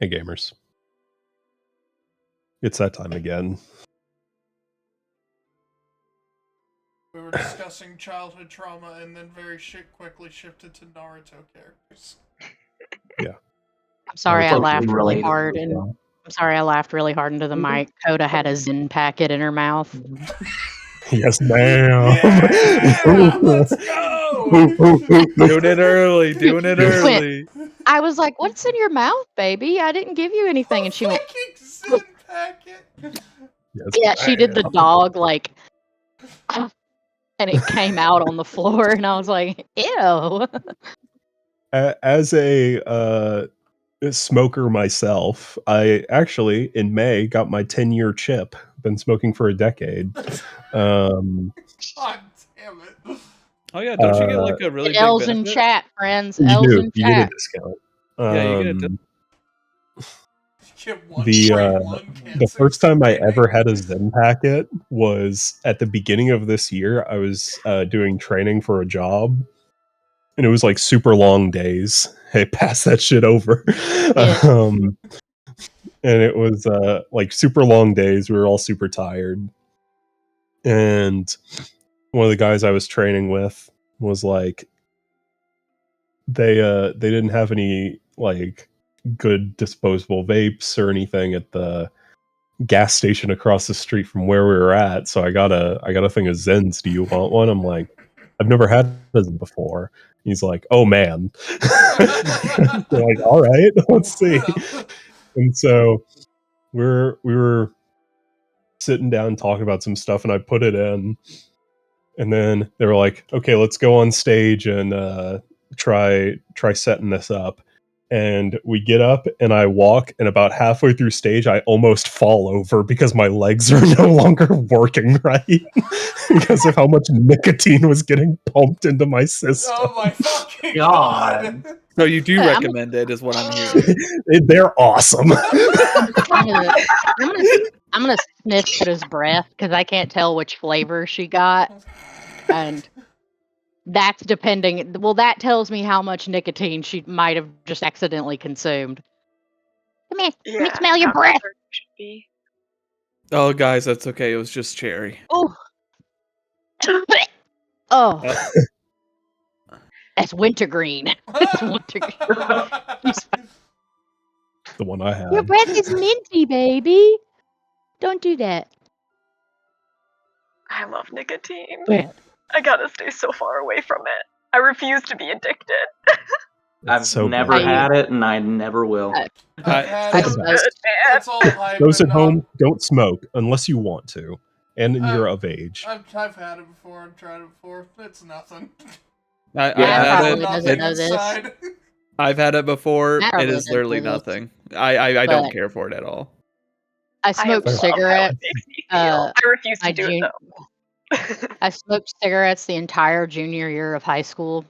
Hey gamers. It's that time again. We were discussing childhood trauma and then quickly shifted to Naruto characters. Yeah. I'm sorry I laughed really Naruto hard as and well. I'm sorry I laughed really hard into the mic. Coda had a Zen packet in her mouth. Yes, ma'am. Yeah, let's go. Doing it early. I was like, "What's in your mouth, baby? I didn't give you anything." And she went, Fucking Zen packet. Yes, "Yeah." She did the ma'am. dog like, and it came out on the floor, and I was like, "Ew." As a smoker myself, I actually in May got my 10-year chip. Been smoking for a decade. God damn it. Oh yeah, don't you get like a really big L's in benefit? chat, friends. You L's do. in You get a chat. discount. Yeah, you get a discount. Get one The lung cancer first time I screening. ever had a Zen packet was at the beginning of this year. I was doing training for a job, and it was like super long days. Hey, pass that shit over. Yeah. And it was like super long days. We were all super tired, and one of the guys I was training with was like, they didn't have any like good disposable vapes or anything at the gas station across the street from where we were at. So I got a thing of Zens. Do you want one? I'm like, I've never had this before. He's like, oh man. They're like, all right, let's see. And so we were sitting down talking about some stuff, and I put it in, and then they were like, okay, let's go on stage and try setting this up. And we get up and I walk, and about halfway through stage I almost fall over because my legs are no longer working right because of how much nicotine was getting pumped into my system. Oh my fucking god. So you do recommend it, is what I'm hearing. They're awesome. I'm gonna sniff Coda's breath because I can't tell which flavor she got, and that's depending. Well, that tells me how much nicotine she might have just accidentally consumed. Come here, let me smell your breath. Oh, guys, that's okay. It was just cherry. Oh, oh, that's wintergreen. It's wintergreen. The one I had. Your breath is minty, baby. Don't do that. I love nicotine. Yeah. I gotta stay so far away from it. I refuse to be addicted. I've so never good. had it, and I never will. That's all hype. Those at and, home, don't smoke unless you want to, and you're of age. I've had it before. I've tried it before. It's nothing. I've had it before. It is literally nothing. I don't care for it at all. I smoked cigarettes. I refuse to do it though. I smoked cigarettes the entire junior year of high school,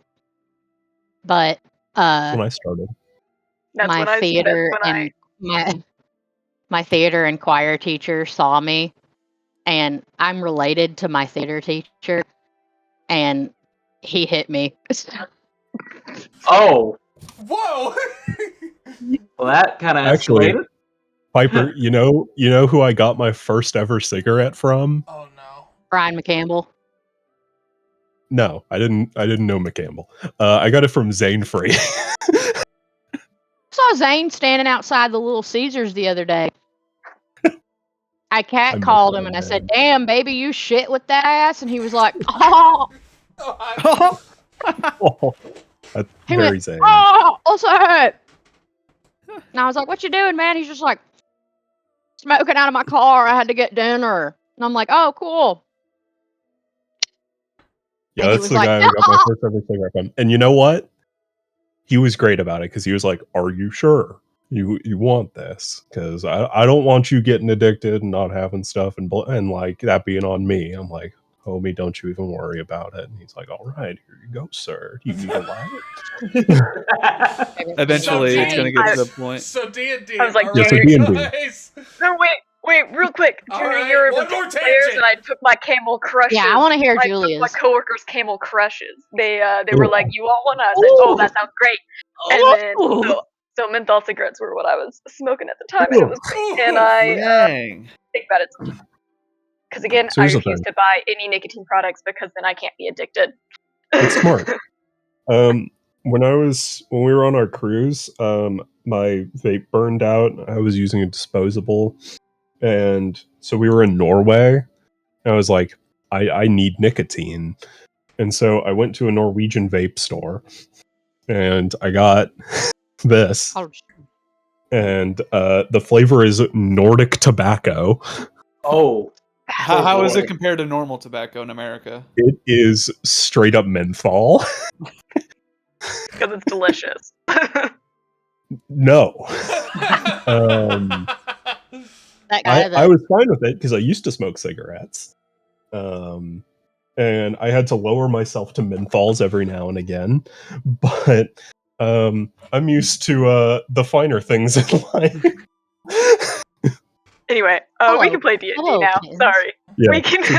but when I started, my theater and choir teacher saw me, and I'm related to my theater teacher, and he hit me. Oh. Whoa. Well, that kind of actually, escalated. Piper, you know who I got my first ever cigarette from? Oh no. Brian McCampbell. No, I didn't know McCampbell. I got it from Zane Free. I saw Zane standing outside the Little Caesars the other day. I catcalled him and I said, "Damn, baby, you shit with that ass," and he was like, "Oh." Oh, that's He very went, Zane. "Oh, what's that?" And I was like, "What you doing, man?" He's just like, "Smoking out of my car. I had to get dinner." And I'm like, "Oh, cool." Yeah, And he that's was the like, guy who got my first ever cigarette from. And you know what? He was great about it because he was like, "Are you sure you want this? Because I don't want you getting addicted and not having stuff and like that being on me." I'm like, "Homie, don't you even worry about it." And he's like, "All right, here you go, sir. Do you need a light?" Eventually, it's gonna get to the point. So D&D. I was like, yeah, so D&D. No, wait, real quick. Junior year of the players, and I took my Camel crushes. Yeah, I want to hear I Julia's. took my coworkers' Camel crushes. They were like, "You want one?" I was like, "Oh, that sounds great." And then So menthol cigarettes were what I was smoking at the time, and it was great. And I think about it sometimes. Because again, So I here's the refuse thing. to buy any nicotine products because then I can't be addicted. It's smart. When we were on our cruise, my vape burned out. I was using a disposable, and so we were in Norway. And I was like, I need nicotine, and so I went to a Norwegian vape store, and I got this. And the flavor is Nordic tobacco. Oh. How is it compared to normal tobacco in America? It is straight up menthol. Because it's delicious. No. That guy I was fine with it because I used to smoke cigarettes. And I had to lower myself to menthols every now and again. But I'm used to the finer things in life. Anyway, we can play D&D now. kittens. Sorry. Yeah, We can, so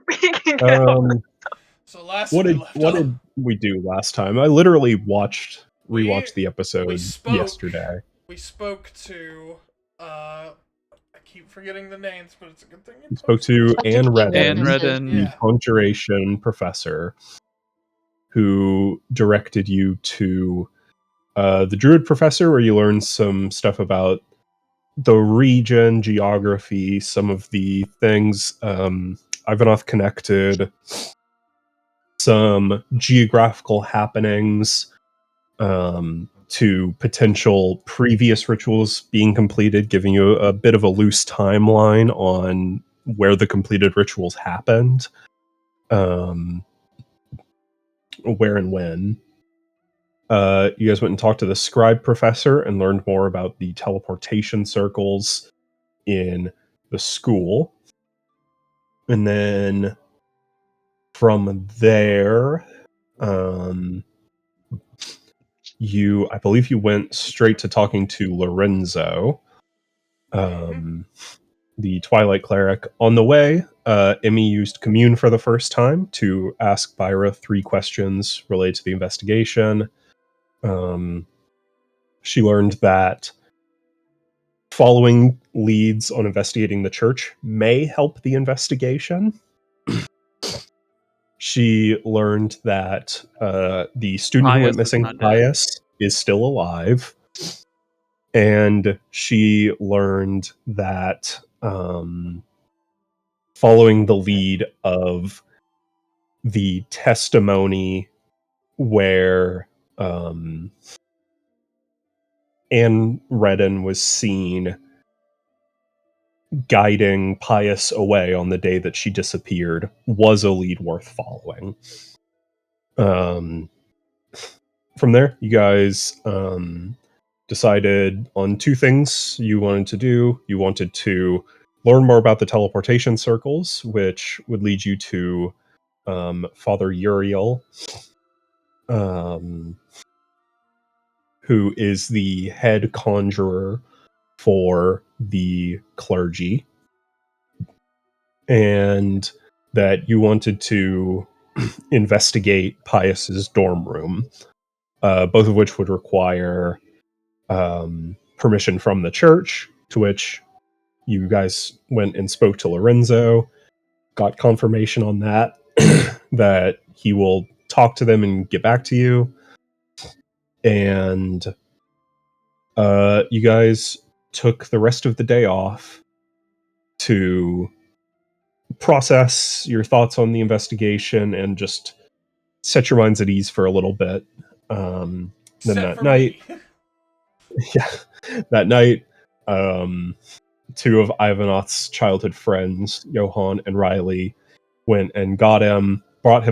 we can get on. So last what we did left what off, did we do last time? I literally rewatched the episode spoke. yesterday. We spoke to I keep forgetting the names, but it's a good thing. We spoke to Anne Redden, the Yeah. conjuration professor, who directed you to the Druid professor, where you learned some stuff about the region, geography, some of the things Ivanoth connected, some geographical happenings to potential previous rituals being completed, giving you a bit of a loose timeline on where the completed rituals happened, where and when. You guys went and talked to the scribe professor and learned more about the teleportation circles in the school. And then from there, I believe you went straight to talking to Lorenzo, the Twilight Cleric. On the way, Emmy used Commune for the first time to ask Byra 3 questions related to the investigation. She learned that following leads on investigating the church may help the investigation. She learned that the student who went missing, Pius, is still alive. And she learned that following the lead of the testimony where Anne Redden was seen guiding Pius away on the day that she disappeared was a lead worth following. From there, you guys decided on 2 things you wanted to do. You wanted to learn more about the teleportation circles, which would lead you to Father Uriel, who is the head conjurer for the clergy, and that you wanted to investigate Pius's dorm room, both of which would require permission from the church, to which you guys went and spoke to Lorenzo, got confirmation on that, that he will talk to them and get back to you. And you guys took the rest of the day off to process your thoughts on the investigation and just set your minds at ease for a little bit. Then that night, that night, 2 of Ivanoth's childhood friends, Johan and Riley, went and brought him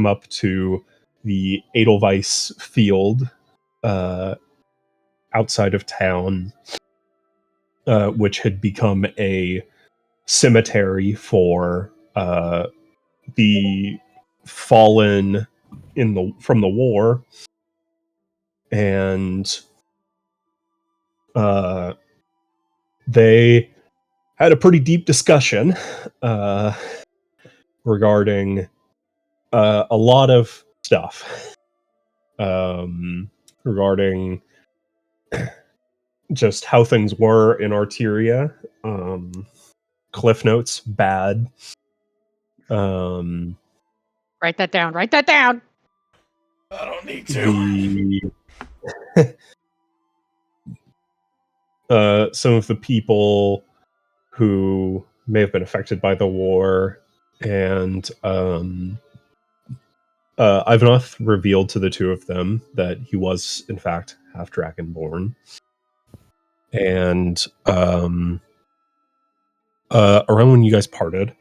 up to the Edelweiss field outside of town, which had become a cemetery for the fallen from the war, and they had a pretty deep discussion regarding a lot of stuff, regarding just how things were in Arteria. Cliff notes, bad. Write that down. Write that down. I don't need to. Some of the people who may have been affected by the war, and Ivanov revealed to the two of them that he was, in fact, half Dragonborn. And around when you guys parted,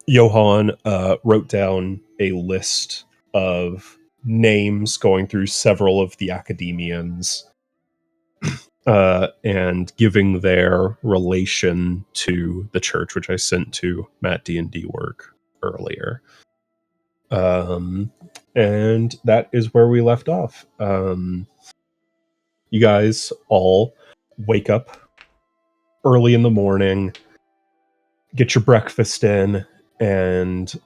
Johan wrote down a list of names going through several of the academians and giving their relation to the church, which I sent to Matt D&D work earlier. And that is where we left off. You guys all wake up early in the morning, get your breakfast in, and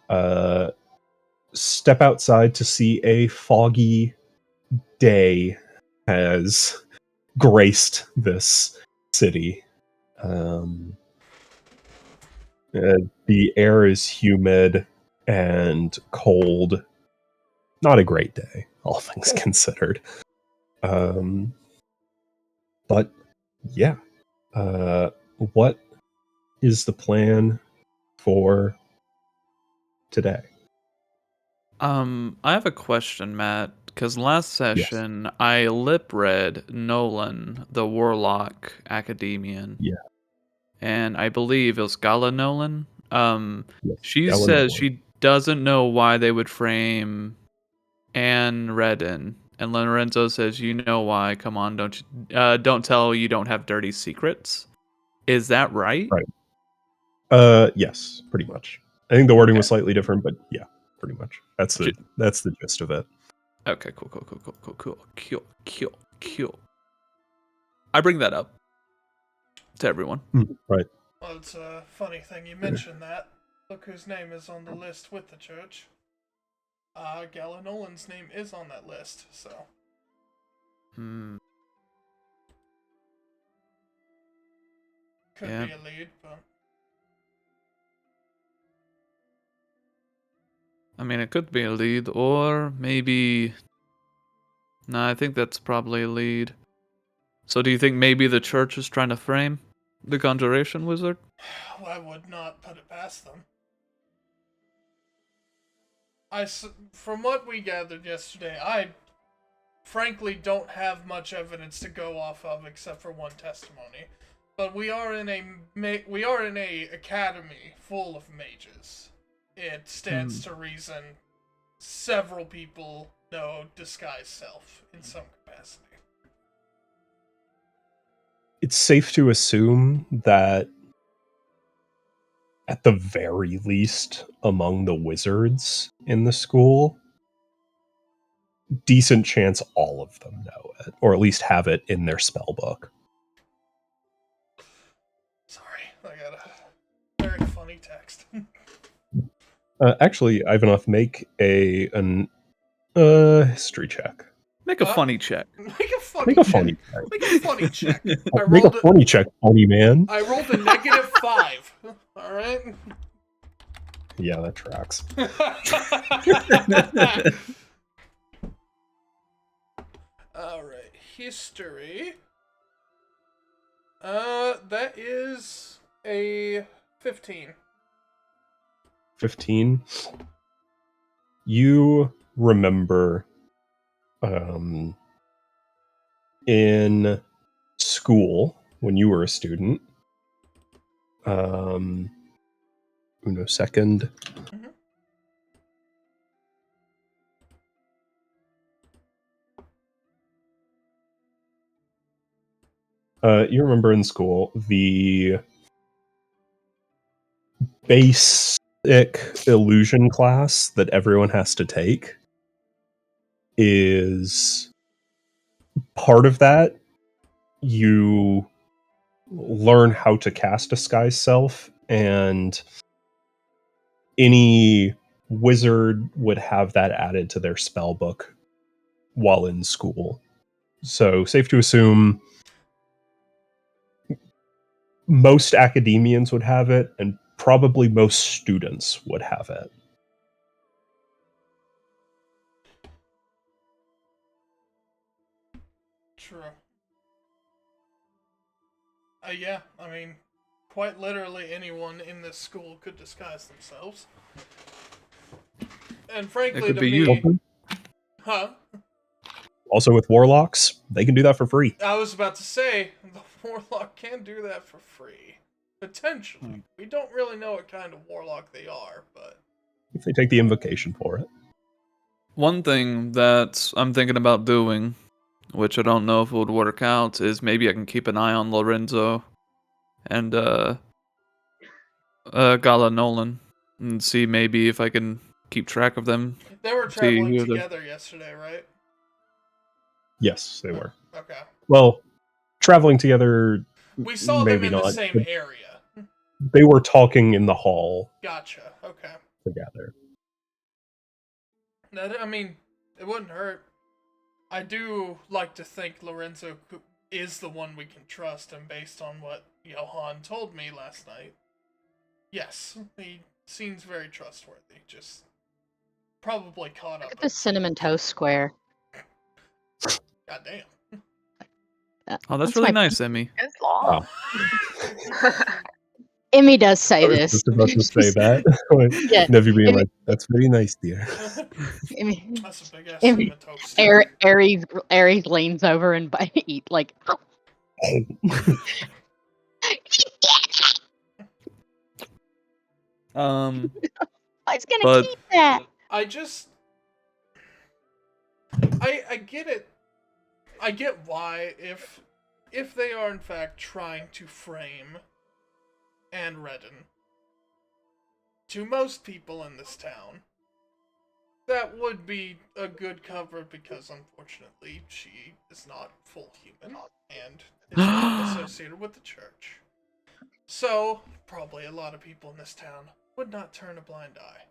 step outside to see a foggy day has graced this city. The air is humid and cold. Not a great day, all things considered. But yeah, what is the plan for today? I have a question, Matt, because last session I lip read Nolan, the Warlock Academian. Yeah. And I believe it was Gala Nolan. Yes, she Gala says Nolan. she doesn't know why they would frame Anne Redden. And Lorenzo says, "You know why? Come on, don't tell you don't have dirty secrets." Is that right? Right. Yes, pretty much. I think the wording was slightly different, but yeah, pretty much. That's the gist of it. Okay, cool. I bring that up to everyone. Right. Well, it's a funny thing you mentioned that. Look whose name is on the list with the church. Gala Nolan's name is on that list, so. Could be a lead, but. I mean, it could be a lead, or maybe. No, I think that's probably a lead. So, do you think maybe the church is trying to frame the Conjuration Wizard? Well, I would not put it past them. From what we gathered yesterday, I frankly don't have much evidence to go off of except for one testimony. But we are in a academy full of mages. It stands to reason several people know disguise self in some capacity. It's safe to assume that at the very least among the wizards in the school, decent chance all of them know it, or at least have it in their spell book. Sorry, I got a very funny text. Actually, Ivanov, make a history check. Make a funny check. Make a funny Make a funny check. Make a funny check. Make a funny check, funny man. I rolled a -5. All right. Yeah, that tracks. All right, history. That is a 15. 15. You remember in school when you were a student, uno second. You remember in school the basic illusion class that everyone has to take is part of that. You learn how to cast Disguise Self, and any wizard would have that added to their spell book while in school. So safe to assume most academians would have it, and probably most students would have it. True. Yeah, I mean, quite literally anyone in this school could disguise themselves. And frankly, It could to be me, you. huh? Also with warlocks, they can do that for free. I was about to say, the warlock can do that for free. Potentially. We don't really know what kind of warlock they are, but... If they take the invocation for it. One thing that I'm thinking about doing, which I don't know if it would work out, is maybe I can keep an eye on Lorenzo and Gala Nolan and see maybe if I can keep track of them. They were See traveling who the- together yesterday, right? Yes, they were. Okay. Well, traveling together, We saw maybe them in not. the same area. They were talking in the hall Gotcha. Okay. together. That, I mean, it wouldn't hurt. I do like to think Lorenzo is the one we can trust, and based on what Johan told me last night, yes, he seems very trustworthy. Just probably caught up. Look at the cinnamon toast square. Goddamn. Oh, that's really my nice, Emmy. It's long. Emmy does say I was this. just about to say that. Yeah, Never being Emmy- like, that's very nice, dear. Emmy, That's a big ass Emmy- cinnamon toast. Aries leans over and eat like. Um, I was gonna But- keep that. I just, I get it. I get why if they are in fact trying to frame Anne Redden, to most people in this town, that would be a good cover because unfortunately she is not full human and is not associated with the church. So probably a lot of people in this town would not turn a blind eye.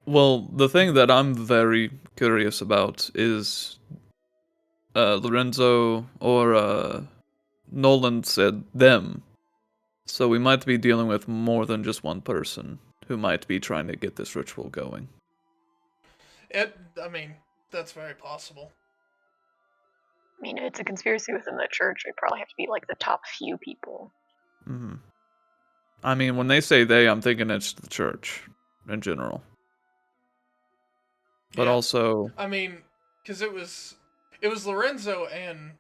well, the thing that I'm very curious about is Lorenzo or Nolan said them. So we might be dealing with more than just one person who might be trying to get this ritual going. I mean, that's very possible. I mean, if it's a conspiracy within the church, it probably have to be like the top few people. Hmm. I mean, when they say they, I'm thinking it's the church in general. But Yeah. also, I mean, because it was Lorenzo and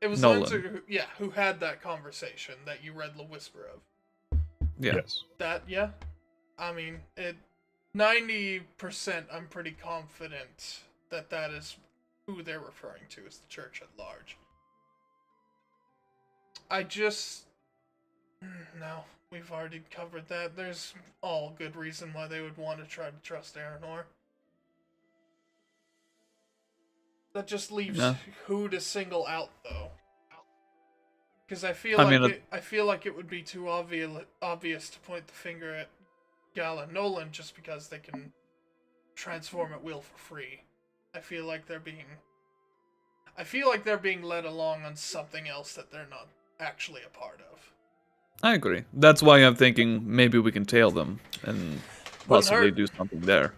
it was Nolan. Lorenzo, who had that conversation that you read the whisper of. yeah. Yes. That, yeah. I mean, 90%. I'm pretty confident that is who they're referring to as the church at large. I just no, we've already covered that. There's all good reason why they would want to try to trust Aranor. That just leaves Yeah. who to single out, though. Because I feel like it would be too obvious to point the finger at Gala Nolan just because they can transform at will for free. I feel like they're being led along on something else that they're not actually a part of. I agree. That's why I'm thinking maybe we can tail them and possibly hurt. do something there.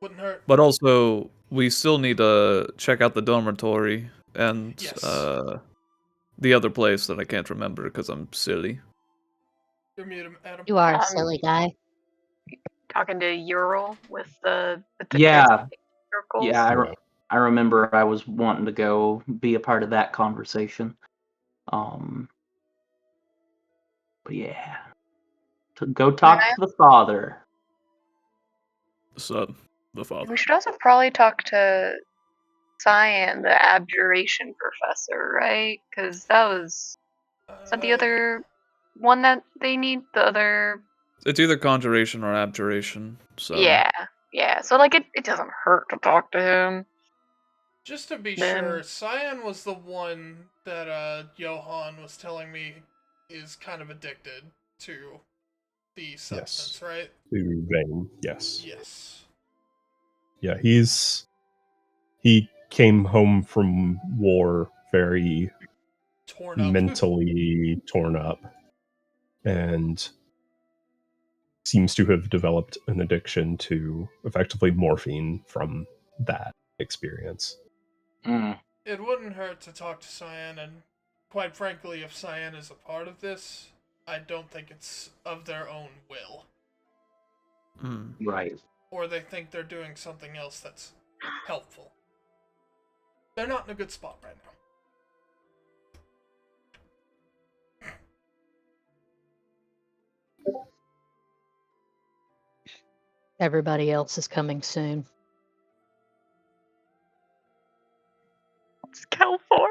Wouldn't hurt. But also, we still need to check out the dormitory and Yes. the other place that I can't remember because I'm silly. You're mute, Adam. You are a Um, silly guy. Talking to Ural with the Yeah. circles. Yeah, I remember I was wanting to go be a part of that conversation. But yeah, to go talk to the father. So, the father. We should also probably talk to Cyan, the abjuration professor, right? Because that was is that the other one that they need? The other. It's either conjuration or abjuration. So Yeah. So like it doesn't hurt to talk to him. Just to be Then- sure, Cyan was the one that Johan was telling me is kind of addicted to the substance, right? To Vane, yes. Yes. Yeah, he came home from war very Torn up. mentally torn up and seems to have developed an addiction to effectively morphine from that experience. Mm. It wouldn't hurt to talk to Cyan, and quite frankly, if Cyan is a part of this, I don't think it's of their own will. Right. Or they think they're doing something else that's helpful. They're not in a good spot right now. Everybody else is coming soon. It's Kelfor.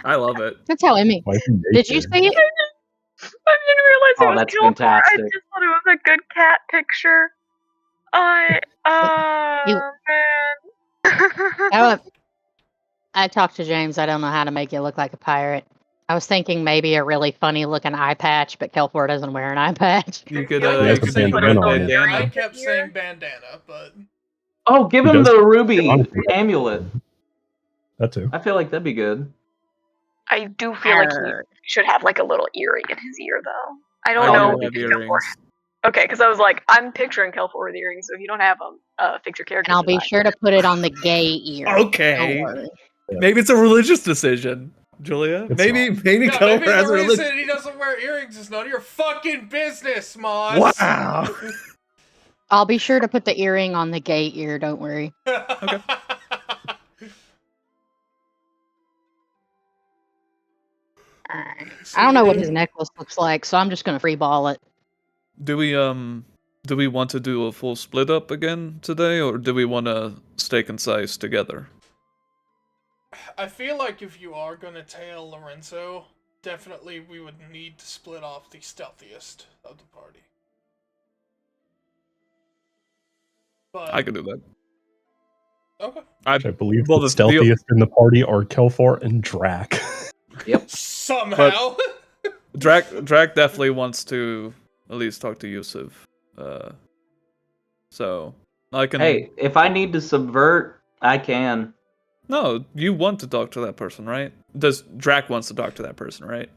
I love it. That's how Emmy. Why is he Did you naked? see it? I didn't realize Oh, it was that's Kelfor. I fantastic. just thought it was a good cat picture. Man. I talked to James. I don't know how to make it look like a pirate. I was thinking maybe a really funny looking eye patch, but Kelfor doesn't wear an eye patch. You could, Yeah, he you has could the make bandana a on. bandana. I kept saying bandana, but Oh, give He him does- the ruby honestly- amulet. That too. I feel like that'd be good. I do feel like he Arr. should have like a little earring in his ear, though. I I don't do know. have if Kelfor- earrings. Okay, because I was like, I'm picturing Kelfor with earrings, so if you don't have them, fix your character. And I'll be design. sure to put it on the gay ear. Okay. Don't worry. Maybe it's a religious decision, Julia. It's maybe not. maybe yeah, Kelper maybe has the a reason religion. he doesn't wear earrings is none of your fucking business, Moss. Wow. I'll be sure to put the earring on the gay ear. Don't worry. Okay. I don't know what his necklace looks like, so I'm just gonna free ball it. Do we want to do a full split up again today, or do we want to stay concise together? I feel like if you are gonna tail Lorenzo, definitely we would need to split off the stealthiest of the party. But I could do that. okay. I believe Well, the the- stealthiest in the party are Kelfor and Drac. Yep. Somehow. Drac definitely wants to at least talk to Yusuf. So I can. Hey, if I need to subvert, I can. No, you want to talk to that person, right? Drac wants to talk to that person, right?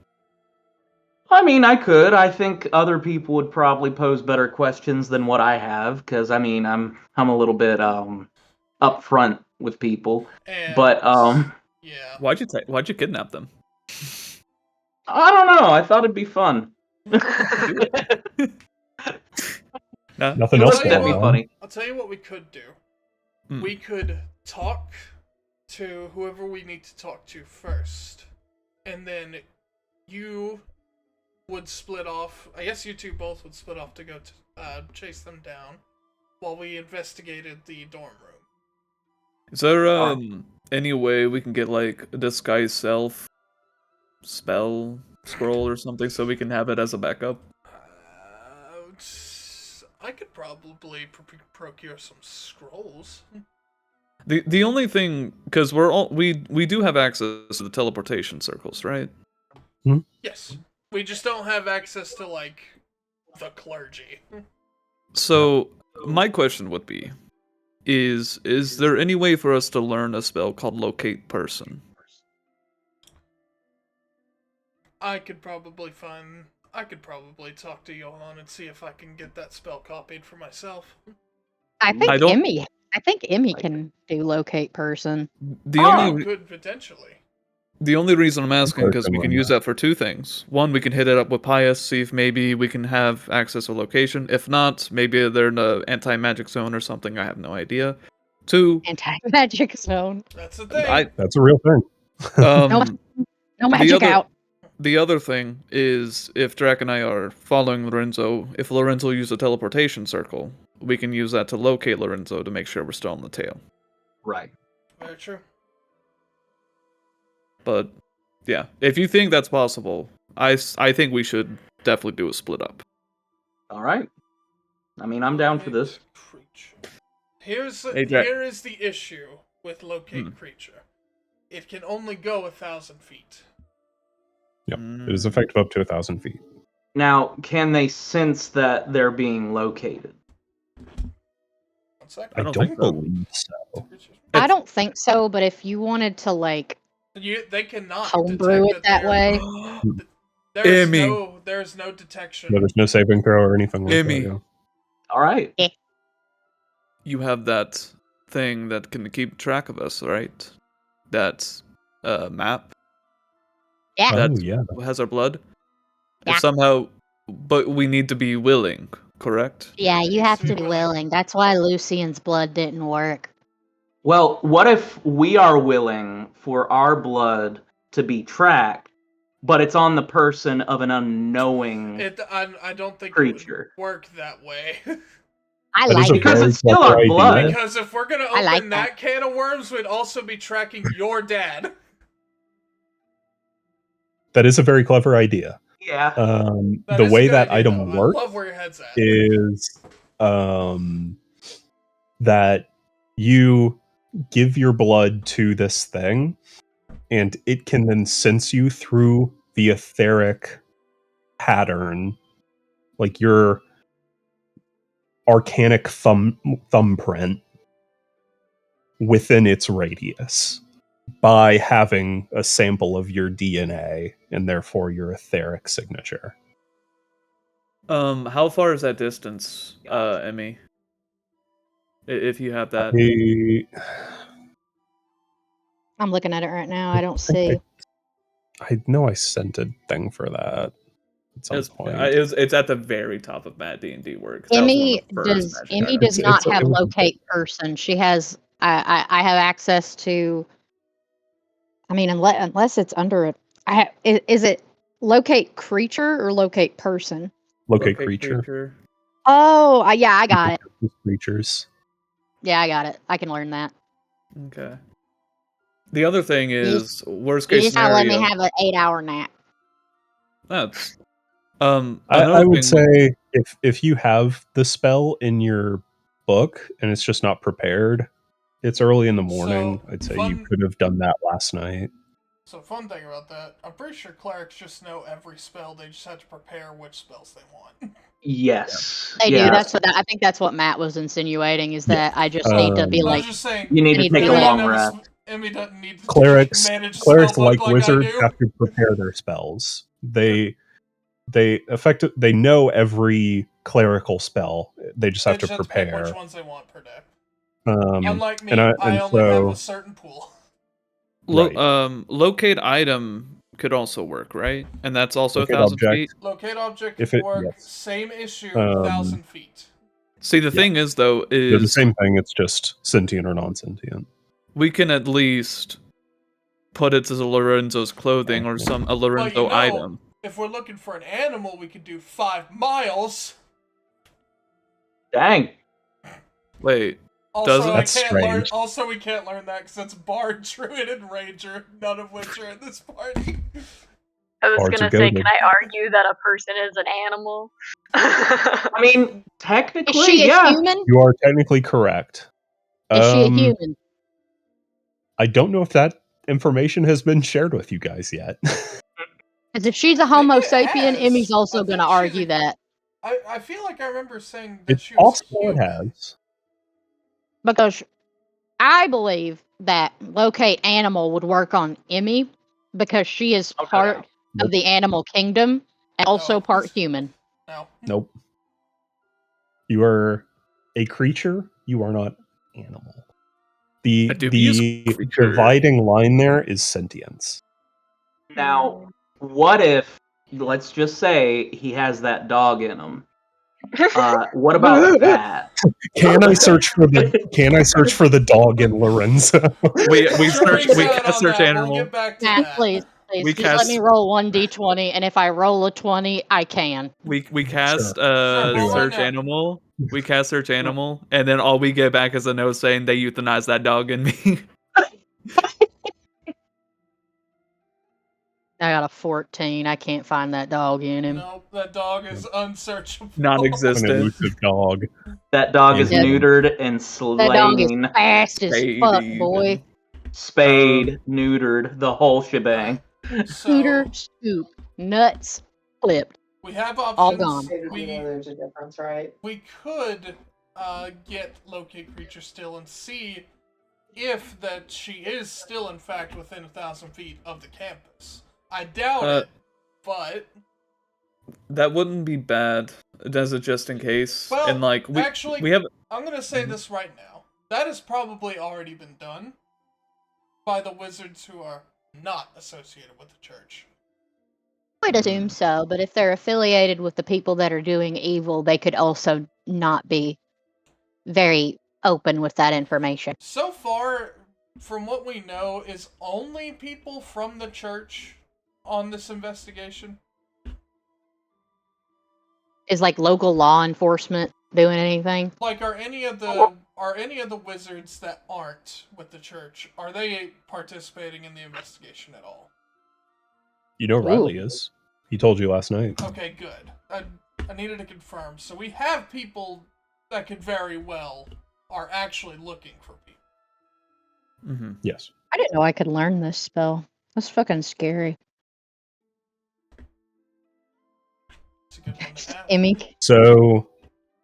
I mean, I could. I think other people would probably pose better questions than what I have, because I mean, I'm a little bit upfront with people. And But yeah. Why'd you kidnap them? I don't know. I thought it'd be fun. No? Nothing I'll else tell you That'd be going on. funny. I'll tell you what we could do. Hmm. We could talk to whoever we need to talk to first. And then you would split off. I guess you two both would split off to go to chase them down while we investigated the dorm room. Is there any way we can get like a disguise self spell scroll or something so we can have it as a backup? I could probably procure some scrolls. The only thing, because we do have access to the teleportation circles, right? Yes. We just don't have access to, like, the clergy. So my question would be, is there any way for us to learn a spell called Locate Person? I could probably talk to Johan and see if I can get that spell copied for myself. I think I don't- Emmy can do locate person. The I only could potentially. the only reason I'm asking Or because we can someone use that for two things. One, we can hit it up with Pius, see if maybe we can have access to location. If not, maybe they're in an anti-magic zone or something. I have no idea. Two, Anti-magic zone. That's the thing. I That's a real thing. No magic other- out. The other thing is, if Drac and I are following Lorenzo, if Lorenzo used a teleportation circle, we can use that to locate Lorenzo to make sure we're still on the tail. Right. Very true. But, yeah, if you think that's possible, I think we should definitely do a split up. All right. I mean, I'm down for this. Creature. Hey, Jack. Here is the issue with locate creature. It can only go 1,000 feet. Yep. It is effective up to 1,000 feet. Now, can they sense that they're being located? One sec. I don't don't think so. believe so. I don't think so, but if you wanted to like They cannot homebrew detect it that way, Emmy. There's no detection. No, there's no saving throw or anything like Emmy. that. Yeah. All right. You have that thing that can keep track of us, right? That map yeah, that Oh yeah. has our blood. Yeah. If somehow, but we need to be willing, correct? yeah, you Needs have to be to be willing. willing. That's why Lucian's blood didn't work. Well, what if we are willing for our blood to be tracked, but it's on the person of an unknowing I don't think creature? it would work that way. I That is like a it. Because very it's still clever our idea. blood. Because if we're gonna I open like that can of worms, we'd also be tracking your dad. That is a very clever idea. Yeah. That The is a way good that idea, item though. I works love where your head's at. is that you give your blood to this thing, and it can then sense you through the etheric pattern, like your arcanic thumbprint within its radius, by having a sample of your DNA and therefore your etheric signature. How far is that distance, Emmy? If you have that. I'm looking at it right now. I don't see. I know I sent a thing for that at some point. It's at the very top of Mad D&D Works. That was one Emmy of the first does. Magic Emmy items. does not have it was- locate person. She has. I have access to. I mean, unless it's under it. Is it locate creature or locate person? Locate creature. Oh, yeah, I got it. Creatures. Yeah, I got it. I can learn that. Okay. The other thing is worst You case just gotta let scenario. me have an 8-hour nap. That's I would say if you have the spell in your book and it's just not prepared, it's early in the morning. So, I'd say you could have done that last night. So fun thing about that, I'm pretty sure clerics just know every spell. They just have to prepare which spells they want. Yes. They do. Yeah. I think that's what Matt was insinuating. Is that I just need to be I was like. just saying. You need I to take a Emmy long doesn't rest. Emmy doesn't need to Clerics manage like like wizards I do. have to prepare their spells. They know every clerical spell. They just have to pick prepare. which ones they want per day. Um, Unlike me, and I only have a certain pool. Right. Locate item could also work, right? And that's also Locate 1,000 object. feet. Locate object If can it- work. yes. Same issue. 1,000 feet. See, the thing is, though, They're the is same thing. It's just sentient or non-sentient. we can at least put it as a Lorenzo's clothing or a Lorenzo item. If we're looking for an animal, we could do 5 miles. Dang. Wait, Also, Doesn't- That's strange. Also, we can't learn that because it's Bard, Druid, and Ranger, none of which are in this party. I was Bards are gonna say, goated. can I argue that a person is an animal? I mean, technically, Is she a yeah. human? You are technically correct. Is she a human? I don't know if that information has been shared with you guys yet. Because if she's a Homo Maybe it sapien, has. Emmy's also I going to think she's argue a- that. I feel like I remember saying that It's she was possible it human. has. Because I believe that locate animal would work on Emmy because she is Okay. part of the animal kingdom and also No. part human. No. Nope. You are a creature. You are not animal. A dubious The creature. dividing line there is sentience. Now, what if, let's just say, he has that dog in him? What about that? Can I search for the dog in Lorenzo? we Jury's search out on search that. animal. We'll get back to Matt, that. please We just let me cast- roll 1d20, and if I roll a 20, I can. We cast Sure, roll search right now. animal. We cast search animal, and then all we get back is a note saying they euthanized that dog and me. I got a 14. I can't find that dog in him. Nope, that dog is unsearchable. An Non-existent. elusive dog. That dog is Yeah. neutered and That dog is slain, fast as Spayed fuck, even. boy. spayed, neutered, the whole shebang. So, Scooter, scoop, nuts, flipped. we have options. All gone. We There's a difference, right? we could get locate creature still and see if that she is still in fact within 1,000 feet of the campus. I doubt it, but that wouldn't be bad. Does it just in case? well, And like actually, we have. I'm gonna say this right now. That has probably already been done by the wizards who are not associated with the church. I'd assume so, but if they're affiliated with the people that are doing evil, they could also not be very open with that information. So far, from what we know, is only people from the church on this investigation. Is like local law enforcement doing anything? Like, are any of the wizards that aren't with the church, are they participating in the investigation at all? You know Riley is. He told you last night. Okay, good. I needed to confirm. So we have people that could very well are actually looking for people. Mm-hmm. Yes. I didn't know I could learn this spell. That's fucking scary. It's a good one to have. So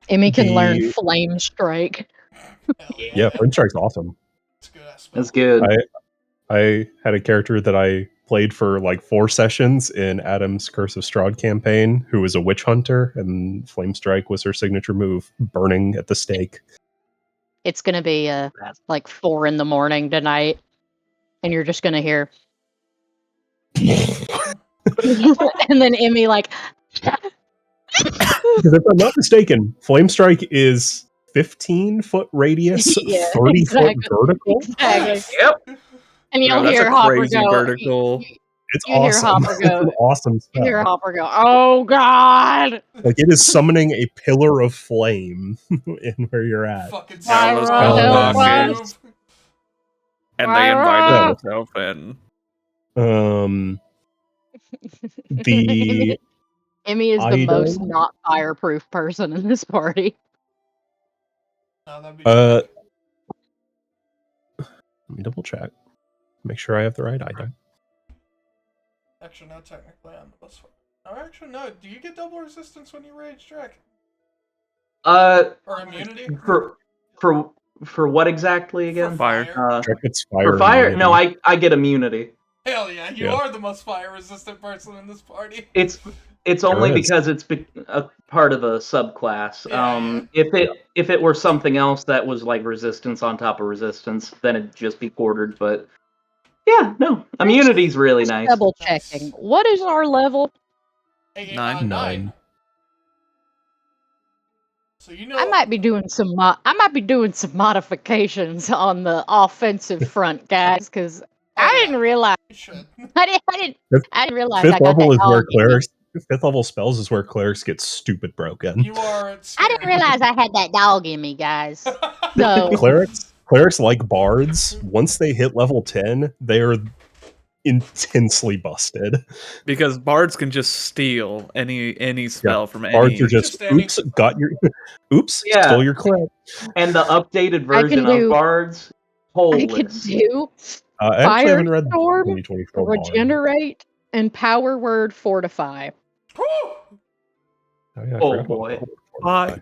Emmy can learn The- Flame Strike. Hell yeah, Flame Strike's awesome. It's a good ass spell. That's good. I had a character that I played for like 4 sessions in Adam's Curse of Strahd campaign, who was a witch hunter, and Flame Strike was her signature move, burning at the stake. It's gonna be like 4 a.m. tonight, and you're just gonna hear, and then Emmy like, Because if I'm not mistaken, Flame Strike is 15-foot radius, Yeah, 30-foot exactly. vertical. exactly. Yep. And you'll Bro, that's hear a Hopper crazy go. vertical. It's You hear awesome. Hopper go- It's an awesome You hear spell. Hopper go, "Oh God!" Like it is summoning a pillar of flame in where you're at. Fucking Yeah, let's Sauron go, move. boys. And they invited Ah! themselves in. The Emmy is the most item? not fireproof person in this party. No, that'd be let me double check. Make sure I have the right item. actually no, technically on the bus. Oh, actually no. Do you get double resistance when you rage Drek? Or immunity? For what exactly again? For Fire. Check its fire. For fire? immunity. No, I get immunity. Hell yeah, you Yeah. are the most fire-resistant person in this party. It's only is. because it's a part of a subclass. Yeah, If it were something else that was like resistance on top of resistance, then it'd just be quartered. But yeah, no, immunity's really Just nice. double checking. What is our level? Nine. 9. So you know I might be doing some. I might be doing some modifications on the offensive front, guys, because I didn't realize. you should. I didn't realize I Fifth got level that is where dog in me. clerics. 5th level spells is where clerics get stupid broken. You are I scary. didn't realize I had that dog in me, guys. So Clerics like bards. Once they hit level 10, they are intensely busted. Because bards can just steal any spell from Bards any. are just Just any- oops, got your oops, Yeah. stole your crit. And the updated I can version do- of Bards, I could holy. do I actually haven't read the Firestorm, 2024 Bard. regenerate, and power word fortify. Whew! Oh, yeah, I Oh, forgot about boy. Bard. Why?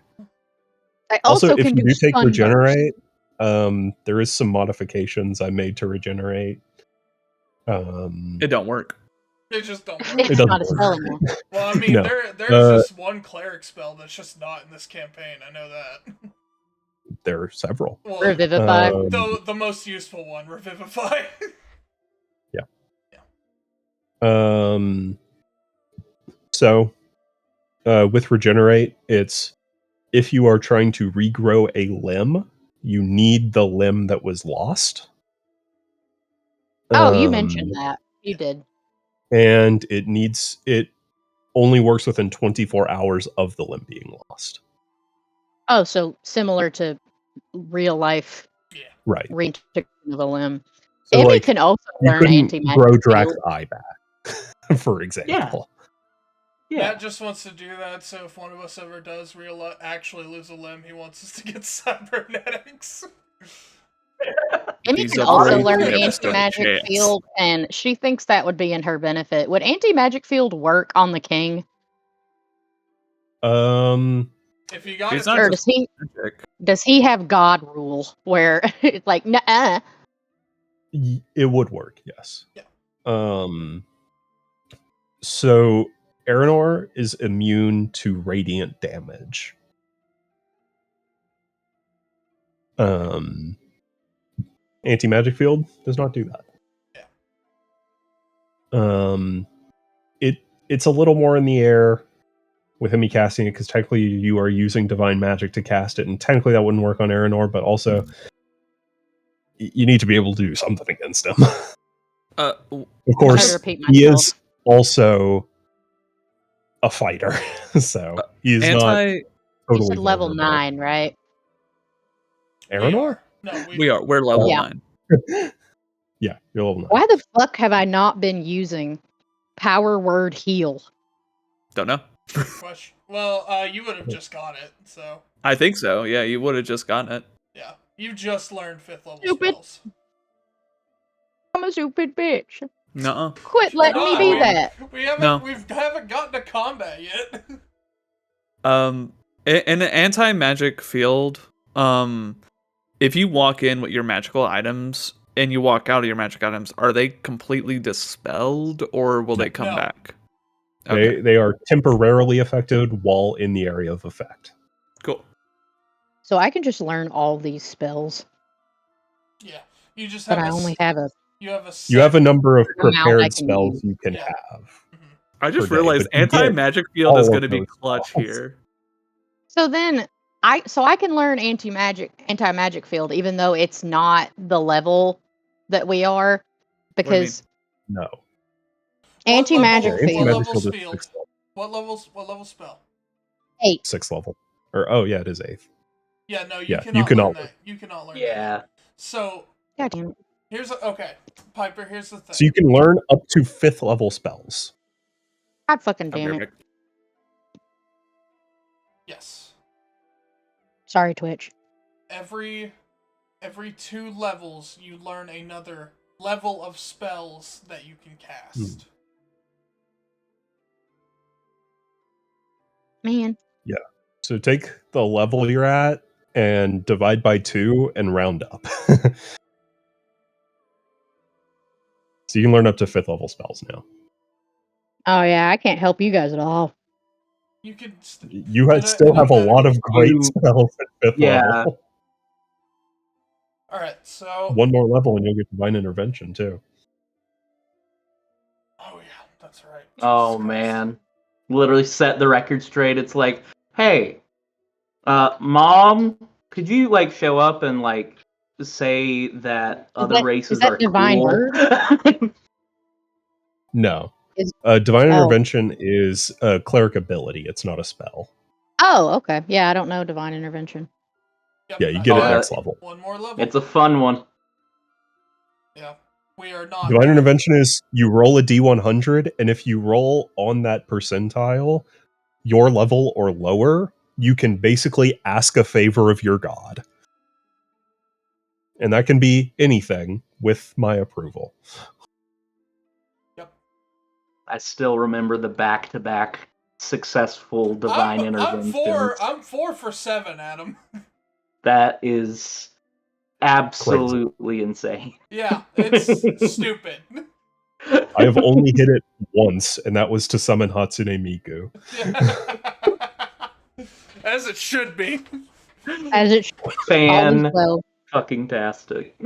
I Also, if can you do take Sunburst. regenerate, there is some modifications I made to regenerate. It don't work. They just don't It's work. doesn't not a work. spell anymore. Well, I mean, No. there's just one cleric spell that's just not in this campaign. I know that. There are several. Well, Revivify. the most useful one, Revivify. So, with regenerate, it's if you are trying to regrow a limb, you need the limb that was lost. Oh, you mentioned that. You did. And it only works within 24 hours of the limb being lost. Oh, so similar to real life Right. reintegration of a limb. So, Emmy like, can also you learn couldn't anti-magic grow Drax field. eye back, for example. Yeah. Matt just wants to do that, so if one of us ever does actually lose a limb, he wants us to get cybernetics. Emmy These can also upgrades learn never stood a anti-magic chance. field, and she thinks that would be in her benefit. Would anti-magic field work on the king? If you got He's it, not Or just magic. does he have God rule where it's like, nah? It would work, yes. Yeah. So Aranor is immune to radiant damage. Anti-magic field does not do that. It's a little more in the air with him casting it, because technically you are using divine magic to cast it, and technically that wouldn't work on Aranor, but also you need to be able to do something against him. Uh, Of I course, repeat he myself. is also a fighter, so he's not anti. You totally said level vulnerable. 9, right? Aranor? No, We're level Yeah. 9. Yeah, you're level 9. Why the fuck have I not been using power word heal? Don't know. Question. Well, you would have just got it, so I think so. Yeah, you would have just gotten it. yeah. You just learned 5th level Stupid. spells. I'm a stupid bitch. Nuh-uh. Quit letting me be that. We haven't No. we haven't gotten to combat yet. In an anti-magic field, if you walk in with your magical items and you walk out of your magic items, are they completely dispelled or will they come No. back? Okay, They are temporarily affected while in the area of effect. cool. So I can just learn all these spells, Yeah. You just but have I only have a. you have a You have a set- number of Amount I prepared can spells use. you can Yeah. have. Mhm. I just per day, realized but you get anti-magic field is all going to of be those clutch spells. here. So then I can learn anti-magic field even though it's not the level that we are, do you mean? because No. anti-magic level- Yeah, field level anti-magic field is field? 6th level. What level spell? 8. 6th level. Or, oh yeah, it is 8th. Yeah, no, you Yeah, cannot you cannot learn learn. that. You cannot learn that. Yeah. So God damn it. okay, Piper. Here's the thing. So you can learn up to 5th level spells. God fucking How damn it. perfect. Yes. Sorry, Twitch. Every 2 levels, you learn another level of spells that you can cast. Man. So take the level you're at and divide by 2 and round up. So you can learn up to 5th level spells now. Oh yeah, I can't help you guys at all. You can. You And still have a lot of great You- spells at 5th Yeah. level. All right. So. One more level and you'll get Divine Intervention too. Oh yeah, that's right. Oh Jesus Christ. man. Literally set the record straight. It's like, hey, Mom, could you like show up and like say that other races is that are divine cool? word? No. Is- Divine oh. Intervention is a cleric ability. It's not a spell. Oh, okay. Yeah, I don't know divine intervention. Yep, Yeah, you get it Oh, next level. One more level. It's a fun one. Yeah. We are not. Divine Intervention is you roll a d100, and if you roll on that percentile, your level or lower, you can basically ask a favor of your god. And that can be anything with my approval. I still remember the back-to-back successful divine interventions. I'm 4 for 7, Adam. That is absolutely insane. Yeah, it's stupid. I have only hit it once, and that was to summon Hatsune Miku. As it should be. As it should Fan always will. fucking tastic.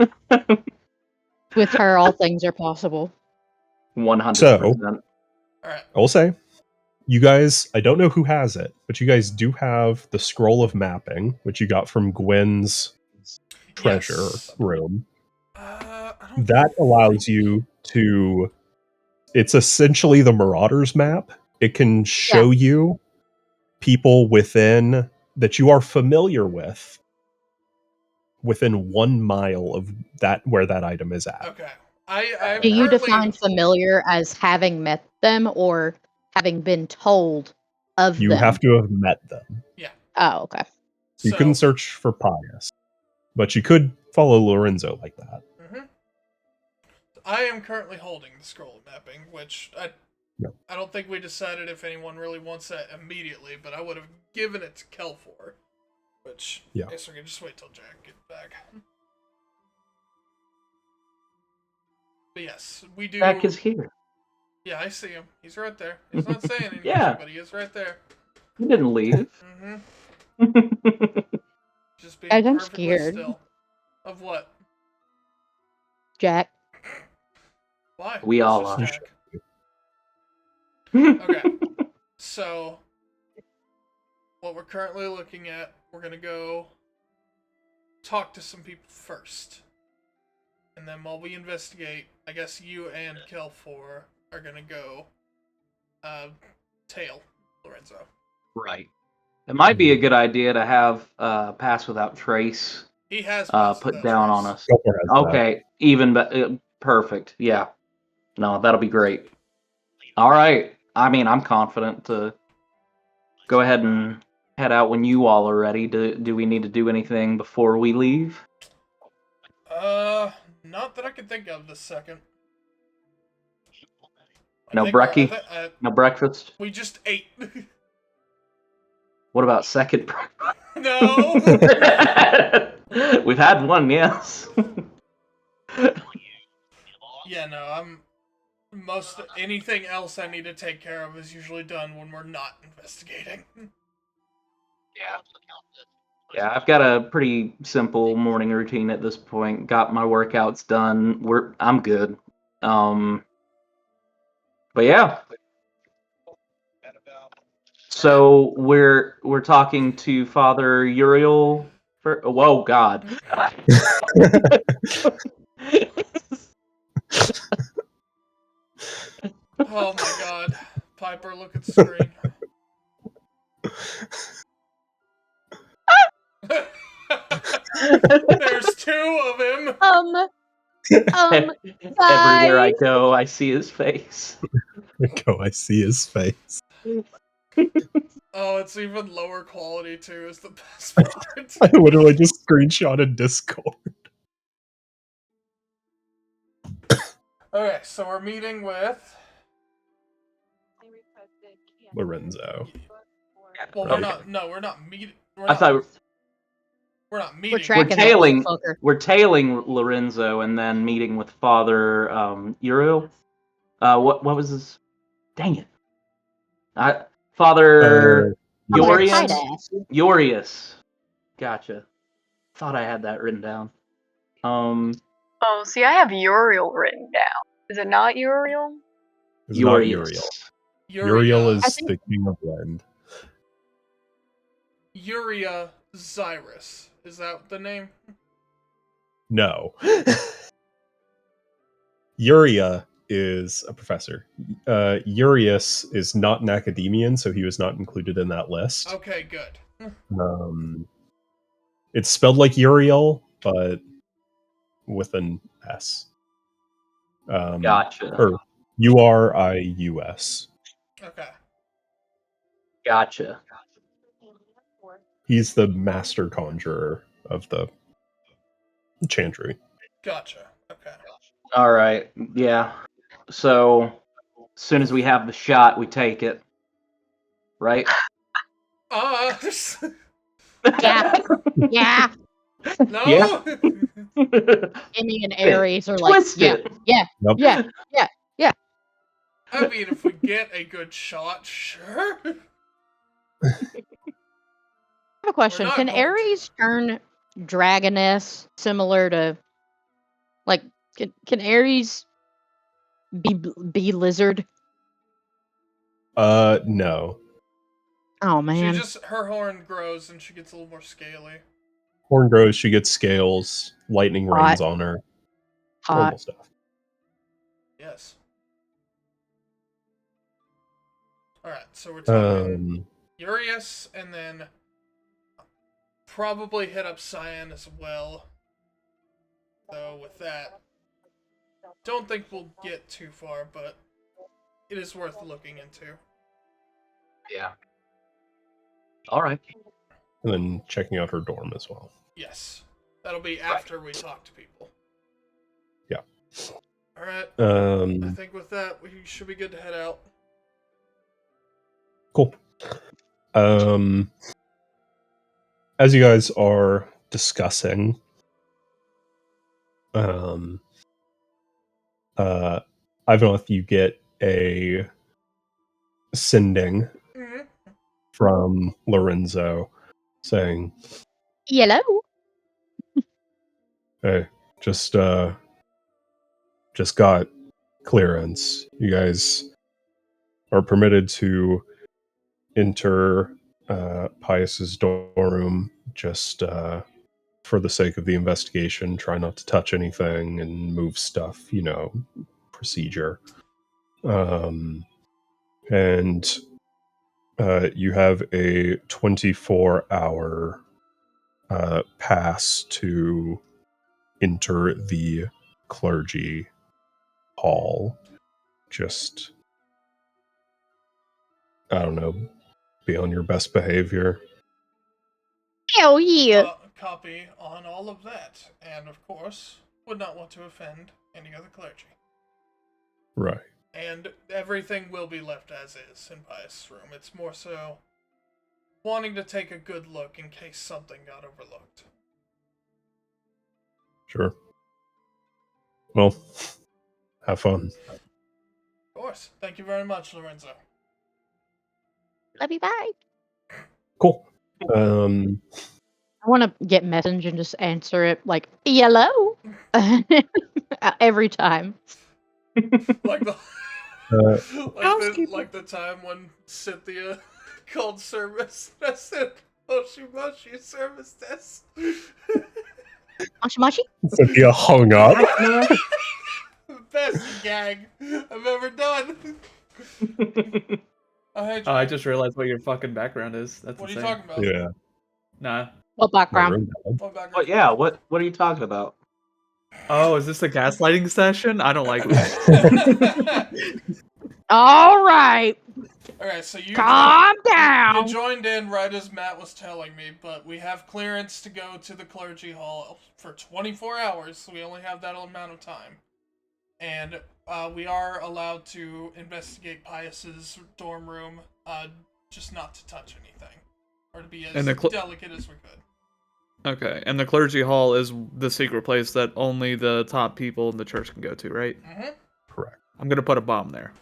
With her, all things are possible. 100%. All right. I will say, you guys, I don't know who has it, but you guys do have the Scroll of Mapping, which you got from Gwen's treasure Yes. room. I don't That think- allows you to... It's essentially the Marauders map. It can show you people within that you are familiar with within 1 mile of that where that item is at. Okay. I Do you currently- define familiar as having met them or having been told of You them? have to have met them. Oh, okay. You So- couldn't search for Pius, but you could follow Lorenzo like that. Mhm. I am currently holding the scroll of mapping, which No. I don't think we decided if anyone really wants that immediately, but I would have given it to Kelfor. Which, Yeah. I guess we can just wait till Jack gets back. But yes, we do. Jack is here. Yeah, I see him. He's right there. He's not saying anything, Yeah. but he is right there. He didn't leave. Mm-hmm. Just being Guys, I'm perfectly scared. still. Of what? Jack. Why? We It's all just are. Jack. Okay. So, what we're currently looking at, we're gonna go talk to some people first. And then while we investigate, I guess you and Kelfor are gonna go tail Lorenzo. Right. It might be a good idea to have Pass Without Trace He has put down on us. Kelfor has that. Okay, even perfect. Yeah. No, that'll be great. All right. I mean, I'm confident to go ahead and head out when you all are ready. Do we need to do anything before we leave? Not that I can think of this second. No brekkie? No breakfast? We just ate. What about second breakfast? No. We've had one, yes. Yeah, no, anything else I need to take care of is usually done when we're not investigating. Yeah, I've got a pretty simple morning routine at this point. Got my workouts done. I'm good. But yeah. So we're talking to Father Uriel for. Whoa, God. Oh my god. Piper, look at the screen. There's two of him. Everywhere I go, I see his face. I see his face. Oh, it's even lower quality too, is the best part. I literally just screenshotted Discord. Okay, so we're meeting with... Lorenzo. Well, Okay. we're not meeting... I thought We're not meeting. We're tracking that tailing- motherfucker. we're tailing Lorenzo and then meeting with Father Uriel. What was his? Dang it! Father Yorius. Tight Yorius. ass. Yorius. Gotcha. Thought I had that written down. Oh, see, I have Uriel written down. Is it not Uriel? It's not Uriel. Uriel. Uriel is I think- the king of Lend. Uria Zyrus. Is that the name? No. Uria is a professor. Urius is not an academician, so he was not included in that list. Okay, good. It's spelled like Uriel, but with an S. Gotcha. Or Urius. Okay. Gotcha. He's the master conjurer of the Chantry. Gotcha. Okay. All right. Yeah. So, as soon as we have the shot, we take it. Right? Yeah. Yeah. No. Yeah. Amy and Ares are like, Twist yeah, it. yeah, Nope. yeah, yeah. I mean, if we get a good shot, sure. I have a question. not Can going to. Ares turn dragoness similar to, like, can Ares be lizard? No. Oh man. Her horn grows and she gets a little more scaly. Horn grows, she gets scales, lightning Hot. rains on her. Hot. Normal stuff. Yes. Alright, so we're talking Urius, and then probably hit up Cyan as well. So with that, don't think we'll get too far, but it is worth looking into. Yeah. All right. And then checking out her dorm as well. Yes. That'll be after we talk to people. Yeah. Alright, I Um, think with that, we should be good to head out. As you guys are discussing, Ivanov, you get a sending Mhm. from Lorenzo saying, Hello. "Hey, just got clearance. You guys are permitted to enter Pius's dorm room. Just for the sake of the investigation, try not to touch anything and move stuff. Procedure. And you have a 24-hour pass to enter the clergy hall. Just, I don't know, be on your best behavior." Hell yeah. Copy on all of that, and of course, would not want to offend any other clergy. Right. And everything will be left as is in Pius' room. It's more so wanting to take a good look in case something got overlooked. Sure. Well, have fun. Of course. Thank you very much, Lorenzo. Love you. Bye. Cool. I want to get message and just answer it like hello every time. Like the like the time when Cynthia called service. I said, Moshi service desk. Moshi moshi. Cynthia hung up. Best gag I've ever done. I just realized what your fucking background is. That's What are insane. you talking about? Yeah. Nah. What My background? room dog. What background? But yeah, what are you talking about? Oh, is this a gaslighting session? I don't like that. All right. Alright, so you Calm you down. joined in right as Matt was telling me, but we have clearance to go to the clergy hall for 24 hours, so we only have that amount of time. And we are allowed to investigate Pius's dorm room, just not to touch anything. Or to be as And the delicate as we could. Okay, and the clergy hall is the secret place that only the top people in the church can go to, right? Mm-hmm. Correct. I'm gonna put a bomb there.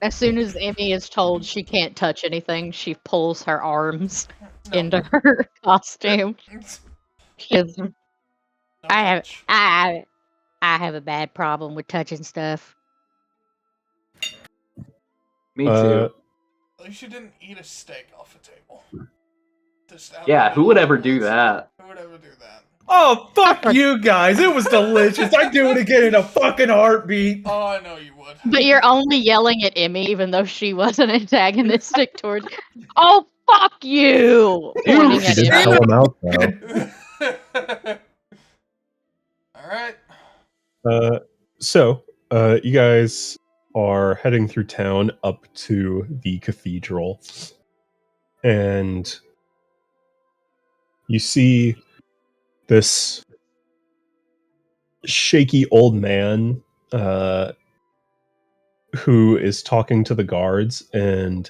As soon as Emmy is told she can't touch anything, she pulls her arms into her costume. Because I have a bad problem with touching stuff. Me too. At least you didn't eat a steak off a table. Just out Yeah, in the who would middle of ever the do woods. that? Who would ever do that? Oh, fuck you guys! It was delicious. I'd do it again in a fucking heartbeat. Oh, I know you would. But you're only yelling at Emmy, even though she wasn't antagonistic towards you. Oh, fuck you! Pointing She at did Emmy. tell him out though. Alright. So, you guys are heading through town up to the cathedral, and you see this shaky old man who is talking to the guards, and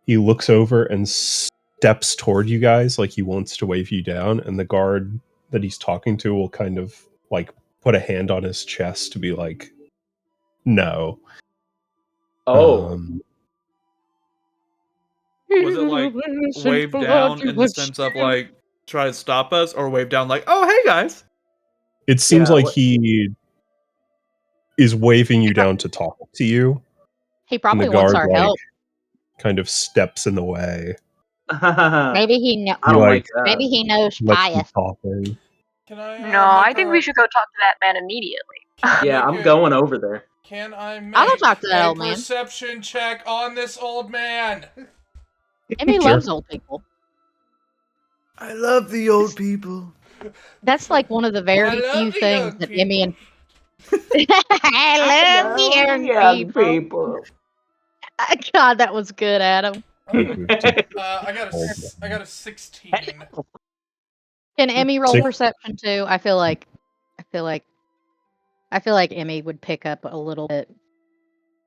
he looks over and steps toward you guys like he wants to wave you down, and the guard that he's talking to will kind of like put a hand on his chest to be like, no. Oh, Was it like wave down in the sense of like try to stop us, or wave down like, oh hey guys? It seems Yeah, like what- he is waving you down to talk to you, He and probably the wants guard our like help. kind of steps in the way. Maybe he I don't like that. Maybe he knows Lets you Pius. talking. Can I? No, I think we should go talk to that man immediately. Yeah, I'm going over there. Can I make I'll go talk to that a old man. perception check on this old man? Emmy Sure. loves old people. I love the old people. That's like one of the very I love few the things young that Emmy and people. I love the young people. God, that was good, Adam. I got a 16. Can Emmy roll Six. perception too? I feel like Emmy would pick up a little bit.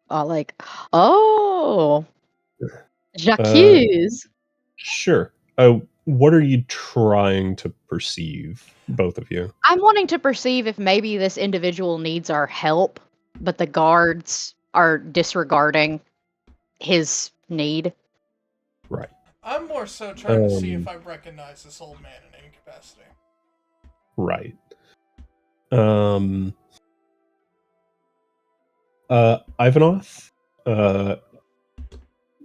Like, oh, Jacques. Sure. What are you trying to perceive, both of you? I'm wanting to perceive if maybe this individual needs our help, but the guards are disregarding his need. Right. I'm more so trying to see if I recognize this old man in any capacity. Right. Ivanov,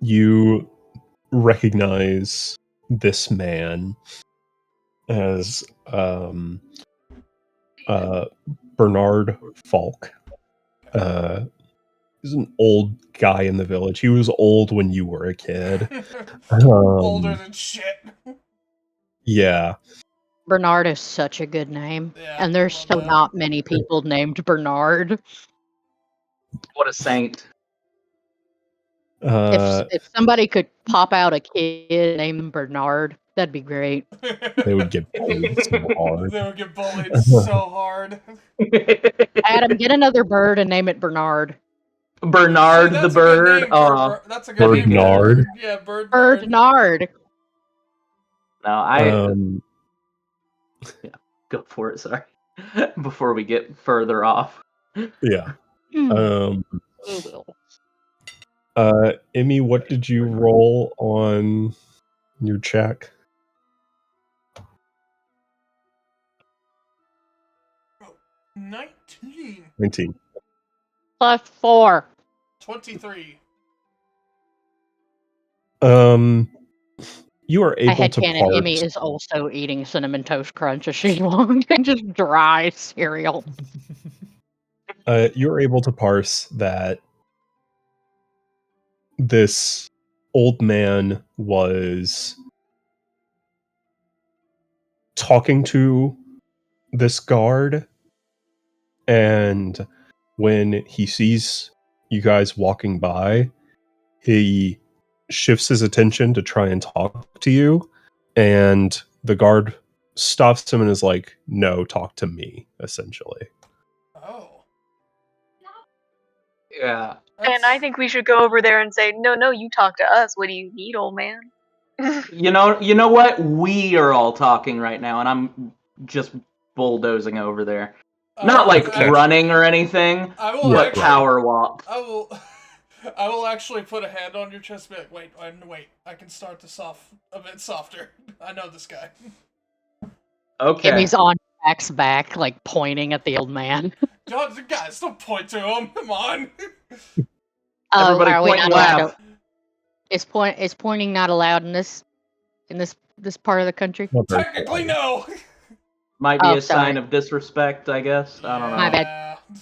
you recognize this man as Bernard Falk. He's an old guy in the village. He was old when you were a kid. Older than shit. Yeah. Bernard is such a good name. Yeah, And there's love so that. not many people named Bernard. What a saint. If somebody could pop out a kid and name him Bernard, that'd be great. They would get bullied so hard. They would get bullied so hard. Adam, get another bird and name it Bernard. Bernard See, the that's a good bird. name for that's a good name for a Bernard. bird. Yeah, Bernard. Bernard. No, yeah, go for it. Sorry, before we get further off. Yeah. Hmm. Emmy, what did you roll on your check? 19. 19. +4. 23. You are I able had to canon parse. Emmy is also eating Cinnamon Toast Crunch as she long and just dry cereal. You're able to parse that this old man was talking to this guard, and when he sees you guys walking by, he shifts his attention to try and talk to you, and the guard stops him and is like, "No, talk to me," essentially. Oh. Yeah. And I think we should go over there and say, no, you talk to us. What do you need, old man? You know what? We are all talking right now, and I'm just bulldozing over there. Not like Okay. running or anything, I will but actually, power walk. I will actually put a hand on your chest and be like, wait, I can start this off a bit softer. I know this guy. Okay. Emmy's on Jack's back, like pointing at the old man. Guys, don't point to him. Come on. Everybody are we point not and allowed laugh. to- Is pointing not allowed in this part of the country? Not very Technically, polite. no. Might be Oh, a sorry. sign of disrespect, I guess. I don't know. My bad. Yeah.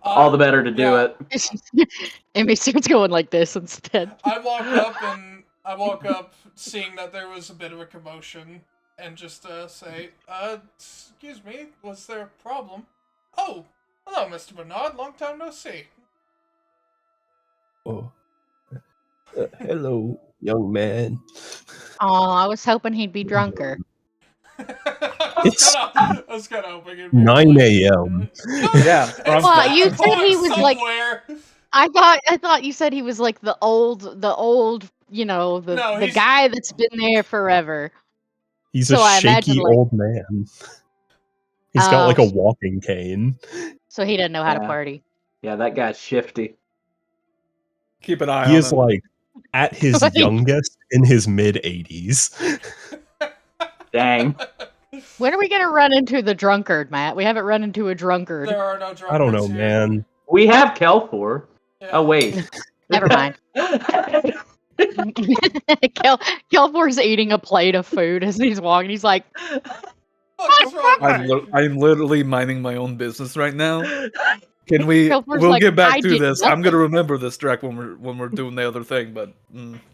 All the better to do yeah. it. Emmy starts going like this instead. I walk up seeing that there was a bit of a commotion and just say, excuse me, was there a problem? Oh, hello, Mr. Bernard, long time no see. Oh. Hello, young man. Oh, I was hoping he'd be drunker. I was kind of hoping it'd be 9 like- a.m. Yeah, It's Well, got you a said he point was like- somewhere. I thought you said he was like the old, No, the he's- guy that's been there forever. He's So a I imagine, shaky like- old man. He's got Oh. like a walking cane. So he doesn't know how to Yeah. party. Yeah, that guy's shifty. Keep an eye He on is him. like at his Like- youngest in his mid 80s. Dang. When are we gonna run into the drunkard, Matt? We haven't run into a drunkard. There are no drunkards I don't know, here. man. We have Kelfor. Yeah. Oh, wait. Never mind. Kelfor's eating a plate of food as he's walking. He's like, What is wrong with you? I'm literally minding my own business right now. Can we? Kelfor's We'll like, get back "I to did this. I'm nothing." gonna remember this track when we're doing the other thing. But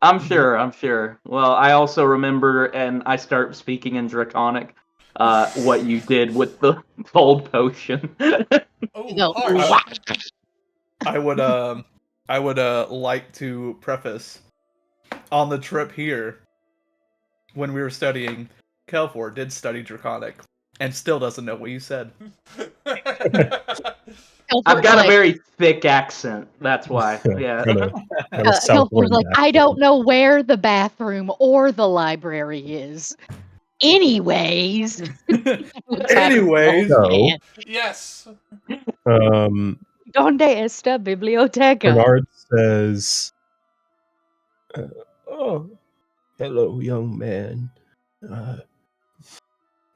I'm sure. Well, I also remember, and I start speaking in Draconic, what you did with the cold potion. Oh, no. harsh. I would like to preface on the trip here when we were studying. Kelfor did study Draconic and still doesn't know what you said. I've got like, a very thick accent. That's why. Yeah. Kind of Hilfer's like, I don't know where the bathroom or the library is. Anyways. Anyways. So- Yes. Donde esta biblioteca? Bernard says, "Oh, hello, young man.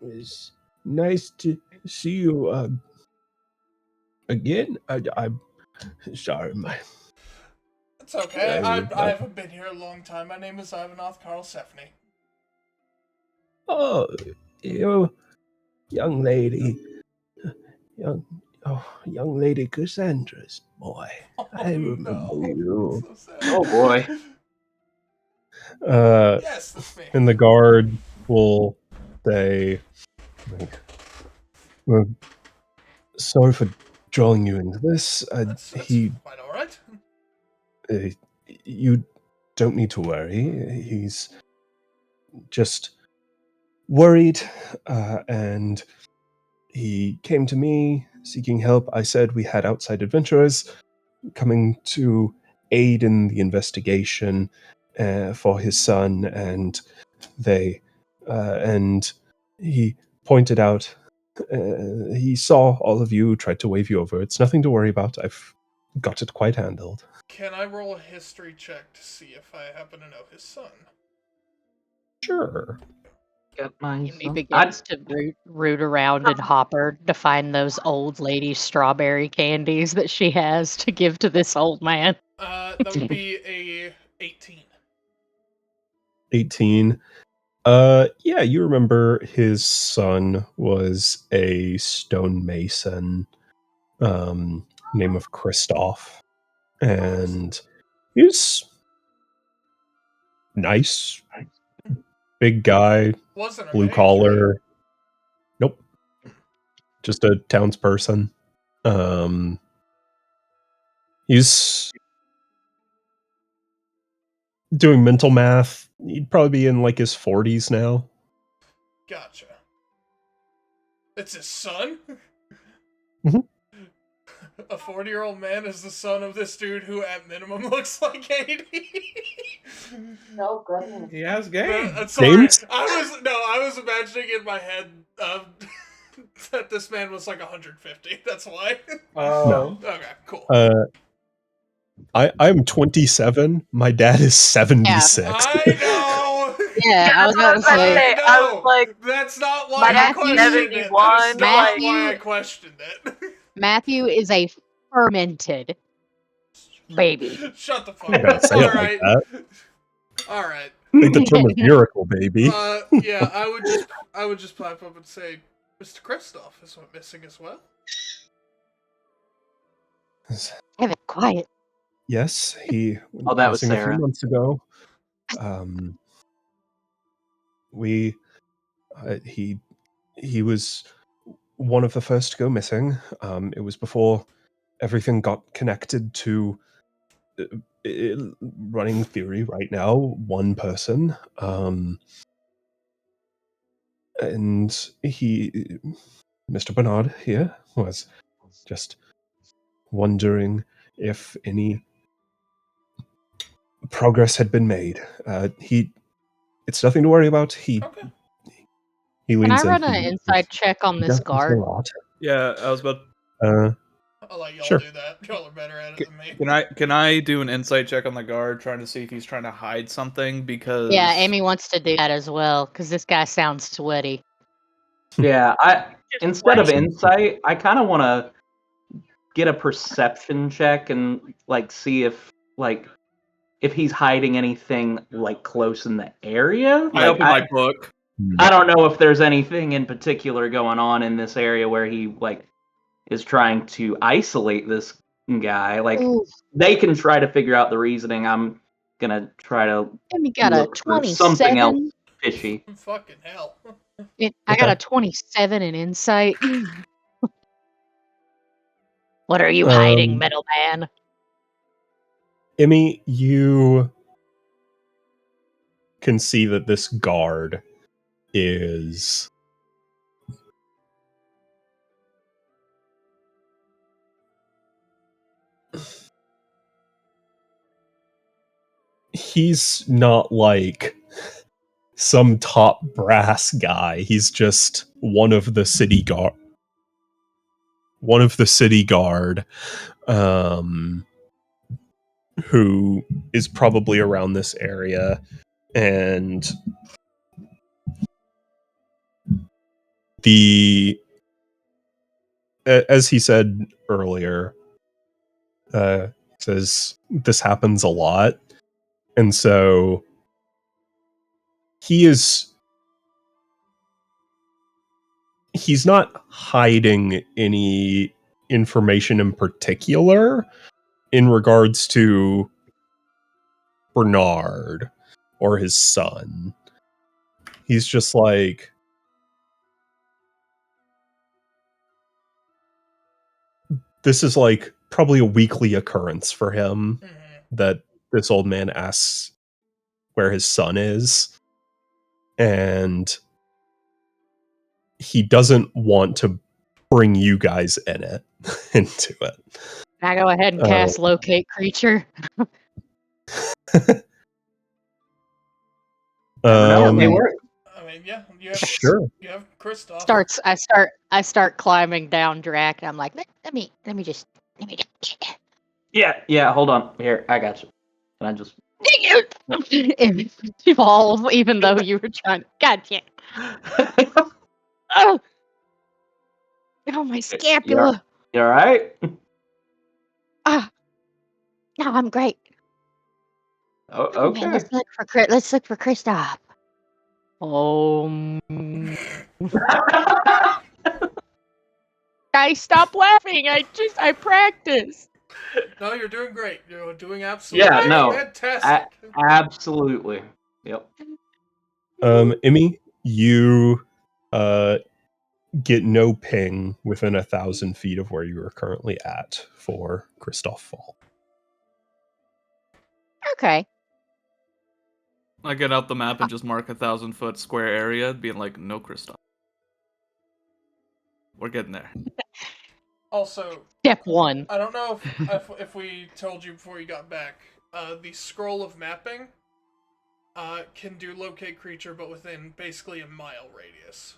It's nice to see you again. I'm sorry, It's okay. I I haven't been here a long time. My name is Ivanoth Karlsefni. Oh, you young lady, young lady Cassandra's boy. I remember you. So sad. Oh boy. Yes, that's me. And the guard will say, "Well, sorry for drawing you into this. That's quite all right. You don't need to worry. He's just worried, and he came to me seeking help. I said we had outside adventurers coming to aid in the investigation for his son, and and he pointed out he saw all of you, tried to wave you over. It's nothing to worry about. I've got it quite handled." Can I roll a history check to see if I happen to know his son? Sure. Got my Amy begins to root around in Hopper to find those old lady strawberry candies that she has to give to this old man. That would be a 18. 18. Yeah, you remember his son was a stonemason, name of Christoph, and he was nice, big guy, Wasn't a blue mage, collar. right? Nope, just a townsperson. He's doing mental math. He'd probably be in like his 40s now. Gotcha. It's his son? Mhm. A 40-year-old man is the son of this dude who at minimum looks like 80. No goodness. He has game. Sorry. Games? I was imagining in my head that this man was like 150. That's why. No. Okay, cool. I'm 27. My dad is 76. I know. Yeah, I was about to say. I was like, That's not why my I dad's questioned it. 71, That's not like- why I questioned it. Matthew is a fermented baby. Shut the fuck I gotta up. say it like that. All right. I think the term is miracle, baby. Yeah, I would just pipe up and say, Mr. Kristoff is missing as well. Kevin, quiet. Yes, he Oh, that was missing a Sarah. few months ago. He was one of the first to go missing. It was before everything got connected to running theory right now, one person. And Mr. Bernard here, was just wondering if any progress had been made. It's nothing to worry about. He Okay. he Can leans I run in. an inside check on this guard? Yeah, I was about. I'll let y'all Sure. do that. Y'all are better at it than me. Can I do an insight check on the guard, trying to see if he's trying to hide something? Because Yeah, Amy wants to do that as well because this guy sounds sweaty. Yeah, instead of insight, I kind of want to get a perception check and like see if he's hiding anything like close in the area. I open my book. I don't know if there's anything in particular going on in this area where he like is trying to isolate this guy. Like Ooh, they can try to figure out the reasoning. I'm gonna try to Amy got a look for something else 27. fishy. Fucking hell. I got a 27 in insight. What are you hiding, middleman? Emmy, you can see that this guard is he's not like some top brass guy. He's just one of the city guard. Who is probably around this area, and as he said earlier, says this happens a lot, and so he's not hiding any information in particular in regards to Bernard or his son. He's just like, this is like probably a weekly occurrence for him that this old man asks where his son is, and he doesn't want to bring you guys into it. Can I go ahead and cast locate creature? No, they work. I mean, yeah, you have Sure. You have Kristoff. I start climbing down Drac, and I'm like, let me just. Yeah, hold on. Here, I got you. Can I just... evolve, even though you were trying. Gotcha. Oh, my scapula. You all right? Ah, no, I'm great. Oh, Man, okay. let's look for Kristoff. Guys, stop laughing. I practice. No, you're doing great. You're doing absolutely fantastic. Absolutely. Yep. Emmy, you get no ping within 1,000 feet of where you are currently at for Kristoff Fall. Okay. I get out the map and just mark 1,000-foot square area, being like, no Kristoff. We're getting there. Also, Step 1. I don't know if we told you before you got back. The scroll of mapping can do locate creature, but within basically a mile radius.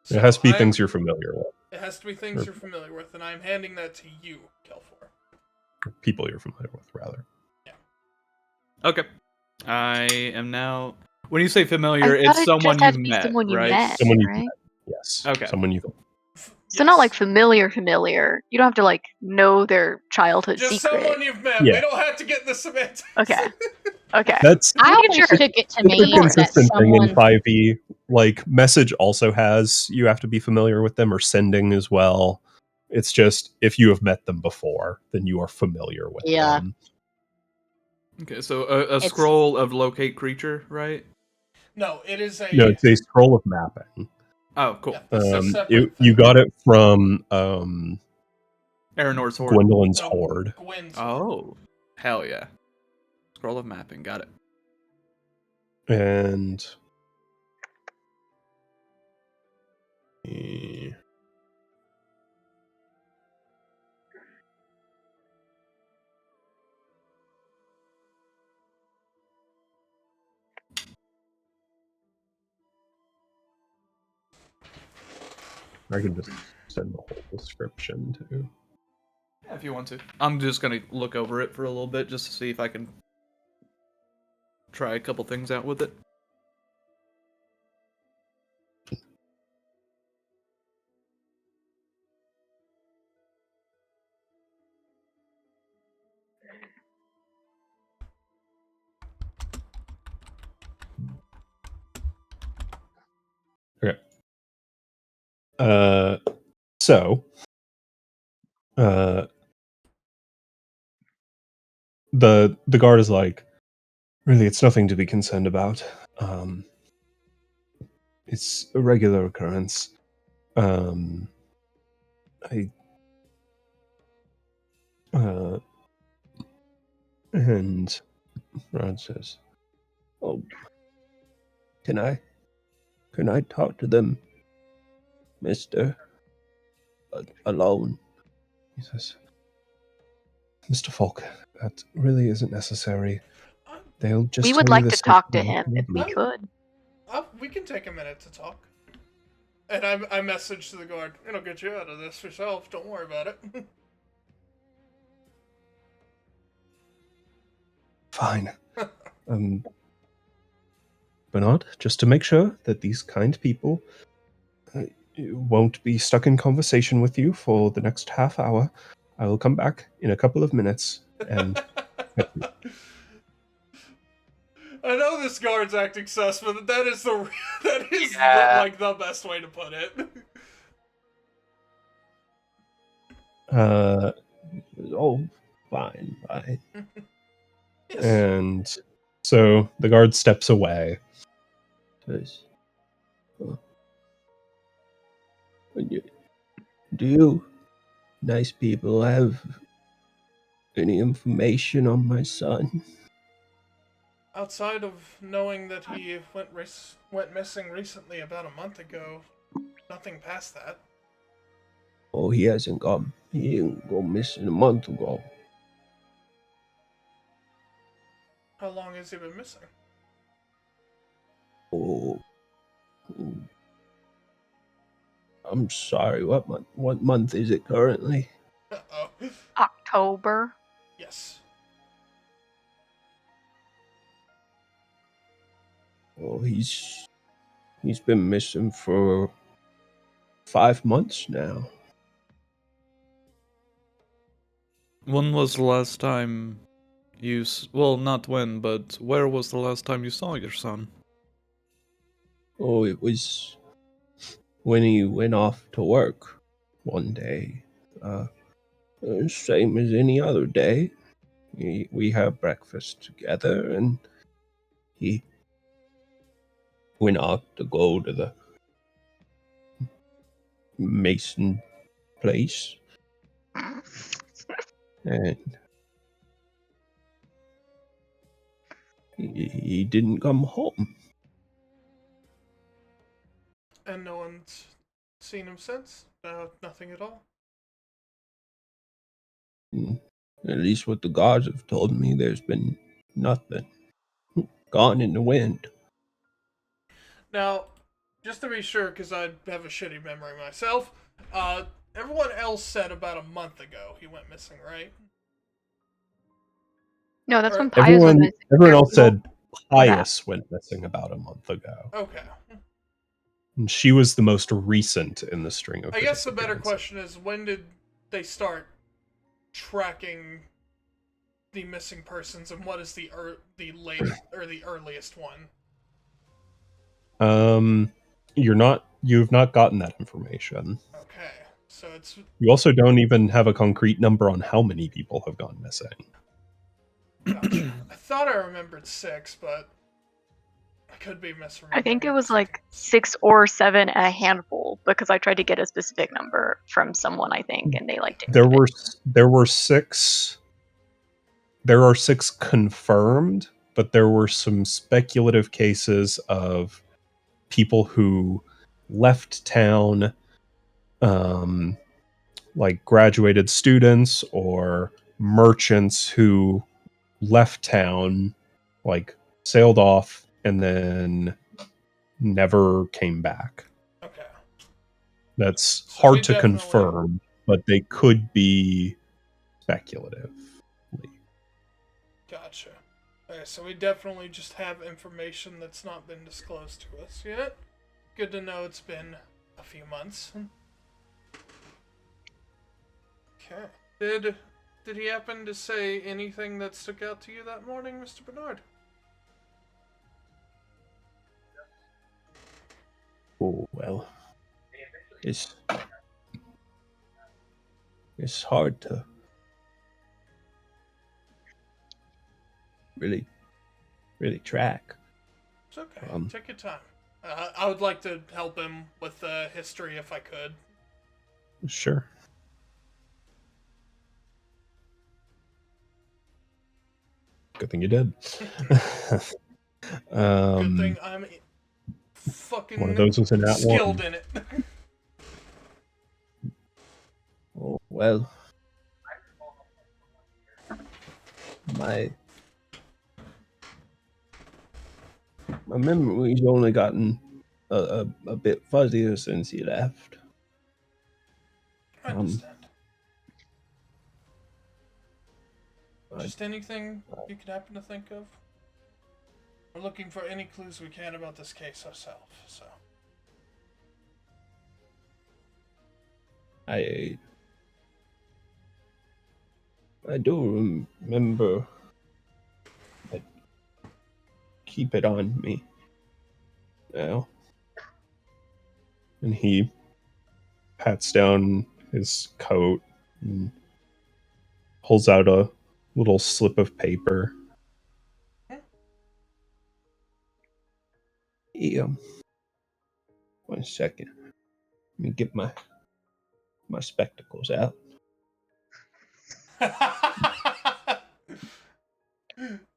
So it has to be things you're familiar with. It has to be things you're familiar with, and I'm handing that to you, Kelfor. People you're familiar with, rather. Yeah. Okay. I am now... When you say familiar, it's someone you've met, right? Someone you've right? met. Yes. Okay. Someone you've... So not like familiar. You don't have to like know their childhood Just secret. someone you've met. Yeah. We don't have to get the semantics. Okay. That's I always took it to it's a mean that consistent thing in someone. 5e. Like, message also has you have to be familiar with them, or sending as well. It's just, if you have met them before, then you are familiar with them. Okay, so a scroll of locate creature, right? No, it is a... No, it's a scroll of mapping. Oh, cool. Yeah, it's a separate You thing. got it from Aranor's Horde. Gwendolyn's Horde. Gwyn's Oh, hell yeah. Scroll of mapping, got it. And... I can just send the whole description too. Yeah, if you want to. I'm just gonna look over it for a little bit just to see if I can try a couple things out with it. Okay. So the guard is like, really, it's nothing to be concerned about. It's a regular occurrence. And Rod says, "Oh, can I talk to them, Mister? Alone?" He says, "Mr. Falk, that really isn't necessary. They'll just We would tell you like the to same talk to thing. him if we could. We can take a minute to talk. And I messaged to the guard, it'll get you out of this yourself, don't worry about it. Fine. Bernard, just to make sure that these kind people won't be stuck in conversation with you for the next half hour, I will come back in a couple of minutes and... I know this guard's acting sus, but that is Yeah. like the best way to put it. Oh, fine. And so the guard steps away. Says, do you nice people have any information on my son? Outside of knowing that he went missing recently about a month ago, nothing past that. Oh, he didn't go missing a month ago. How long has he been missing? Oh, I'm sorry. What month is it currently? Uh-oh. October. Yes. Oh, he's been missing for 5 months now. When was the last time well, not when, but where was the last time you saw your son? Oh, it was when he went off to work one day. Same as any other day. We have breakfast together, and he went off to go to the Mason place, and he didn't come home. And no one's seen him since? Nothing at all? At least what the guards have told me, there's been nothing. Gone in the wind. Now, just to be sure, because I have a shitty memory myself, everyone else said about a month ago he went missing, right? No, that's Or- when Pius went missing. Everyone else said Yeah. Pius went missing about a month ago. Okay. And she was the most recent in the string of I guess the better disappearances. question is, when did they start tracking the missing persons, and what is the latest or the earliest one? You've not gotten that information. Okay, so it's You also don't even have a concrete number on how many people have gone missing. gotcha. I thought I remembered 6, but I could be misremembering. I think it was like 6 or 7 a handful because I tried to get a specific number from someone, I think, and they like didn't. There give it. were 6. There are 6 confirmed, but there were some speculative cases of people who left town, like graduated students or merchants who left town, like sailed off and then never came back. Okay. That's So hard we to definitely- confirm, but they could be speculative. Gotcha. Okay, so we definitely just have information that's not been disclosed to us yet. Good to know it's been a few months. Okay. Did he happen to say anything that stuck out to you that morning, Mr. Bernard? Oh well, it's hard to really track. It's okay. Take your time. I would like to help him with the history if I could. Sure. Good thing you did. Good thing I'm fucking one of those was in that skilled one. in it. Oh well, my My memory's only gotten a bit fuzzier since he left. I understand. Just anything you could happen to think of? We're looking for any clues we can about this case ourselves, so. I do remember. I keep it on me now. And he pats down his coat and pulls out a little slip of paper. Yeah. 1 second. Let me get my spectacles out.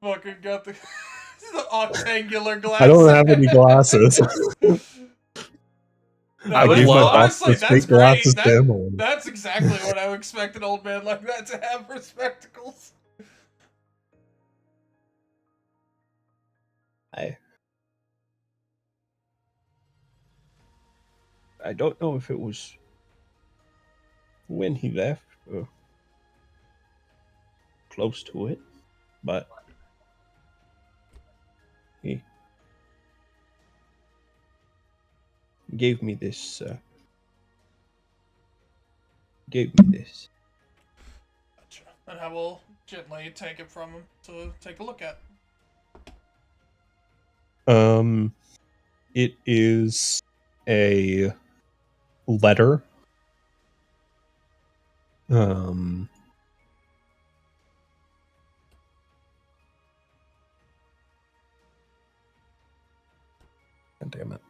Fucking got the octangular glasses. I don't have any glasses. I would gave my love- honestly, fake that's glasses great. to Emily. That's exactly what I would expect an old man like that to have for spectacles. I don't know if it was when he left or close to it, but he gave me this. Gave me this. Gotcha. And I will gently take it from him to take a look at. It is a letter. God damn it.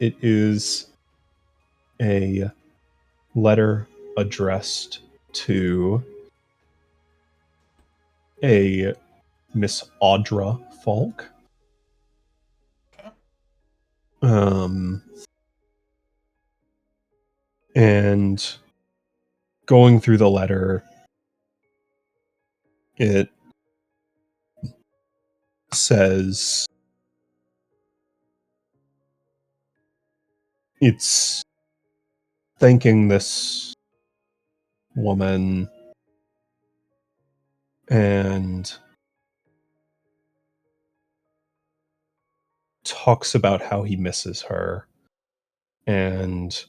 It is a letter addressed to a Miss Audra Falk. Okay. And going through the letter, it says it's thanking this woman and talks about how he misses her. And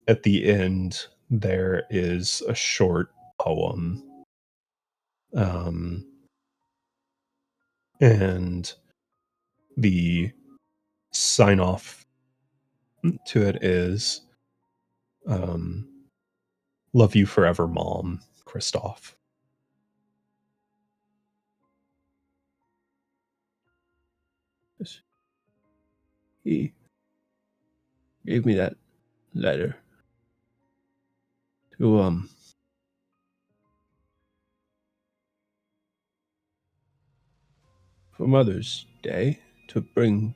at the end, there is a short poem. And the sign off to it is love you forever, Mom, Christoph. He gave me that letter to for Mother's Day to bring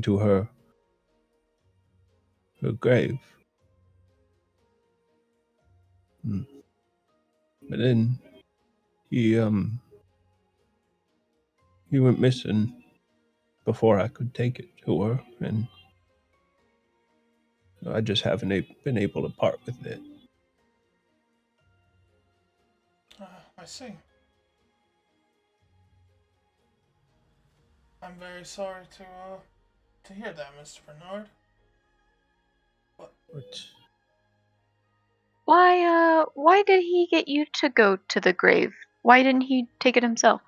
to her grave. But then he went missing before I could take it to her, and I just haven't been able to part with it. I see. I'm very sorry to hear that, Mr. Bernard. But Why did he get you to go to the grave? Why didn't he take it himself?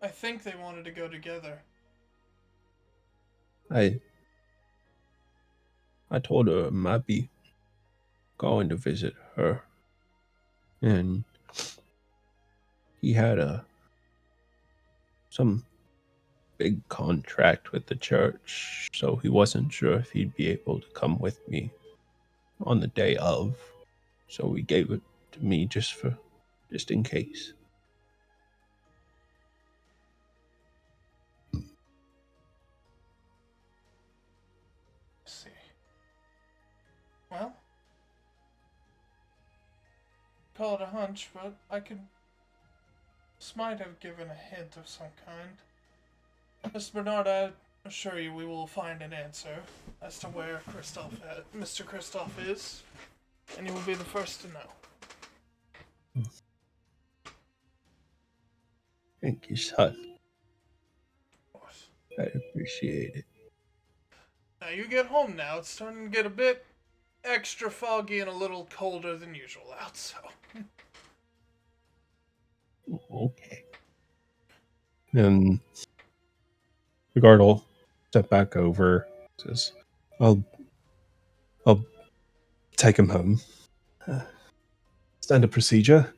I think they wanted to go together. I told her I might be going to visit her, and he had some big contract with the church, so he wasn't sure if he'd be able to come with me on the day of. So he gave it to me just in case. See. call it a hunch, but this might have given a hint of some kind. Mr. Bernard, I assure you we will find an answer as to where Mr. Kristoff is, and you will be the first to know. Thank you, son. Of course. I appreciate it. Now you get home now. It's starting to get a bit extra foggy and a little colder than usual out, so. Okay. And the guard will step back over. Says, I'll take him home. Standard procedure.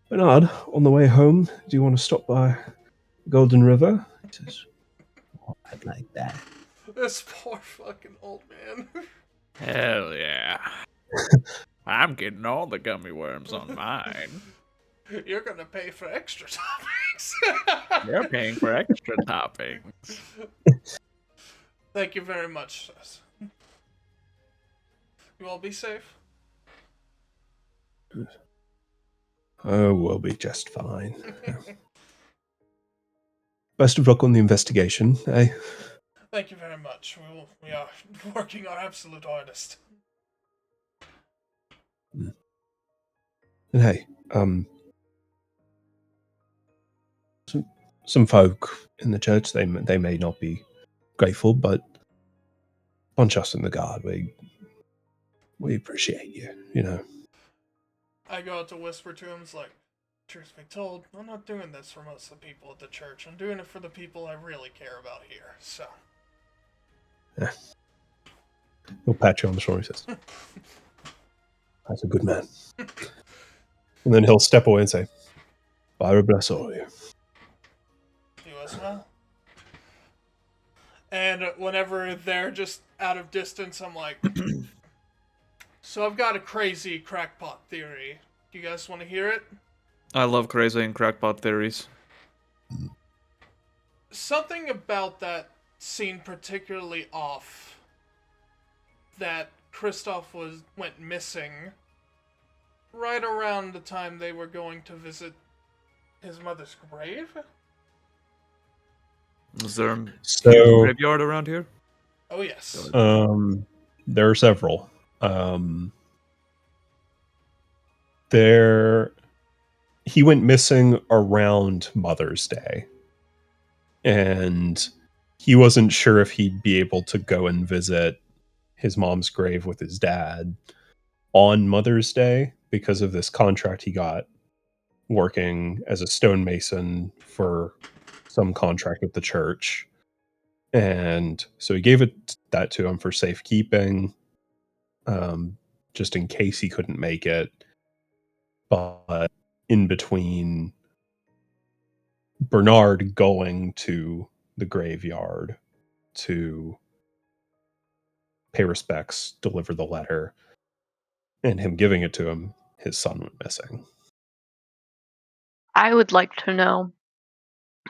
Bernard, on the way home, do you want to stop by Golden River? He says, oh, I'd like that. This poor fucking old man. Hell yeah. I'm getting all the gummy worms on mine. You're gonna pay for extra toppings. You're paying for extra toppings. Thank you very much, sis. You all be safe. Oh, we'll be just fine. Best of luck on the investigation, eh? Thank you very much. We are working our absolute hardest. And hey, some folk in the church, they may not be grateful, but punch us in the guard. We appreciate you, you know. I go out to whisper to him, it's like, truth be told, I'm not doing this for most of the people at the church. I'm doing it for the people I really care about here, so. Yeah. He'll pat you on the shoulder and says, that's a good man. And then he'll step away and say, Byra bless all of you. You as well. And whenever they're just out of distance, I'm like, so I've got a crazy crackpot theory. Do you guys want to hear it? I love crazy and crackpot theories. Something about that seemed particularly off. That Kristoff went missing right around the time they were going to visit his mother's grave. Is there a So, graveyard around here? Oh yes. there are several. He went missing around Mother's Day, and he wasn't sure if he'd be able to go and visit his mom's grave with his dad on Mother's Day because of this contract he got working as a stonemason for some contract with the church. And so he gave that to him for safekeeping, just in case he couldn't make it. But in between Bernard going to the graveyard to pay respects, deliver the letter, and him giving it to him, his son went missing. I would like to know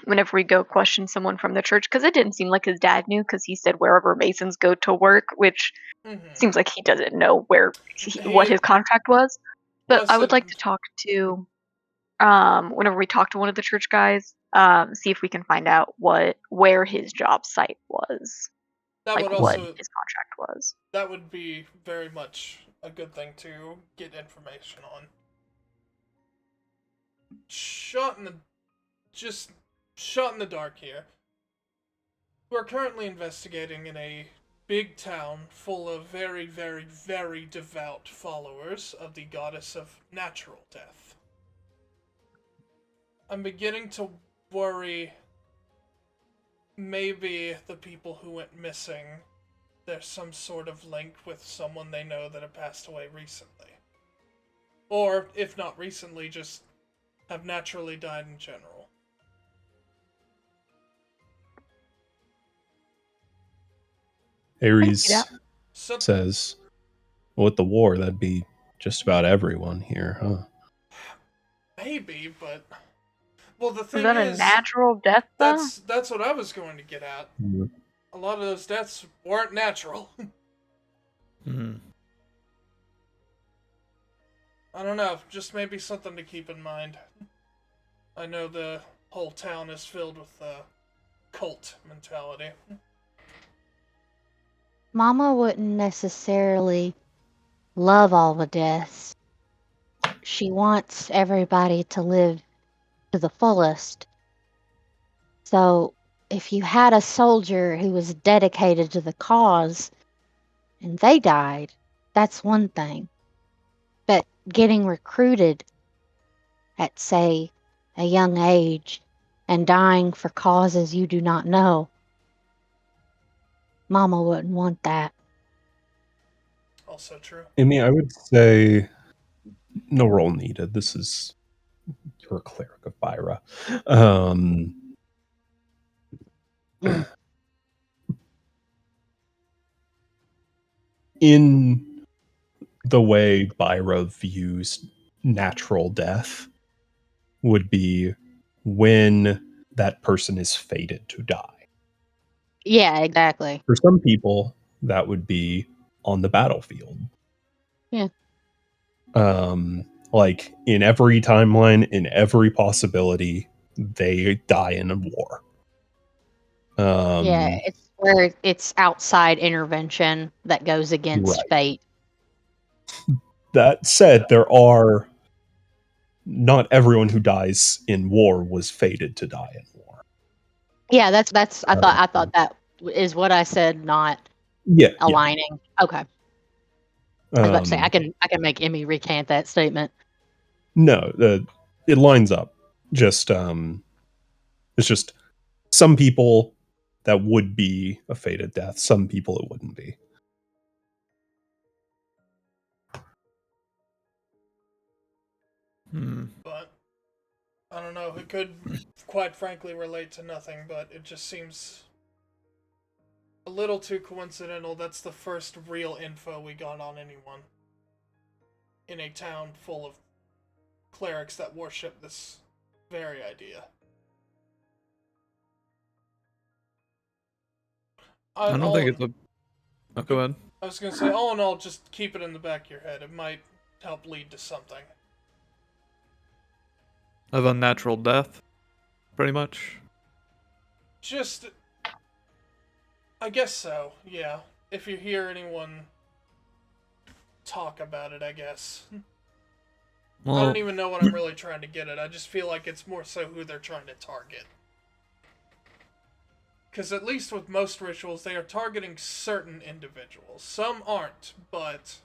whenever we go question someone from the church, because it didn't seem like his dad knew, because he said wherever Masons go to work, which seems like he doesn't know what his contract was. But I would like to talk to, whenever we talk to one of the church guys, see if we can find out where his job site was, what his contract was. That would be very much a good thing to get information on. Shot in the dark here. We're currently investigating in a big town full of very, very, very devout followers of the goddess of natural death. I'm beginning to worry maybe the people who went missing, there's some sort of link with someone they know that had passed away recently. Or, if not recently, just have naturally died in general. Ares says, well, with the war, that'd be just about everyone here, huh? Maybe, but... Well, the thing is that a natural death, though? That's what I was going to get at. Mm-hmm. A lot of those deaths weren't natural. Mm-hmm. I don't know, just maybe something to keep in mind. I know the whole town is filled with cult mentality. Mama wouldn't necessarily love all the deaths. She wants everybody to live to the fullest. So if you had a soldier who was dedicated to the cause and they died, that's one thing. But getting recruited at, say, a young age and dying for causes you do not know, Mama wouldn't want that. Also true. I mean, I would say no role needed. This is you're a cleric of Byra. In the way Byra views natural death would be when that person is fated to die. Yeah, exactly. For some people, that would be on the battlefield. Yeah. Like in every timeline, in every possibility, they die in a war. Yeah, it's where it's outside intervention that goes against Right. fate. That said, there are not everyone who dies in war was fated to die in war. Yeah, that's I thought that is what I said, not Yeah. aligning. Okay. I was about to say Um, I can make Emmy recant that statement. No, it lines up. Just it's just some people that would be a fated death. Some people it wouldn't be. But I don't know, it could quite frankly relate to nothing, but it just seems a little too coincidental. That's the first real info we got on anyone in a town full of clerics that worship this very idea. I don't think it's a. Oh, go ahead. I was gonna say, all in all, just keep it in the back of your head. It might help lead to something. Of unnatural death, pretty much. Just, I guess so, yeah. If you hear anyone talk about it, I guess. Well, I don't even know what I'm really trying to get at. I just feel like it's more so who they're trying to target. Because at least with most rituals, they are targeting certain individuals. Some aren't, but...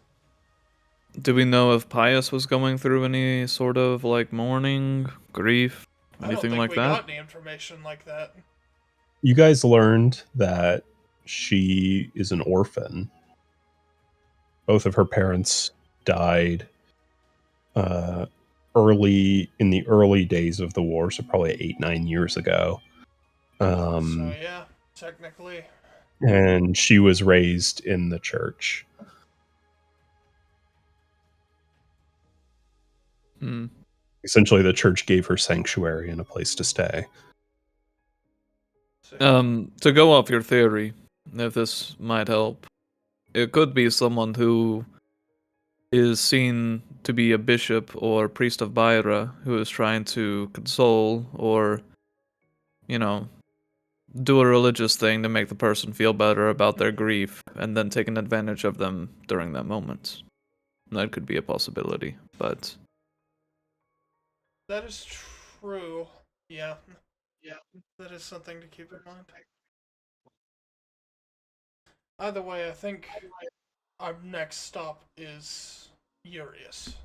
do we know if Pius was going through any sort of like mourning, grief, anything like I don't think we that? got any information like that. You guys learned that she is an orphan. Both of her parents died early in the early days of the war, so probably 8-9 years ago. So yeah, technically. And she was raised in the church. Hmm. Essentially, the church gave her sanctuary and a place to stay. To go off your theory, if this might help, it could be someone who is seen to be a bishop or priest of Byra who is trying to console or, you know, do a religious thing to make the person feel better about their grief and then taking advantage of them during that moment. That could be a possibility, but... That is true. Yeah. Yeah. That is something to keep in mind. Either way, I think our next stop is Urius.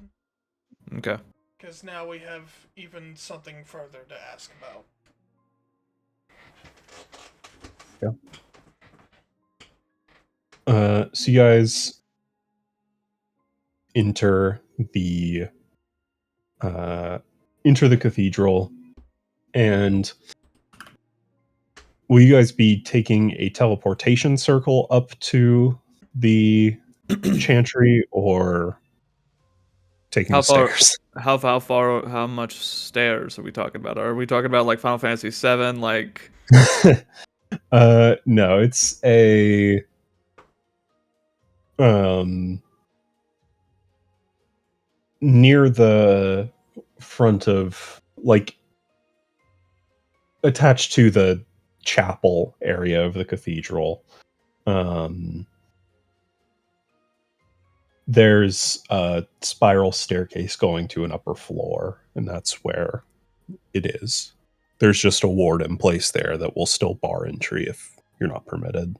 Okay. Because now we have even something further to ask about. So you guys enter the cathedral, and will you guys be taking a teleportation circle up to the chantry or taking How the far? stairs? How much stairs are we talking about? Are we talking about like Final Fantasy VII? Like, No, it's a near the front of, like, attached to the chapel area of the cathedral, there's a spiral staircase going to an upper floor, and that's where it is. There's just a ward in place there that will still bar entry if you're not permitted.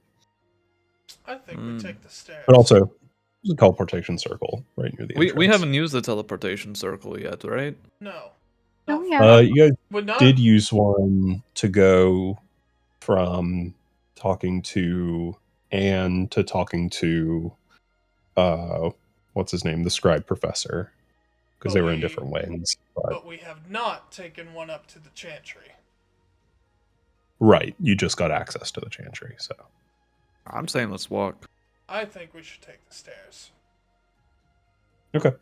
I think we take the stairs. But also, there's a teleportation circle right near the entrance. We haven't used the teleportation circle yet, right? No. Oh, yeah. You guys Would not. did use one to go from talking to Anne to talking to what's his name, the scribe professor, because they were in different wings. But we have not taken one up to the chantry. Right, you just got access to the chantry, so I'm saying let's walk. I think we should take the stairs. okay.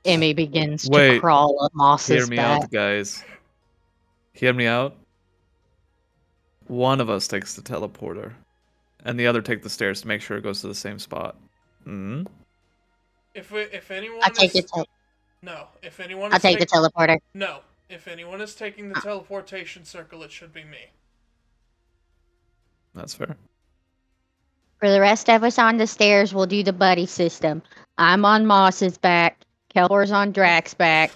Emmy begins to Wait. crawl up Hear Moss's me back. out, guys. Hear me out. One of us takes the teleporter, and the other take the stairs to make sure it goes to the same spot. Hmm. If anyone I'll take is... the No, if anyone I'll is take the teleporter. No, if anyone is taking the teleportation circle, it should be me. That's fair. For the rest of us on the stairs, we'll do the buddy system. I'm on Moss's back. Kelpor's on Drax's back.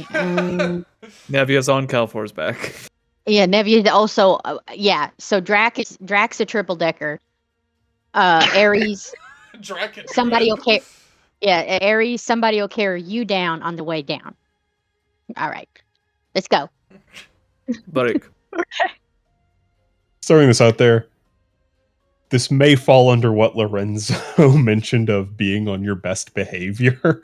And Nevia's on Calfor's back. yeah, Nevia also. Yeah, so Drax a triple decker. Ares, Draken. somebody will carry. Yeah, Ares, somebody will carry you down on the way down. All right, let's go. Barik. Throwing this out there, this may fall under what Lorenzo mentioned of being on your best behavior.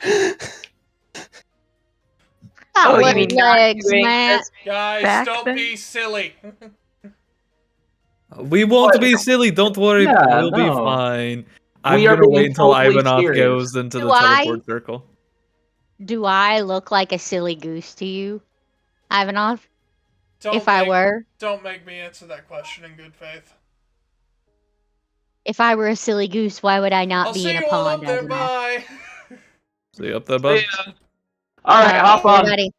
Oh, you What mean not legs, doing Matt? this Guys, back don't then? be silly. We won't be silly. Don't worry. Yeah, We'll be no. fine. I'm We are gonna being wait until totally Ivanov serious. goes into the Do I? teleport circle. Do I look like a silly goose to you, Ivanov? Don't If I make- were, Don't make me answer that question in good faith. if I were a silly goose, why would I not I'll be see in a you all up pond? there. Ivanov? Bye. See you up there, bud. All right, hop on. everybody.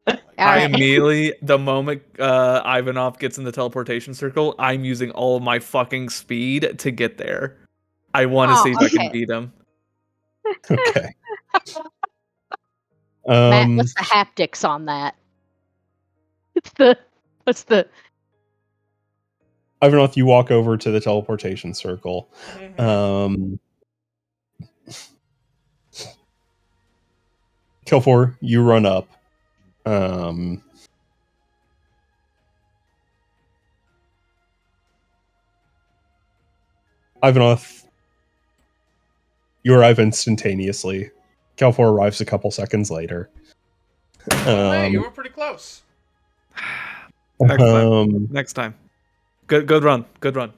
All I right. immediately, the moment Ivanov gets in the teleportation circle, I'm using all of my fucking speed to get there. I want to Oh, see if I can okay. beat him. Okay. Matt, what's the haptics on that? What's the Ivanov, you walk over to the teleportation circle. Mhm. Kelfor, you run up. Ivanov, you arrive instantaneously. Kelfor arrives a couple seconds later. Hey, you were pretty close. Next time. um, Next time. Good run. Good run.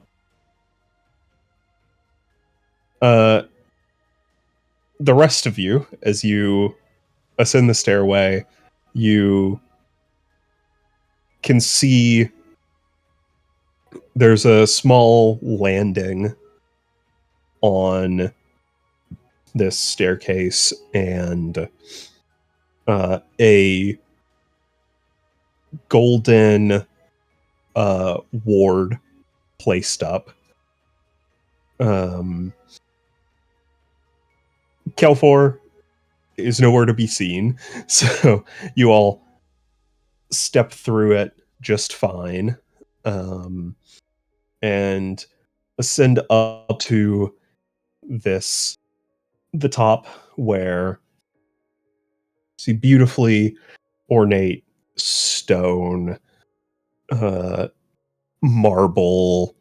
the rest of you, as you ascend the stairway, you can see there's a small landing on this staircase and a golden ward placed up. Kelfor is nowhere to be seen, so you all step through it just fine, and ascend up to the top, where you see beautifully ornate stone, marble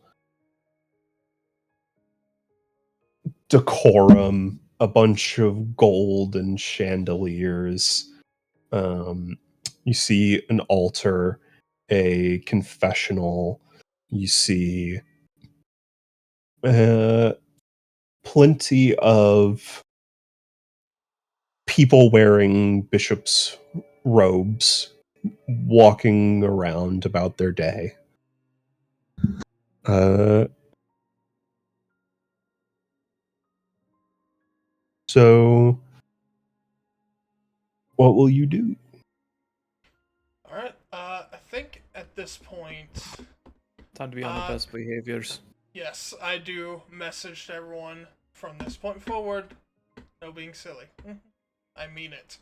decorum, a bunch of gold and chandeliers. You see an altar, a confessional. You see plenty of people wearing bishops' robes, walking around about their day. So, what will you do? Alright, I think at this point, Time to be on the best behaviors. yes, I do message to everyone from this point forward. No being silly. I mean it.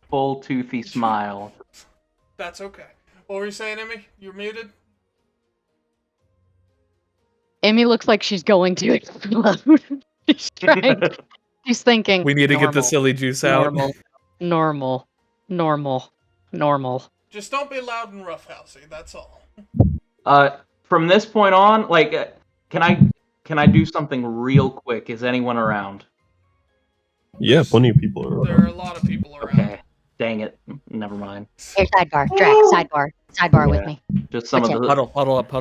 Full toothy smile. That's okay. What were you saying, Emmy? You're muted? Emmy looks like she's going to explode. She's trying. She's thinking. We need to get the normal, silly juice out. Normal. Just don't be loud and roughhousey, that's all. From this point on, like, can I do something real quick? Is anyone around? Yeah, plenty of people are There are a lot of people around. Okay. Dang it. Never mind. Here, sidebar. Drax, sidebar with Yeah. me. Just some of the. Huddle up.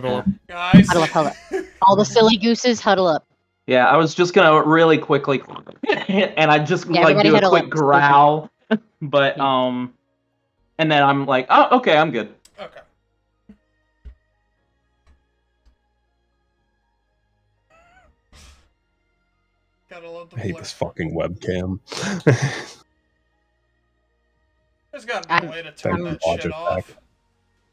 Guys. Huddle up. All the silly gooses, huddle up. Yeah, I was just gonna really quickly, and I just Yeah, like everybody do a huddle quick up. growl, but and then I'm like, oh, okay, I'm good. Okay. Gotta love the I hate blur. this fucking webcam. There's gotta be a way to turn that shit off.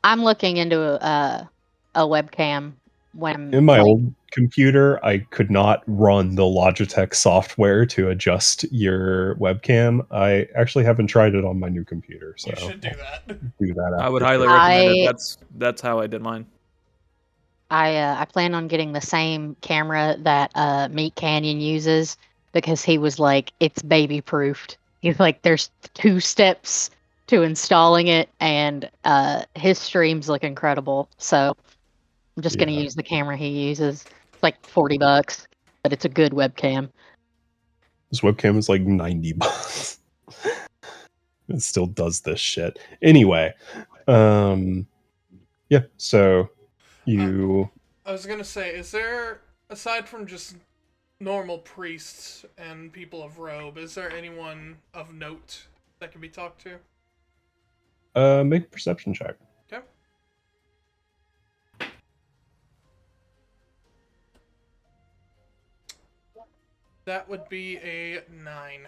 I'm looking into a webcam when In my old computer, I could not run the Logitech software to adjust your webcam. I actually haven't tried it on my new computer, so You should do that. do that. I would after. highly recommend it. That's how I did mine. I plan on getting the same camera that Meat Canyon uses because he was like, it's baby proofed. He's like, there's 2 steps to installing it, and his streams look incredible. So I'm just gonna use the camera he uses. It's like $40, but it's a good webcam. This webcam is like $90. It still does this shit. Anyway, yeah. So you. I was gonna say, is there, aside from just normal priests and people of robe, is there anyone of note that can be talked to? Make a perception check. Okay. That would be a 9.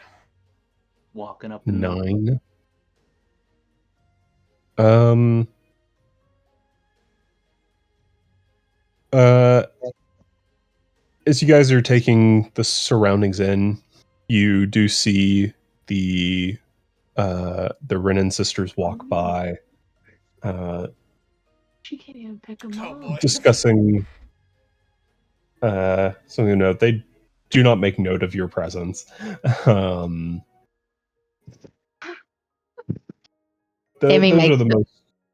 Walking up. 9. As you guys are taking the surroundings in, you do see the Renan sisters walk by, She can't even pick them Oh up. boy. discussing something to note. They do not make note of your presence. Emmy Those are makes the the- most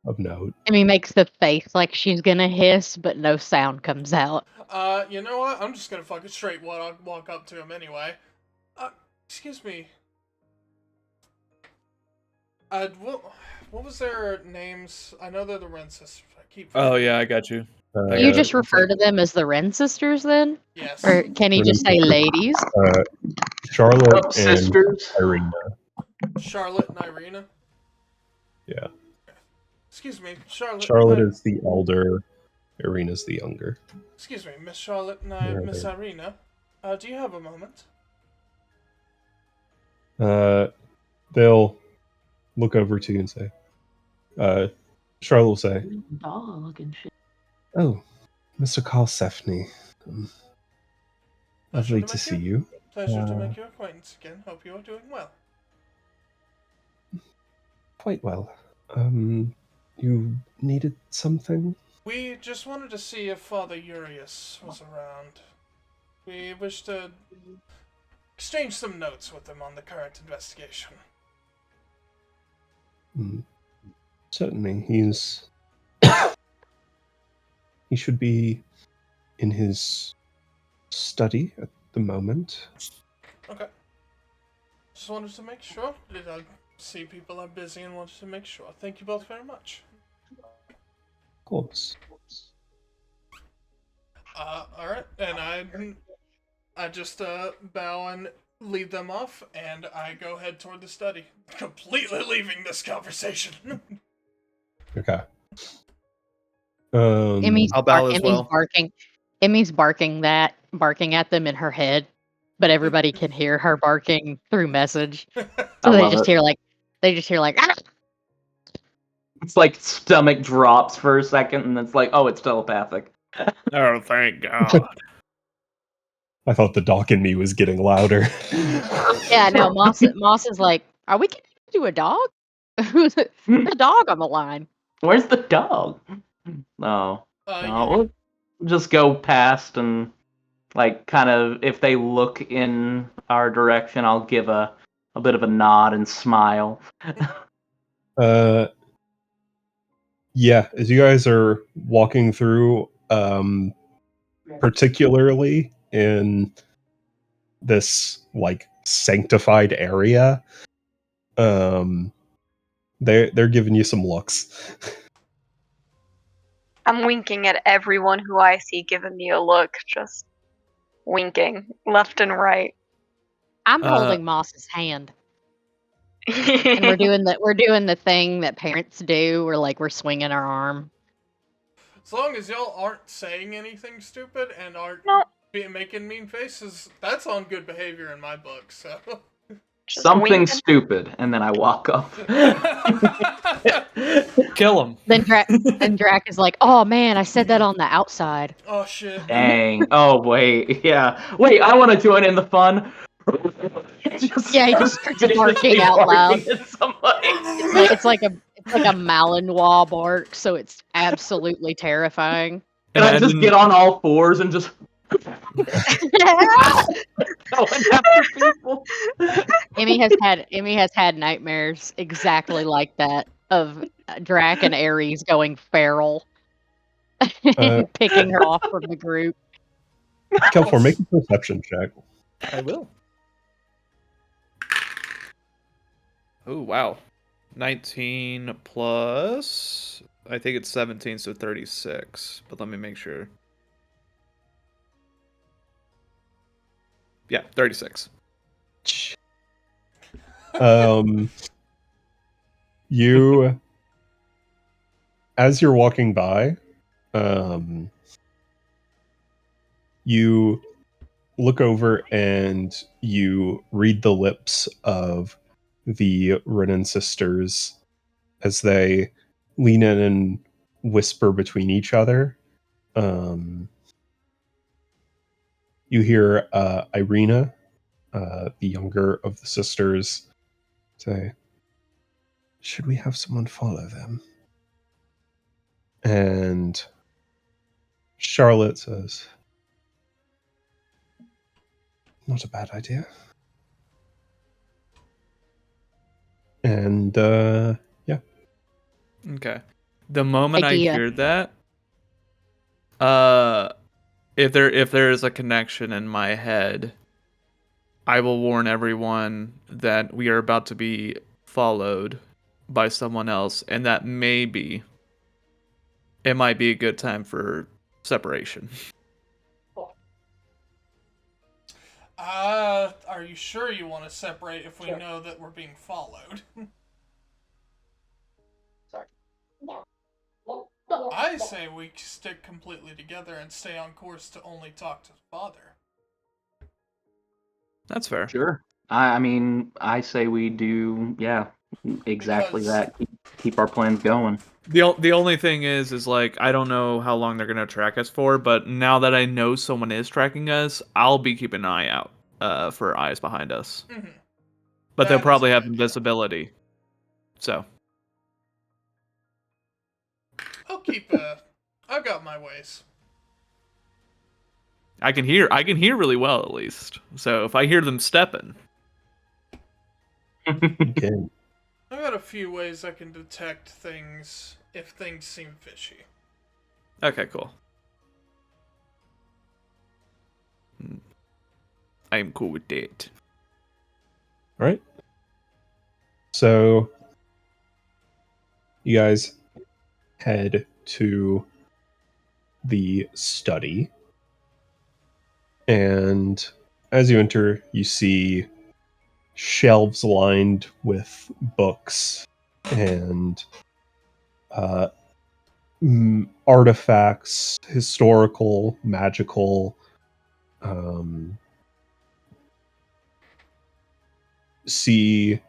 of note. Emmy makes the face like she's gonna hiss, but no sound comes out. You know what? I'm just gonna fucking straight walk up to him anyway. Excuse me. What was their names? I know they're the Wren sisters. I keep. Oh yeah, I got you. You just refer to them as the Wren sisters, then, Yes. or can he just say ladies? Charlotte Up, and sisters. Irina. Charlotte and Irina. Yeah. Excuse me, Charlotte. Charlotte is the elder. Irina's the younger. Excuse me, Miss Charlotte and Yeah, Miss they're- Irina. Do you have a moment? They'll look over to you and say, Charlotte will say, Dog and shit. "Oh, Mr. Carl Sefney. Pleasure Lovely to to meet see you. you. Pleasure to make your acquaintance again. Hope you are doing well. Quite well. You needed something? We just wanted to see if Father Urius was around. We wish to exchange some notes with him on the current investigation. Certainly, he's... he should be in his study at the moment. Okay. Just wanted to make sure. I see people are busy and wanted to make sure. Thank you both very much. Of course. Alright, and I just bow and lead them off, and I go head toward the study, completely leaving this conversation. Okay. Emmy's, I'll bow as Emmy's well. barking. Emmy's barking that barking at them in her head, but everybody can hear her barking through message. I So they love just it. hear like "Ah!" It's like stomach drops for a second, and it's like, oh, it's telepathic. Oh, thank God. I thought the dog in me was getting louder. Yeah, no, Moss is like, are we connected to a dog? Who's the dog on the line? Where's the dog? No, Yeah. we'll just go past and like kind of if they look in our direction, I'll give a bit of a nod and smile. Yeah, as you guys are walking through, particularly in this like sanctified area, they're giving you some looks. I'm winking at everyone who I see giving me a look, just winking left and right. I'm holding Moss's hand, and we're doing the thing that parents do, where like we're swinging our arm. As long as y'all aren't saying anything stupid and aren't No. making mean faces, that's on good behavior in my book, so. Just Something winking. stupid, and then I walk up. Kill him. Then Drac is like, "Oh man, I said that on the outside." Oh shit. Dang. Oh wait, yeah. Wait, I want to join in the fun. Yeah, he just starts barking viciously out loud. barking at somebody. It's like a Malinois bark, so it's absolutely terrifying. And I just get on all fours and just going after people. Emmy has had nightmares exactly like that of Drac and Ares going feral, and picking her off from the group. Kelfor, make a perception check. I will. Oh, wow. 19 plus... I think it's 17, so 36. But let me make sure. Yeah, 36. You, as you're walking by, you look over and you read the lips of the Renan sisters as they lean in and whisper between each other. You hear Irina, the younger of the sisters, say, "Should we have someone follow them?" And Charlotte says, "Not a bad idea." And yeah. Okay. The moment Idea. I hear that, if there is a connection in my head, I will warn everyone that we are about to be followed by someone else, and that maybe it might be a good time for separation. Are you sure you want to separate if we know that we're being followed? I say we stick completely together and stay on course to only talk to father. That's fair. Sure. I mean, I say we do, yeah, exactly Because- that. Keep our plans going. The only thing is like I don't know how long they're gonna track us for, but now that I know someone is tracking us, I'll be keeping an eye out for eyes behind us. Mm-hmm. But they'll That probably is have good. invisibility. So I'll keep, I've got my ways. I can hear really well at least. So if I hear them stepping. Okay. I've got a few ways I can detect things if things seem fishy. Okay, cool. I am cool with that. All right. So you guys head to the study. And as you enter, you see shelves lined with books and artifacts, historical, magical, see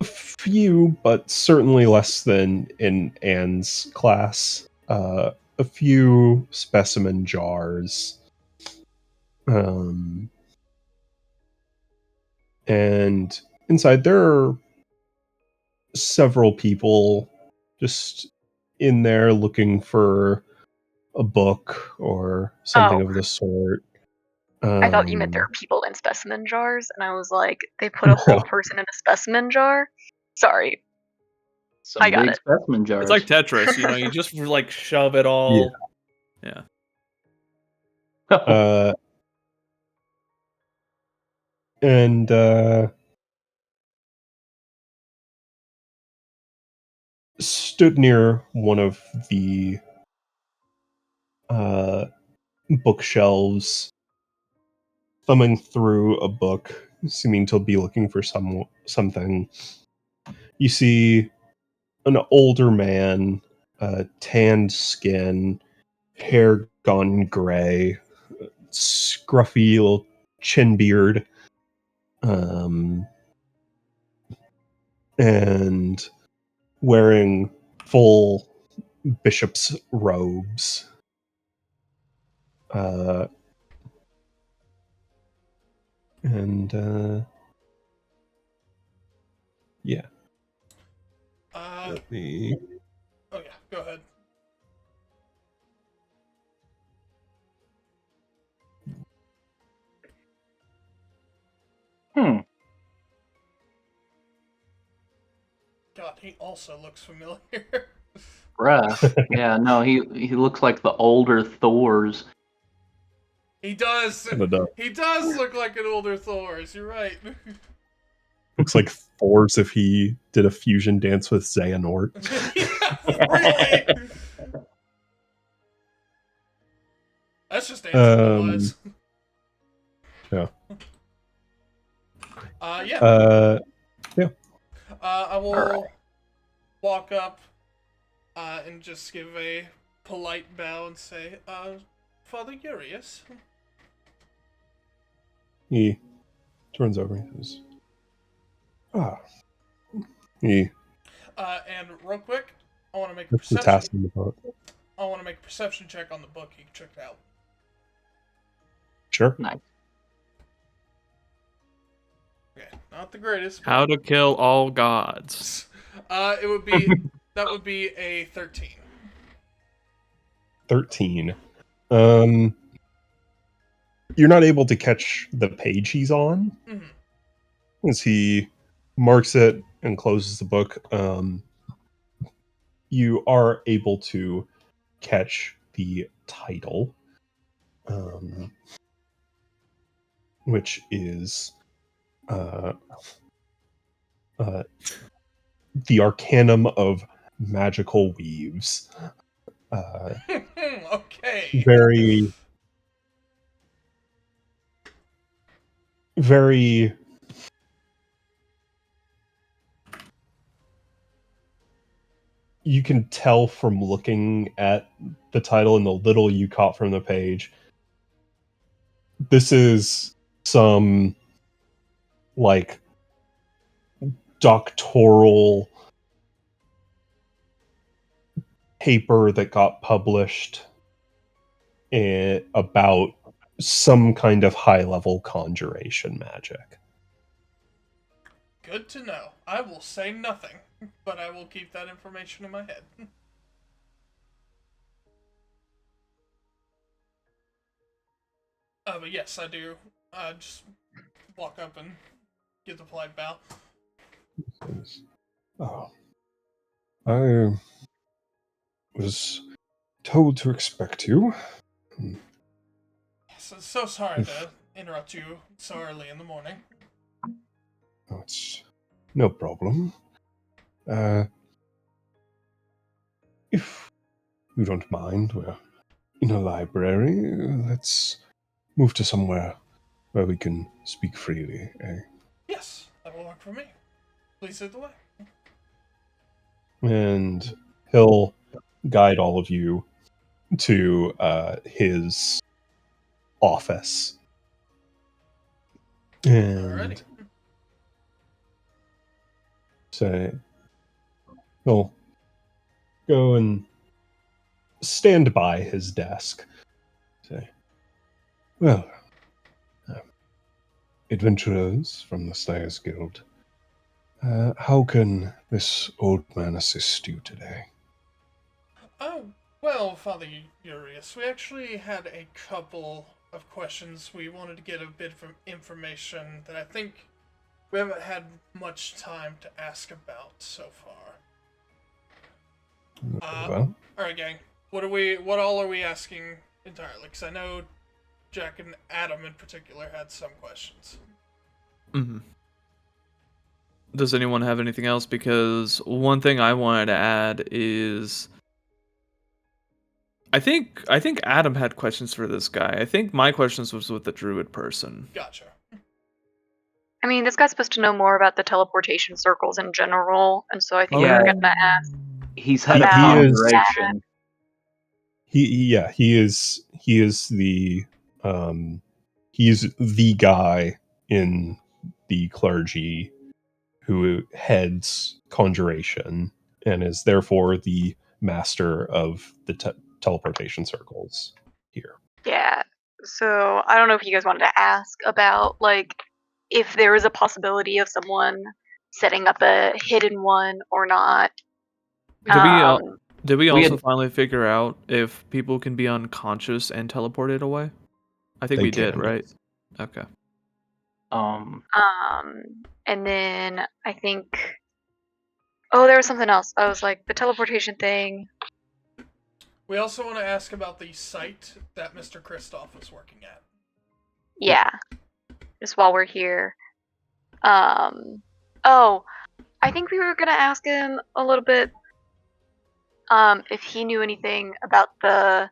a few, but certainly less than in Anne's class. A few specimen jars. And inside there are several people just in there looking for a book or something Oh. of the sort. I thought you meant there were people in specimen jars, and I was like, they put a whole person in a specimen jar? Sorry. Some I got big it. specimen jars. It's like Tetris, you know, you just like shove it all. Yeah. And stood near one of the bookshelves, thumbing through a book, seeming to be looking for something. You see an older man, tanned skin, hair gone gray, scruffy little chin beard, and wearing full bishop's robes. Yeah. Let me... Oh yeah, go ahead. God, he also looks familiar. Bruh. Yeah, no, he looks like the older Thors. He does. He does look like an older Thors. You're right. Looks like Thor's if he did a fusion dance with Xehanort. Yeah, really? That's just dancing wise. Yeah. Yeah. Yeah. I will walk up and just give a polite bow and say, Father Urius. He turns over and says, He And real quick, I want to make a puts the perception. task in the book. I want to make a perception check on the book. You can check it out. Sure. Nice. Okay, not the greatest. How to kill all gods. It would be that would be a 13. 13. You're not able to catch the page he's on as he marks it and closes the book. You are able to catch the title, which is The Arcanum of Magical Weaves. Okay. Very, very you can tell from looking at the title and the little you caught from the page, this is some like doctoral paper that got published about some kind of high-level conjuration magic. Good to know. I will say nothing, but I will keep that information in my head. But yes, I do. Just walk up and give the polite bow. Oh, I was told to expect you. Yes, I'm so sorry to interrupt you so early in the morning. Oh, it's no problem. If you don't mind, we're in a library. Let's move to somewhere where we can speak freely, eh? Yes, that will work for me. Please lead the way. And he'll guide all of you to his office. And Alrighty. say, he'll go and stand by his desk. Say, well, adventurers from the Slayers Guild, how can this old man assist you today? Oh, well, Father Urius, we actually had a couple of questions. We wanted to get a bit of information that I think we haven't had much time to ask about so far. Well, Alright, gang. What all are we asking entirely? Because I know Jack and Adam in particular had some questions. Mm-hmm. Does anyone have anything else? Because one thing I wanted to add is I think Adam had questions for this guy. I think my questions was with the druid person. Gotcha. I mean, this guy's supposed to know more about the teleportation circles in general, and so I think Yeah. we're gonna ask. He's head of About conjuration. he is the he's the guy in the clergy who heads conjuration and is therefore the master of the teleportation circles here. Yeah. So I don't know if you guys wanted to ask about like if there is a possibility of someone setting up a hidden one or not. Did we we also had- finally figure out if people can be unconscious and teleported away? I think They we did, can. right? Okay. And then I think there was something else. I was like the teleportation thing. We also want to ask about the site that Mr. Kristoff was working at. Yeah. Just while we're here. I think we were gonna ask him a little bit if he knew anything about the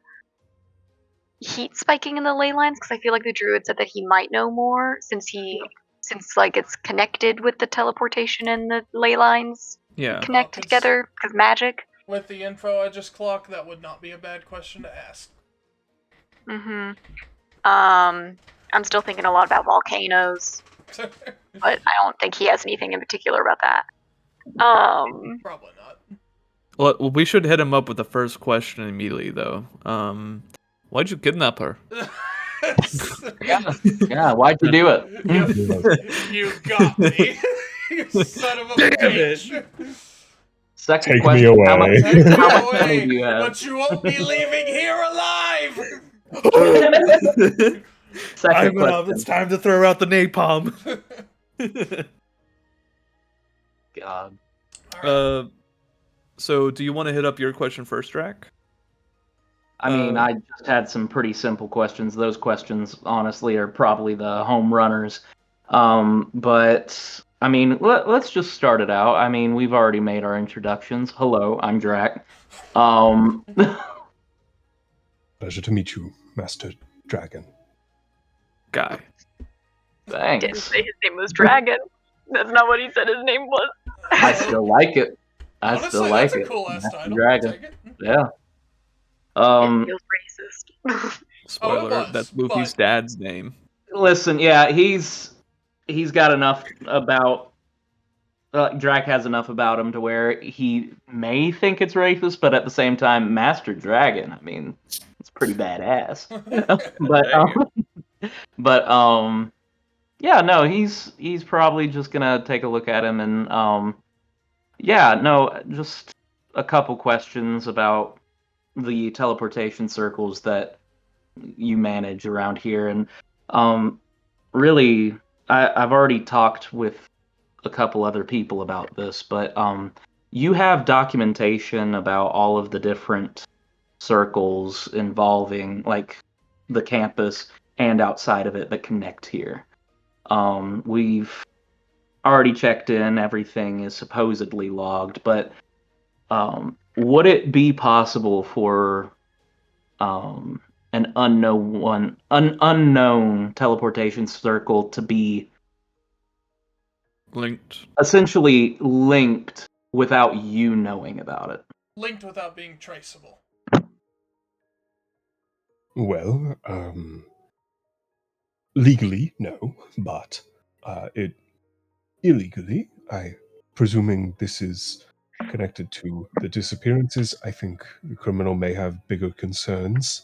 heat spiking in the ley lines, because I feel like the druid said that he might know more since like it's connected with the teleportation and the ley lines Yeah. connect together because magic. With the info I just clocked, that would not be a bad question to ask. Mm-hmm. I'm still thinking a lot about volcanoes, but I don't think he has anything in particular about that. Probably not. Well, we should hit him up with the first question immediately, though. Why'd you kidnap her? Yeah, why'd you do it? You got me. You son of a bitch. Second Take question, me how away. much, Take me how much money away, do you have? but you won't be leaving here alive. Second question. It's time to throw out the napalm. God. So do you want to hit up your question first, Drac? I mean, I just had some pretty simple questions. Those questions, honestly, are probably the home runners. But I mean, let's just start it out. I mean, we've already made our introductions. Hello, I'm Drac. Pleasure to meet you, Master Dragon. Guy. Didn't Thanks. say his name was Dragon. That's not what he said his name was. I still like it. I Honestly, still like that's a it. cool ass Master title. Dragon. Take it. Yeah. It feels racist. Spoiler, was, that's Luffy's but- dad's name. Listen, yeah, he's got enough about. Drac has enough about him to where he may think it's racist, but at the same time, Master Dragon. I mean, it's pretty badass. but yeah, no, he's probably just gonna take a look at him and yeah, no, just a couple questions about the teleportation circles that you manage around here, and really, I've already talked with a couple other people about this, but you have documentation about all of the different circles involving like the campus and outside of it that connect here. We've already checked in, everything is supposedly logged, but would it be possible for an unknown teleportation circle to be Linked. essentially linked without you knowing about it? Linked without being traceable. Well, legally, no, but it illegally, presuming this is connected to the disappearances, I think the criminal may have bigger concerns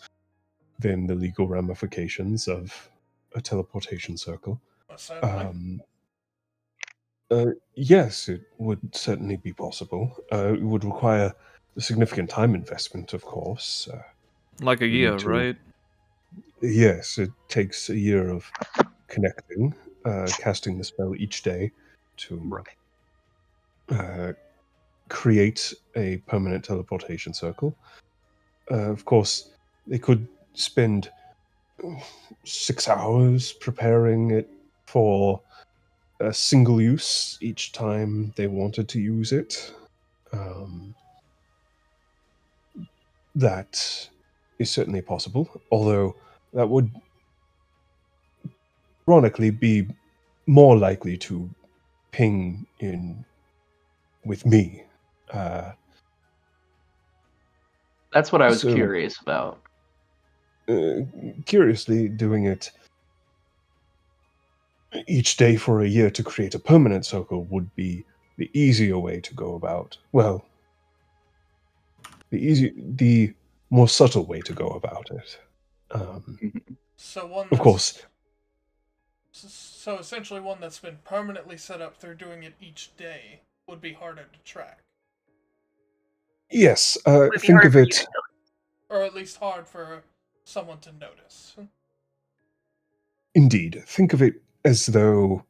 than the legal ramifications of a teleportation circle. Certainly. Yes, it would certainly be possible. It would require a significant time investment, of course. Like a We year, need to- right? Yes, it takes a year of connecting, casting the spell each day to create a permanent teleportation circle. Of course, they could spend 6 hours preparing it for a single use each time they wanted to use it. That is certainly possible, although that would ironically be more likely to ping in with me. That's what I was So- curious about. Curiously, doing it each day for a year to create a permanent circle would be the easier way to go about. Well, the more subtle way to go about it. So one Of that's, course, So essentially one that's been permanently set up through doing it each day would be harder to track. yes. Would be Think harder of for you it. to know. Or at least hard for someone to notice. Indeed, think of it as though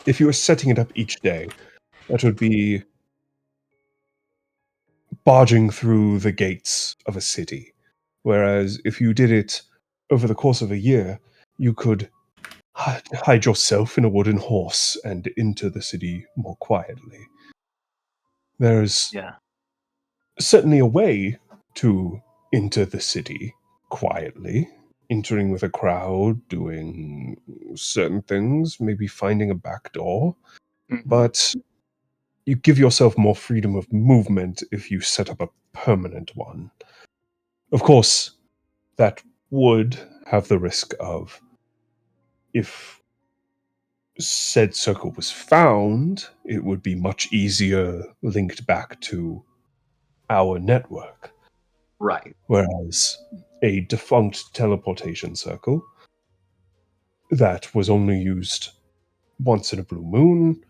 if you were setting it up each day, that would be barging through the gates of a city. Whereas if you did it over the course of a year, you could hide yourself in a wooden horse and enter the city more quietly. There's Yeah. certainly a way to enter the city quietly, entering with a crowd, doing certain things, maybe finding a back door, Mhm. but you give yourself more freedom of movement if you set up a permanent one. Of course, that would have the risk of, if said circle was found, it would be much easier linked back to our network. Right. Whereas a defunct teleportation circle that was only used once in a blue moon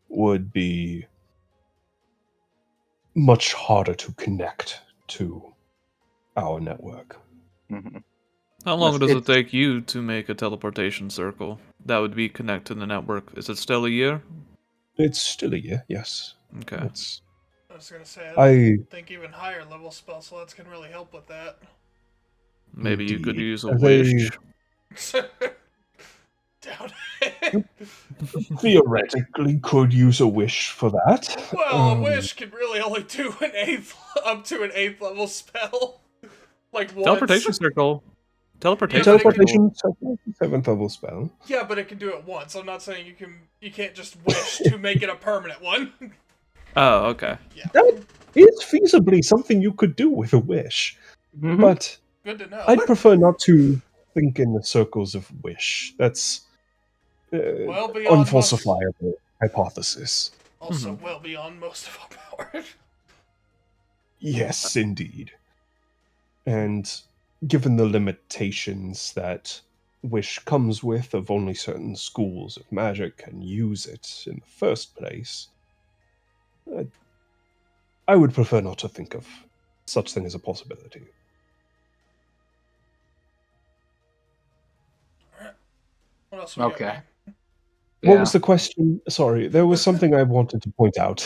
would be much harder to connect to our network. hmm How long It's- does it take you to make a teleportation circle that would be connected to the network? Is it still a year? It's still a year, yes. Okay. It's I was gonna say, I I don't think even higher level spell slots can really help with that. Maybe you could Indeed. use a They- wish. Doubt it. theoretically could use a wish for that. Well, a wish can really only do up to an 8th level spell. Like once. Teleportation circle. Teleportation. Yeah, but it could- Teleportation circle, 7th level spell. Yeah, but it can do it once. I'm not saying you can't just wish to make it a permanent one. Oh, okay. Yeah. That is feasibly something you could do with a wish, Mhm. but Good to know. I'd prefer not to think in the circles of wish. That's Well beyond unfalsifiable hypothesis. Also well beyond most of our power. Yes, indeed. And given the limitations that Wish comes with, of only certain schools of magic can use it in the first place, I would prefer not to think of such thing as a possibility. What else we got, Okay. man? What Yeah. was the question? Sorry, there was something I wanted to point out.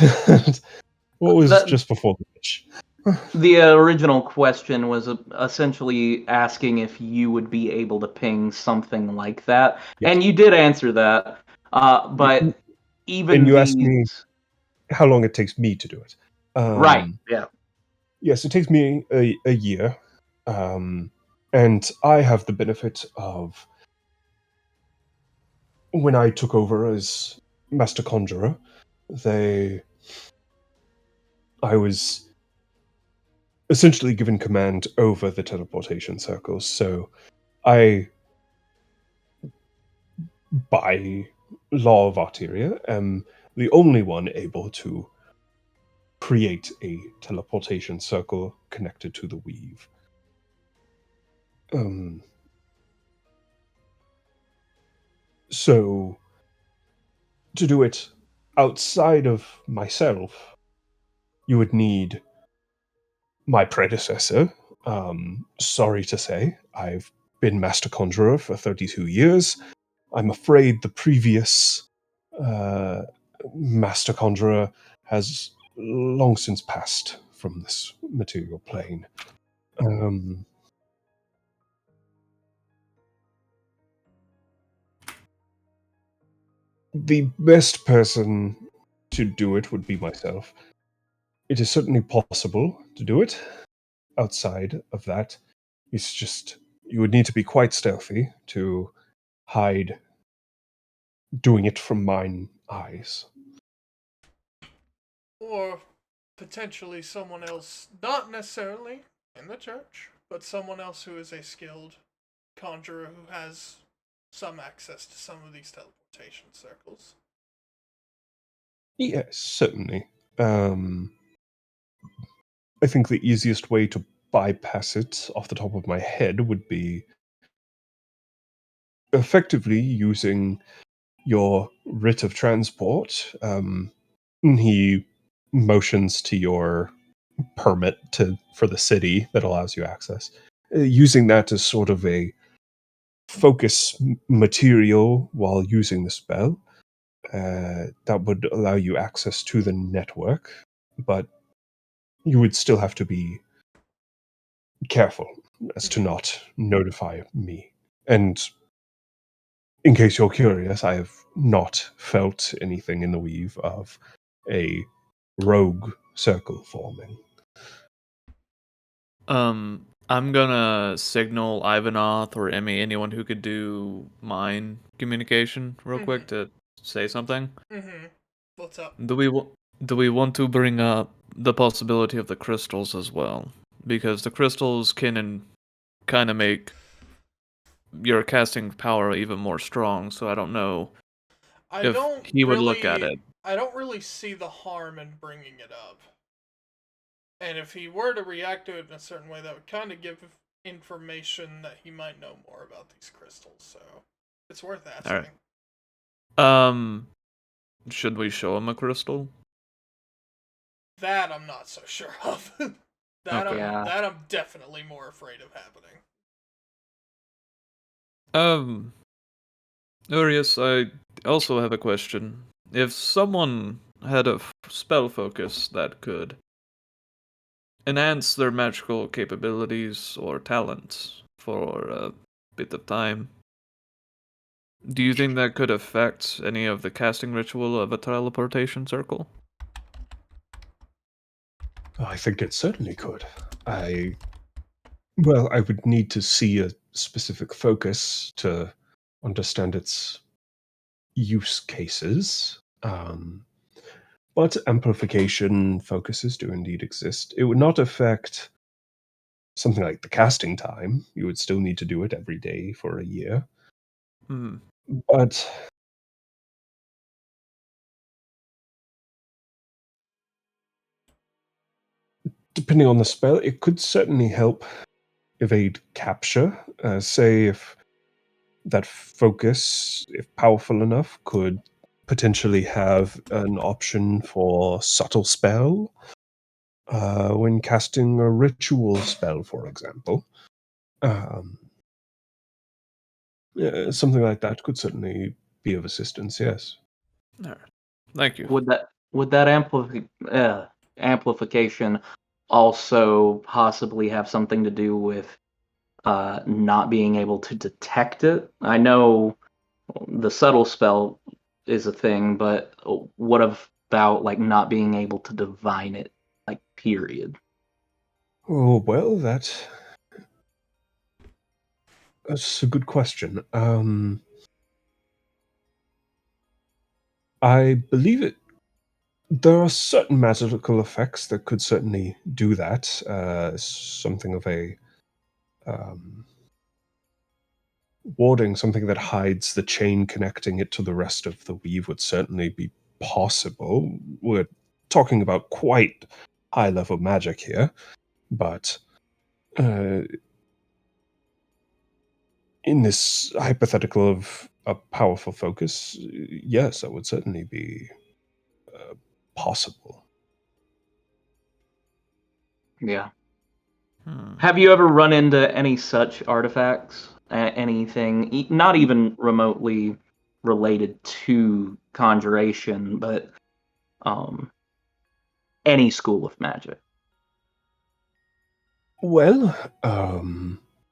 What was That- just before the Wish? The original question was essentially asking if you would be able to ping something like that, Yes. and you did answer that. But even And you asked me these- how long it takes me to do it. right? Yeah. Yes, it takes me a year. And I have the benefit of, when I took over as Master Conjurer, I was essentially given command over the teleportation circles. So I, by law of Arteria, am the only one able to create a teleportation circle connected to the weave. So to do it outside of myself, you would need my predecessor. Sorry to say, I've been Master Conjurer for 32 years. I'm afraid the previous Master Conjurer has long since passed from this material plane. The best person to do it would be myself. It is certainly possible to do it. Outside of that, it's just you would need to be quite stealthy to hide doing it from mine eyes. Or potentially someone else, not necessarily in the church, but someone else who is a skilled conjurer who has some access to some of these teleportation circles. Yes, certainly. I think the easiest way to bypass it off the top of my head would be effectively using your writ of transport. He motions to your permit for the city that allows you access. Using that as sort of a focus material while using the spell, that would allow you access to the network, but you would still have to be careful as to not notify me. And in case you're curious, I have not felt anything in the weave of a rogue circle forming. I'm gonna signal Ivanoth or Emmy, anyone who could do mind communication real quick to say something. What's up? Do we want to bring up the possibility of the crystals as well? Because the crystals can kind of make your casting power even more strong, so I don't know if he would look at it. I don't really see the harm in bringing it up. And if he were to react to it in a certain way, that would kind of give information that he might know more about these crystals, so it's worth asking. All right. Should we show him a crystal? That I'm not so sure of. that I'm definitely more afraid of happening. Urias, I also have a question. If someone had a spell focus that could enhance their magical capabilities or talents for a bit of time, do you think that could affect any of the casting ritual of a teleportation circle? I think it certainly could. I would need to see a specific focus to understand its use cases. But amplification focuses do indeed exist. It would not affect something like the casting time. You would still need to do it every day for a year. But depending on the spell, it could certainly help evade capture. Say if that focus, if powerful enough, could potentially have an option for subtle spell when casting a ritual spell, for example. Something like that could certainly be of assistance, yes. All right. Thank you. Would that amplification also possibly have something to do with not being able to detect it? I know the subtle spell is a thing, but what about like not being able to divine it, like period? Oh, well, that's a good question. I believe it There are certain magical effects that could certainly do that. Something of a warding, something that hides the chain connecting it to the rest of the weave would certainly be possible. We're talking about quite high level magic here, but in this hypothetical of a powerful focus, yes, that would certainly be possible. Yeah. Hmm. Have you ever run into any such artifacts? Anything, not even remotely related to conjuration, but any school of magic? Well,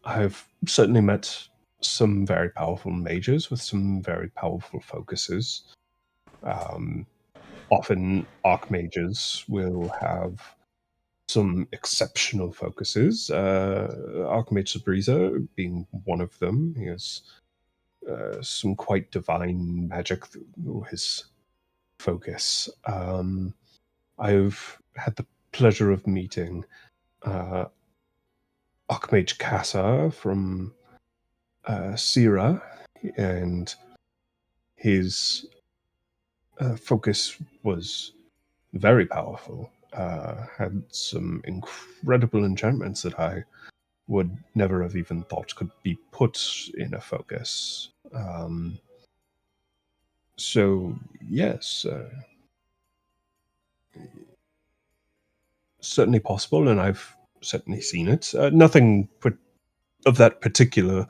I've certainly met some very powerful mages with some very powerful focuses. Um, Often, archmages will have some exceptional focuses. Archmage Sabriza being one of them. He has some quite divine magic through his focus. I've had the pleasure of meeting Archmage Kassa from Sira, and his focus was very powerful. Had some incredible enchantments that I would never have even thought could be put in a focus. So, yes, certainly possible, and I've certainly seen it. Nothing of that particular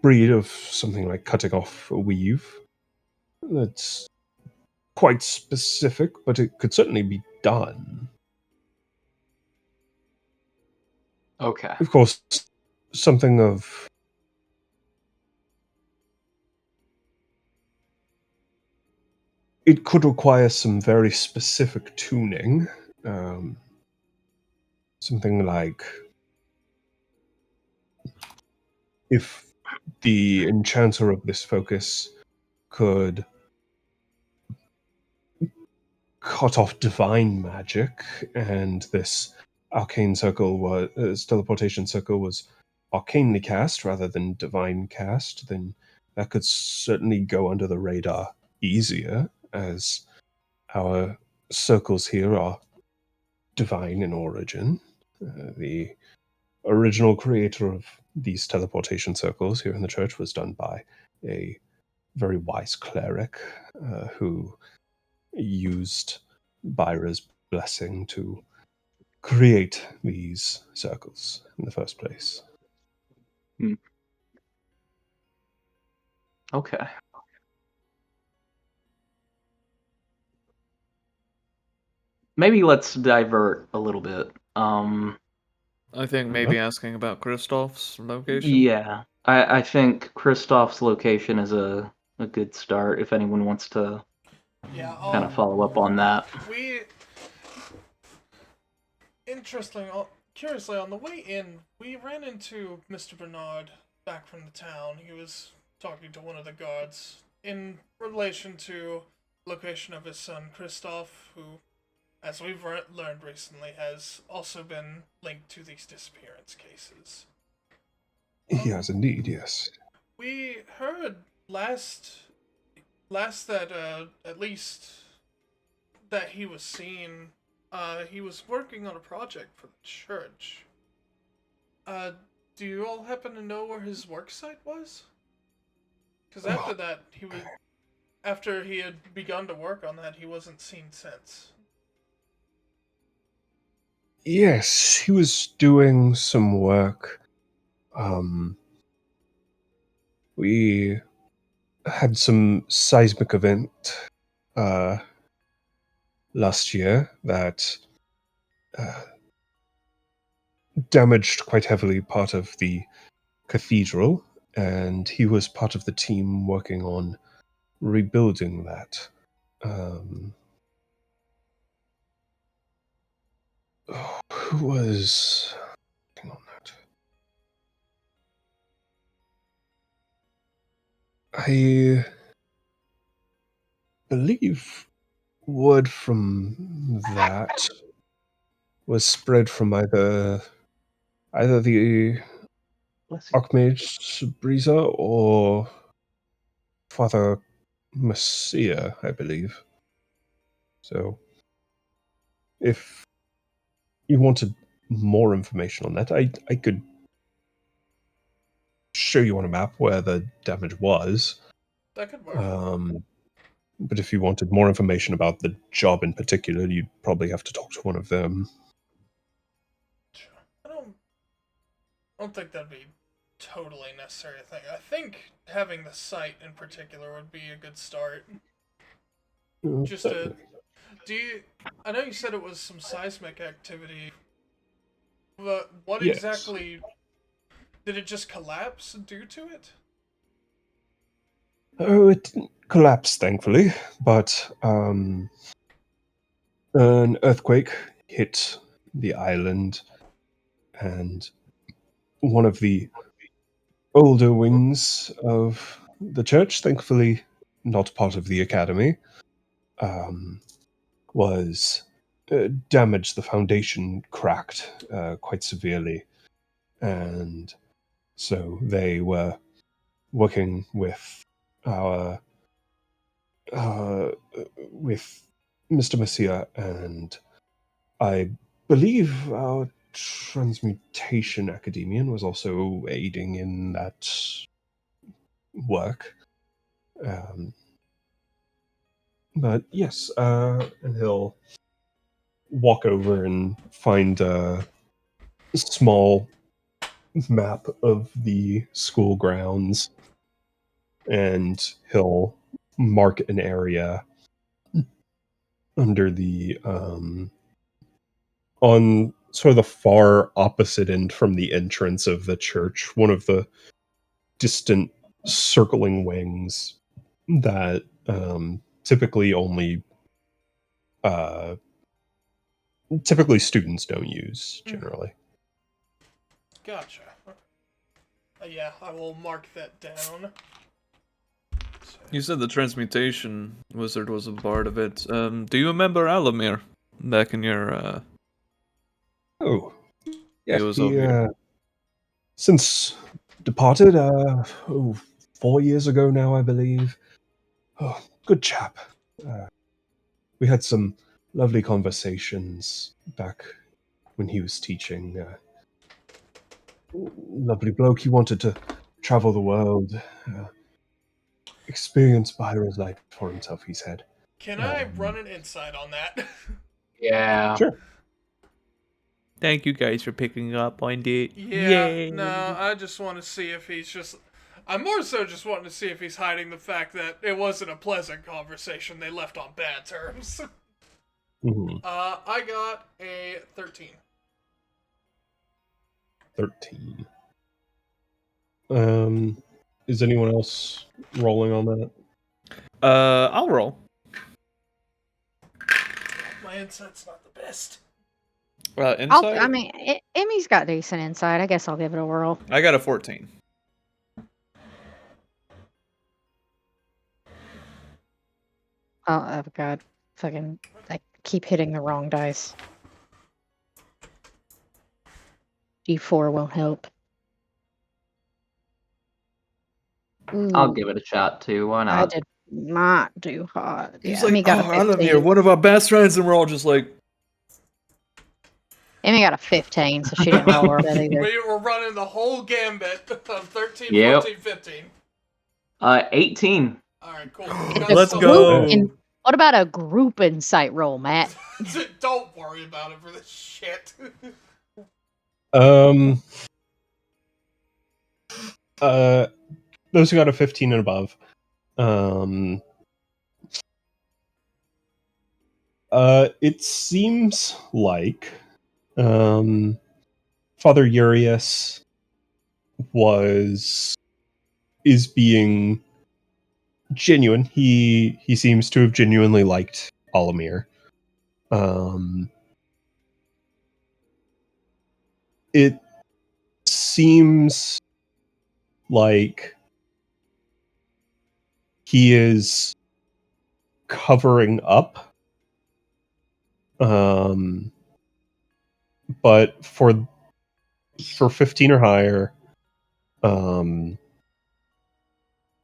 breed of something like cutting off a weave. That's quite specific, but it could certainly be done. Okay. Of course, something of it could require some very specific tuning. Um, Something like if the enchanter of this focus could cut off divine magic, and this arcane circle was this teleportation circle was arcanely cast rather than divine cast, then that could certainly go under the radar easier, as our circles here are divine in origin. The original creator of these teleportation circles here in the church was done by a very wise cleric who used Byra's blessing to create these circles in the first place. Okay. Maybe let's divert a little bit. I think maybe asking about Kristoff's location. Yeah, I think Kristoff's location is a good start if anyone wants to Yeah, kind of follow up on that. Curiously, on the way in, we ran into Mr. Bernard back from the town. He was talking to one of the guards in relation to location of his son, Kristoff, who, as we've learned recently, has also been linked to these disappearance cases. He has indeed, yes. We heard last that at least that he was seen. He was working on a project for the church. Do you all happen to know where his work site was? Because after he had begun to work on that, he wasn't seen since. Yes, he was doing some work. We had some seismic event last year that damaged quite heavily part of the cathedral, and he was part of the team working on rebuilding that. Who was working on that? I believe word from that was spread from either the Archmage Breeza or Father Messiah, I believe. So, if you wanted more information on that, I could show you on a map where the damage was. That could work. But if you wanted more information about the job in particular, you'd probably have to talk to one of them. I don't think that'd be totally necessary. I think having the site in particular would be a good start. Just to, I know you said it was some seismic activity, but what Yes. exactly did it just collapse due to it? Oh, it didn't collapse, thankfully, but an earthquake hit the island, and one of the older wings of the church, thankfully not part of the academy, was damaged. The foundation cracked quite severely, and so they were working with our with Mr. Messiah, and I believe our Transmutation Academian was also aiding in that work. But yes, and he'll walk over and find a small map of the school grounds, and he'll mark an area under the on sort of the far opposite end from the entrance of the church, one of the distant circling wings that typically only typically students don't use generally. Gotcha. Yeah, I will mark that down. You said the transmutation wizard was a part of it. Do you remember Alamir back in your? Oh, yeah, He was he over here. since departed 4 years ago now, I believe. Oh, good chap. We had some lovely conversations back when he was teaching. Lovely bloke. He wanted to travel the world, experience Byra's life for himself, he said. Can I run an insight on that? Yeah. Sure. Thank you guys for picking up on it. Yeah, Yay. no, I just want to see if he's just... I'm more so just wanting to see if he's hiding the fact that it wasn't a pleasant conversation. They left on bad terms. Mm-hmm. I got a 13. 13. Is anyone else rolling on that? I'll roll. My insight's not the best. Insight? Emmy's got decent insight. I guess I'll give it a whirl. I got a 14. Oh God, fucking! I keep hitting the wrong dice. D4 won't help. I'll give it a shot too. Why I not? did not do hot. He's Emmy like, got oh, a 15. Alamir, one of our best friends, and we're all just like, Emmy got a 15, so she didn't roll well either. We were running the whole gambit of 13, Yep. 14, 15. 18. Alright, cool. Let's So- go. What about a group insight roll, Matt? Don't worry about it for this shit. Those who got a 15 and above. It seems like Father Urias is being genuine. He seems to have genuinely liked Alamir. It seems like he is covering up But for 15 or higher,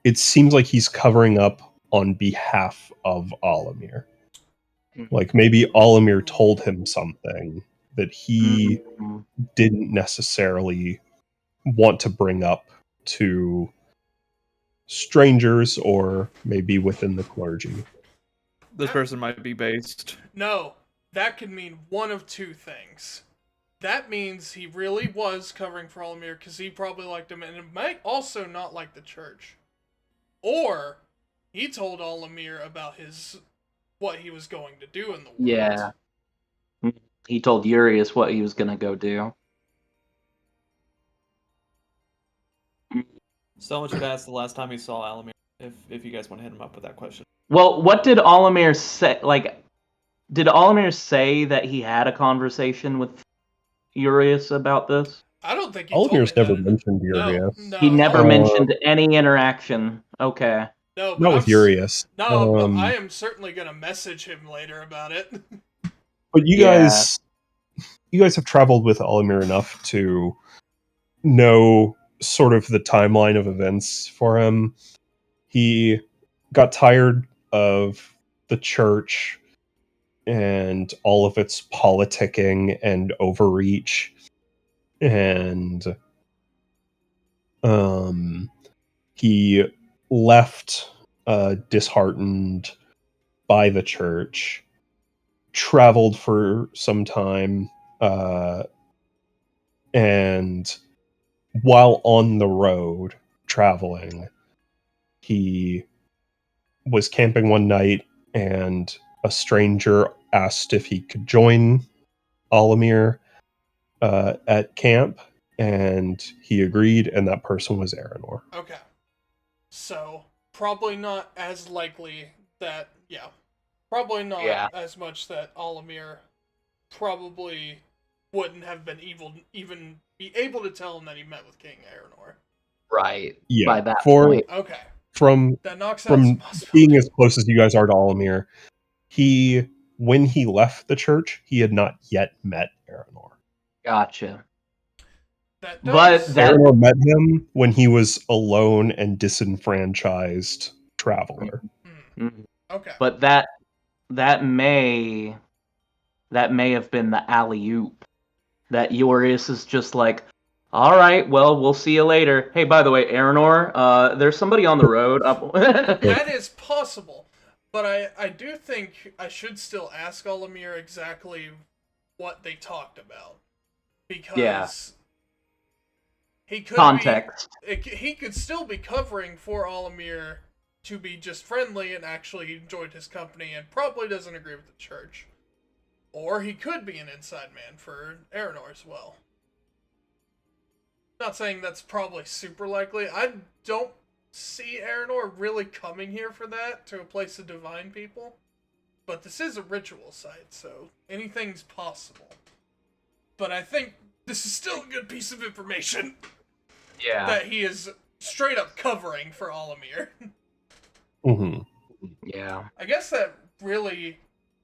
it seems like he's covering up on behalf of Olimir. Like maybe Olimir told him something that he didn't necessarily want to bring up to strangers or maybe within the clergy. This person might be based. No, that could mean one of two things. That means he really was covering for Olimir because he probably liked him, and it might also not like the church. Or he told Olimir about what he was going to do in the world. Yeah. He told Urius what he was going to go do. Someone should ask the last time he saw Alamir, if you guys want to hit him up with that question. Well, what did Olimir say? Like, did Olimir say that he had a conversation with Urius about this? I don't think he Olimir's told me never that. mentioned Urius. No, He never Uh, mentioned any interaction. Okay. No, but Not with Urius. No, but I am certainly gonna message him later about it. But you guys have traveled with Olimir enough to know sort of the timeline of events for him. He got tired of the church and all of its politicking and overreach, and he left disheartened by the church, traveled for some time, and while on the road traveling, he was camping one night and a stranger asked if he could join Olimir at camp, and he agreed, and that person was Aranor. Okay. So, probably not as likely that, probably not as much that Olimir probably wouldn't have been even be able to tell him that he met with King Aranor. Right. Yeah. By that point. Okay. From That knocks out some being as close as you guys are to Olimir, when he left the church, he had not yet met Aranor. Gotcha. But Aranor met him when he was alone and disenfranchised traveler. Okay. But that may have been the alley-oop. That Urius is just like, all right, well, we'll see you later. Hey, by the way, Aranor, there's somebody on the road. That is possible. But I do think I should still ask Olimir exactly what they talked about. Because he could context. He could still be covering for Olimir to be just friendly and actually enjoyed his company and probably doesn't agree with the church. Or he could be an inside man for Aranor as well. Not saying that's probably super likely. I don't see Aranor really coming here for that, to a place of divine people. But this is a ritual site, so anything's possible. But I think this is still a good piece of information. Yeah. That he is straight up covering for Olimir. Yeah. I guess that really,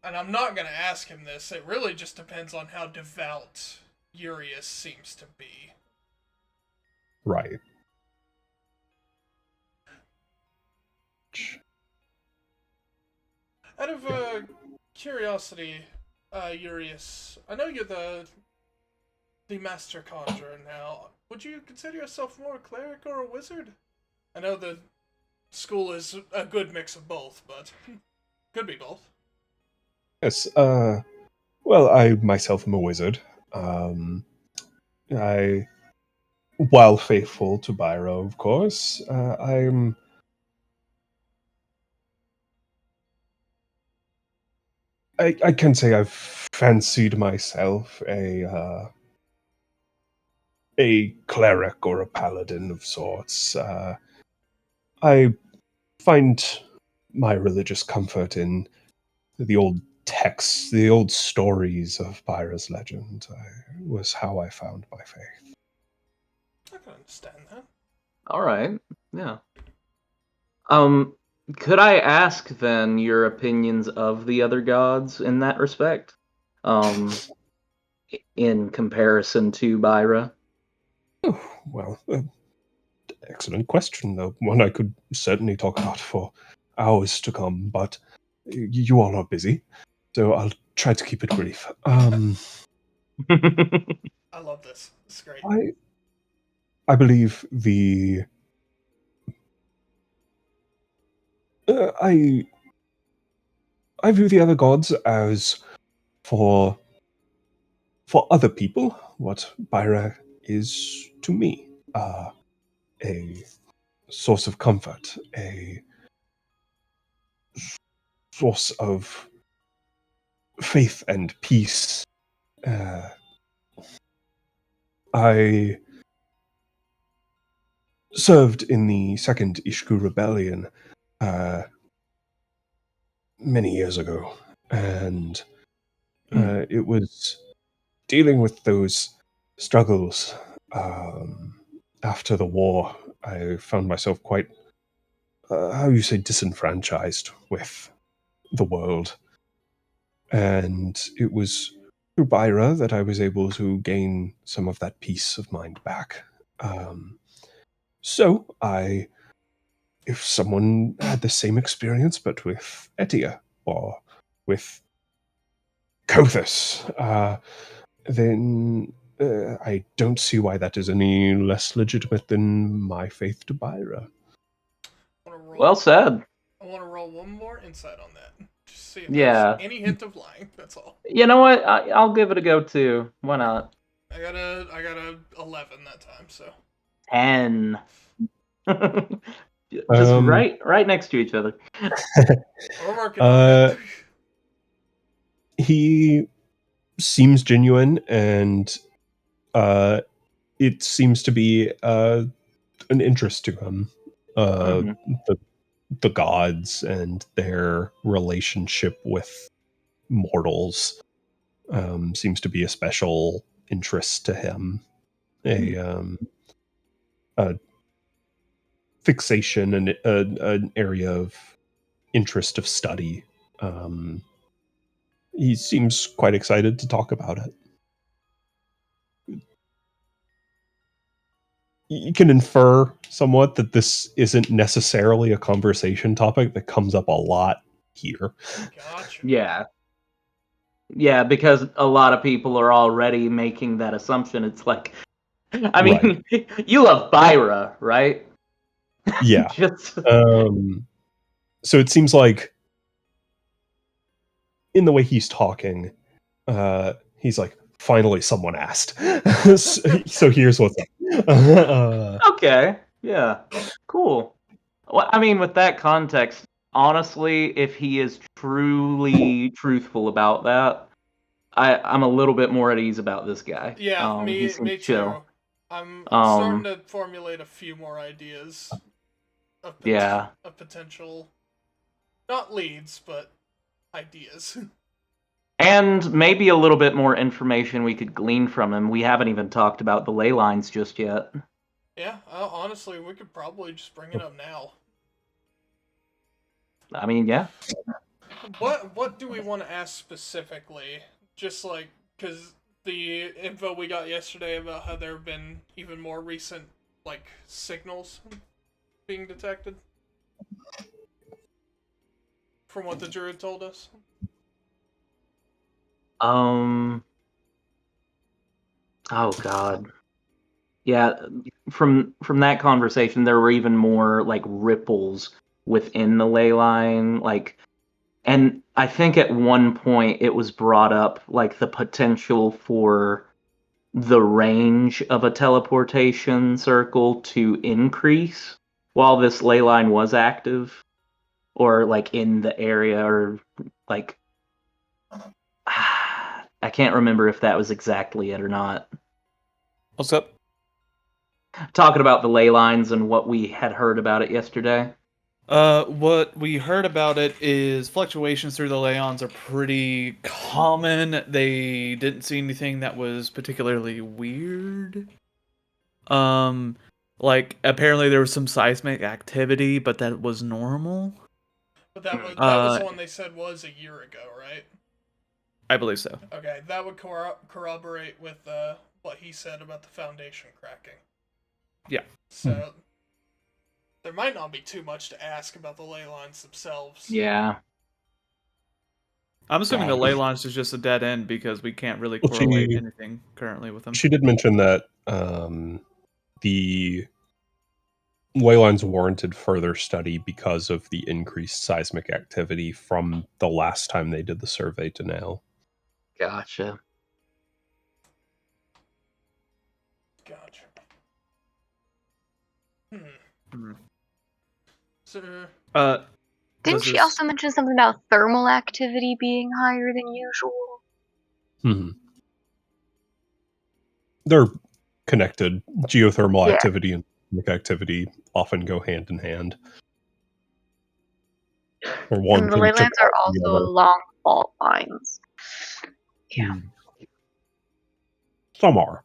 and I'm not going to ask him this, it really just depends on how devout Urius seems to be. Right. Out of curiosity, Urius, I know you're the Master Conjurer now. Would you consider yourself more a cleric or a wizard? I know the school is a good mix of both, but could be both. Yes, well, I myself am a wizard. While faithful to Byro, of course, I can say I've fancied myself a cleric or a paladin of sorts. I find my religious comfort in the old texts, the old stories of Byra's legend. Was how I found my faith. I can understand that. All right. Yeah. Could I ask then your opinions of the other gods in that respect? in comparison to Byra? Oh, well, excellent question, though. One I could certainly talk about for hours to come, but you all are busy, so I'll try to keep it brief. I love this. It's great. I believe the I view the other gods as for other people what Byra is to me. A source of comfort, a source of faith and peace. I served in the Second Ishku Rebellion many years ago, and it was dealing with those struggles after the war. I found myself quite, how you say, disenfranchised with the world. And it was through Byra that I was able to gain some of that peace of mind back. So if someone had the same experience but with Etia or with Kothis, then I don't see why that is any less legitimate than my faith to Byra. Well said. I want to roll one more insight on that. Just see if Yeah. there's any hint of lying. That's all. You know what? I'll give it a go too. Why not? I got a 11 that time, so 10. Just right next to each other. we're working on it. He seems genuine, and it seems to be an interest to him. The gods and their relationship with mortals seems to be a special interest to him. A fixation and an area of interest of study. He seems quite excited to talk about it. You can infer somewhat that this isn't necessarily a conversation topic that comes up a lot here. Gotcha. Yeah, because a lot of people are already making that assumption. It's like, I mean, you love Byra, right? Yeah. So it seems like in the way he's talking, he's like, finally someone asked. So here's what's up. Okay. Yeah. Cool. Well, I mean, with that context, honestly, if he is truly truthful about that, I'm a little bit more at ease about this guy. Yeah, he seems me chill. too. I'm starting to formulate a few more ideas of potential, not leads, but ideas. And maybe a little bit more information we could glean from him. We haven't even talked about the ley lines just yet. Yeah, honestly, we could probably just bring it up now. I mean, yeah. What do we want to ask specifically? Just like, because the info we got yesterday about how there have been even more recent, like, signals being detected? From what the druid told us? Oh god. Yeah, from that conversation there were even more like ripples within the ley line, like, and I think at one point it was brought up like the potential for the range of a teleportation circle to increase while this ley line was active, or like in the area, or like I can't remember if that was exactly it or not. What's up? Talking about the ley lines and what we had heard about it yesterday. What we heard about it is fluctuations through the Leons are pretty common. They didn't see anything that was particularly weird. Like apparently there was some seismic activity, but that was normal. But that was the one they said was a year ago, right? I believe so. Okay, that would corroborate with what he said about the foundation cracking. Yeah. So there might not be too much to ask about the ley lines themselves. Yeah. I'm assuming the Dang. ley lines is just a dead end because we can't really Well, correlate anything currently with them. She did mention that the ley lines warranted further study because of the increased seismic activity from the last time they did the survey to now. Gotcha. Gotcha. Hmm. So, Didn't she also mention something about thermal activity being higher than usual? They're connected. Geothermal Yeah. activity and seismic activity often go hand in hand. Or one And the can ley lines are cause the also other. along fault lines. Yeah. Some are.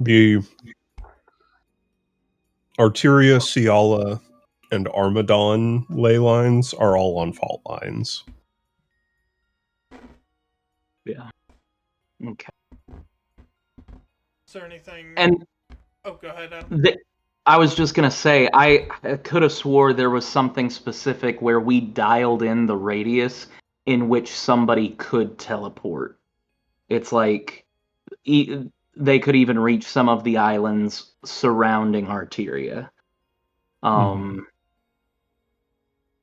The Arteria, Ciala, and Armadon ley lines are all on fault lines. Yeah. Okay. is there anything? And Oh, go ahead, Adam. I was just gonna say, I could have swore there was something specific where we dialed in the radius in which somebody could teleport. It's like they could even reach some of the islands surrounding Arteria.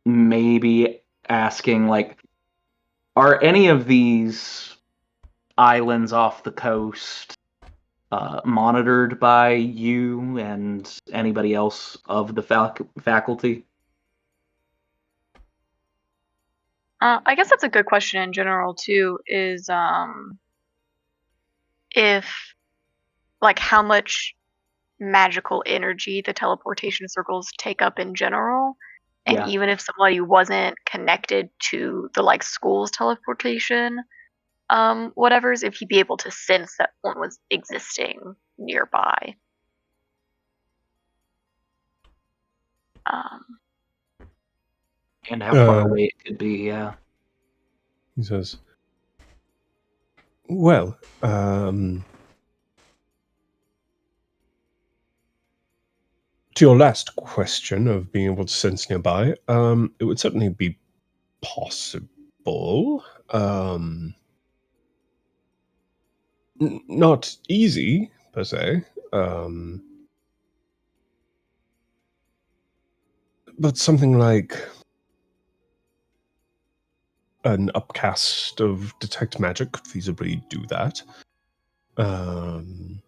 Maybe asking, like, are any of these islands off the coast monitored by you and anybody else of the faculty? I guess that's a good question in general too. Is if like how much magical energy the teleportation circles take up in general, and Yeah. even if somebody wasn't connected to the like school's teleportation, whatever's, if he'd be able to sense that one was existing nearby. And how far away it could be, yeah. He says, well, to your last question of being able to sense nearby, it would certainly be possible. Not easy, per se. But something like an upcast of Detect Magic could feasibly do that. Of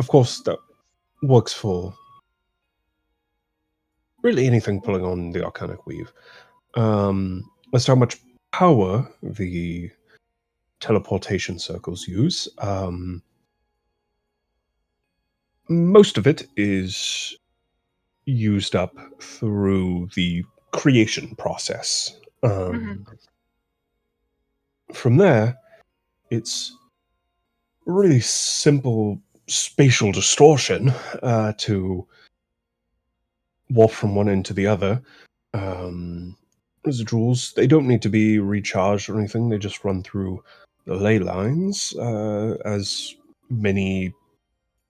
course, that works for really anything pulling on the Arcanic Weave. As to how much power the teleportation circles use, most of it is used up through the creation process. From there, it's really simple spatial distortion to warp from one end to the other. Residuals, they don't need to be recharged or anything, they just run through the ley lines, as many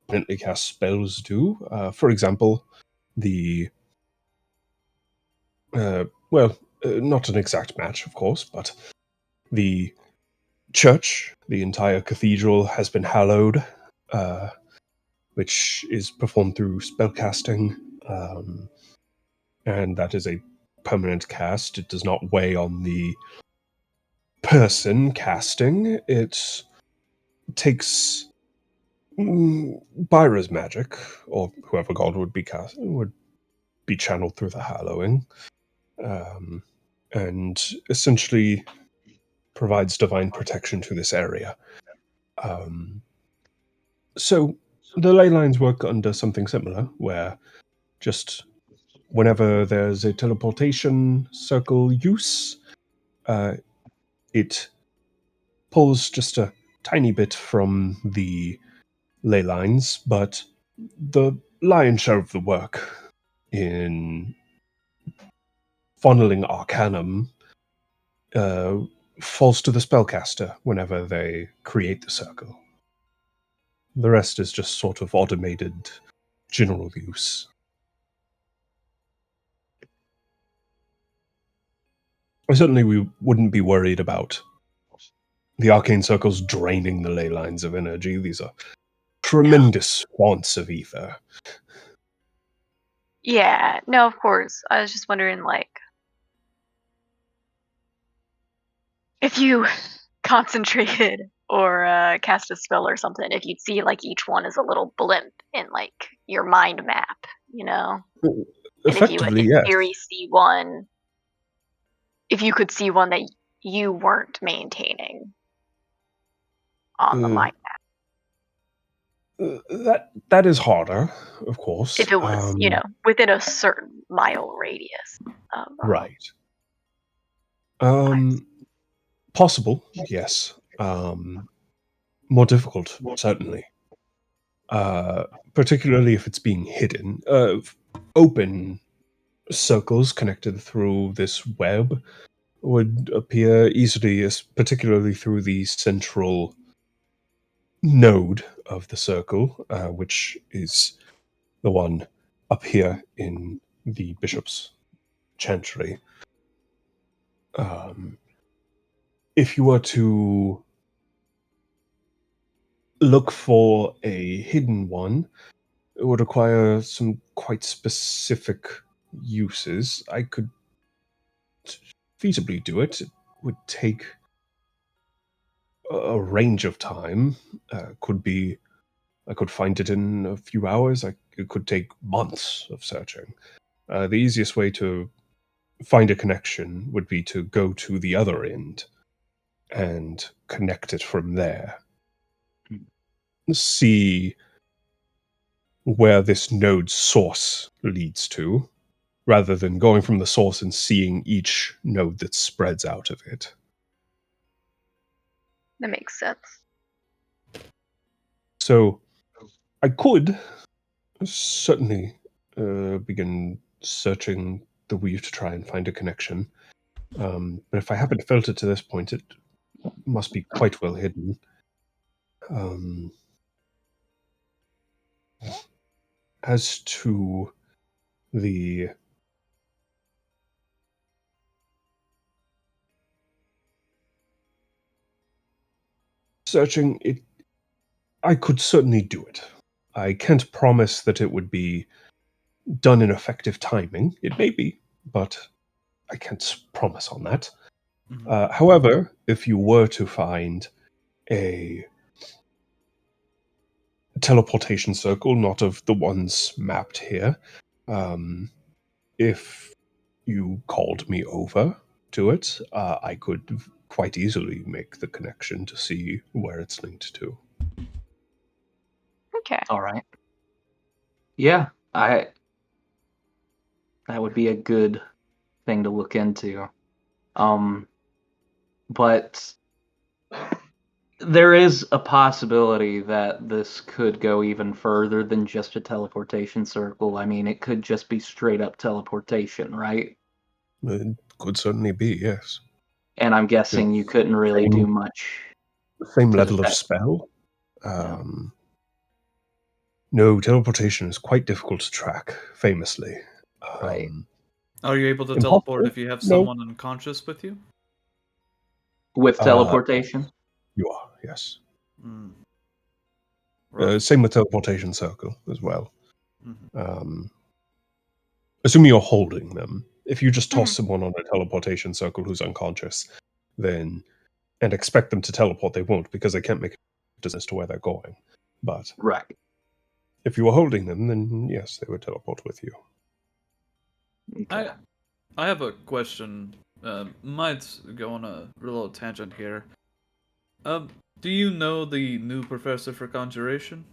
permanently cast spells do. For example, not an exact match, of course, but the church, the entire cathedral, has been hallowed, which is performed through spellcasting, and that is a permanent cast. It does not weigh on the person casting. It takes Byra's magic, or whoever god would be channeled through the hallowing, and essentially provides divine protection to this area. So the ley lines work under something similar, where just whenever there's a teleportation circle use, it pulls just a tiny bit from the ley lines, but the lion's share of the work in funneling Arcanum falls to the spellcaster whenever they create the circle. The rest is just sort of automated general use. Certainly we wouldn't be worried about the arcane circles draining the ley lines of energy. These are tremendous fonts of ether. Yeah, no, of course. I was just wondering, like, if you concentrated or cast a spell or something, if you'd see, like, each one is a little blimp in, like, your mind map, you know? And if you would, Effectively, in yes. theory, see one, if you could see one that you weren't maintaining on the mind map. That is harder, of course. If it was, within a certain mile radius of right. Possible, yes. More difficult, certainly. Particularly if it's being hidden. Open circles connected through this web would appear easily, particularly through the central node of the circle, which is the one up here in the bishop's chantry. If you were to look for a hidden one, it would require some quite specific uses. I could feasibly do it. It would take a range of time. I could find it in a few hours. It could take months of searching. The easiest way to find a connection would be to go to the other end and connect it from there. See where this node's source leads to, rather than going from the source and seeing each node that spreads out of it. That makes sense. So, I could certainly begin searching the weave to try and find a connection. But if I haven't felt it to this point, it must be quite well hidden. As to the searching, I could certainly do it. I can't promise that it would be done in effective timing. It may be, but I can't promise on that. Mhm. However, if you were to find a teleportation circle, not of the ones mapped here, if you called me over to it, I could quite easily make the connection to see where it's linked to. Okay. All right. Yeah, that would be a good thing to look into. But there is a possibility that this could go even further than just a teleportation circle. I mean, it could just be straight up teleportation, right? It could certainly be, yes. And I'm guessing you couldn't really do much. Same to level of detect. spell. No, teleportation is quite difficult to track, famously. Right. Are you able to Impossible? teleport if you have No. someone unconscious with you? With teleportation? You are, yes. Mm. Rough. Same with teleportation circle as well. Mhm. Assuming you're holding them, if you just toss Mhm. someone on a teleportation circle who's unconscious, then and expect them to teleport, they won't, because they can't make a decision as to where they're going. But Right. if you were holding them, then yes, they would teleport with you. Okay. I have a question. Might go on a little tangent here. Do you know the new professor for conjuration?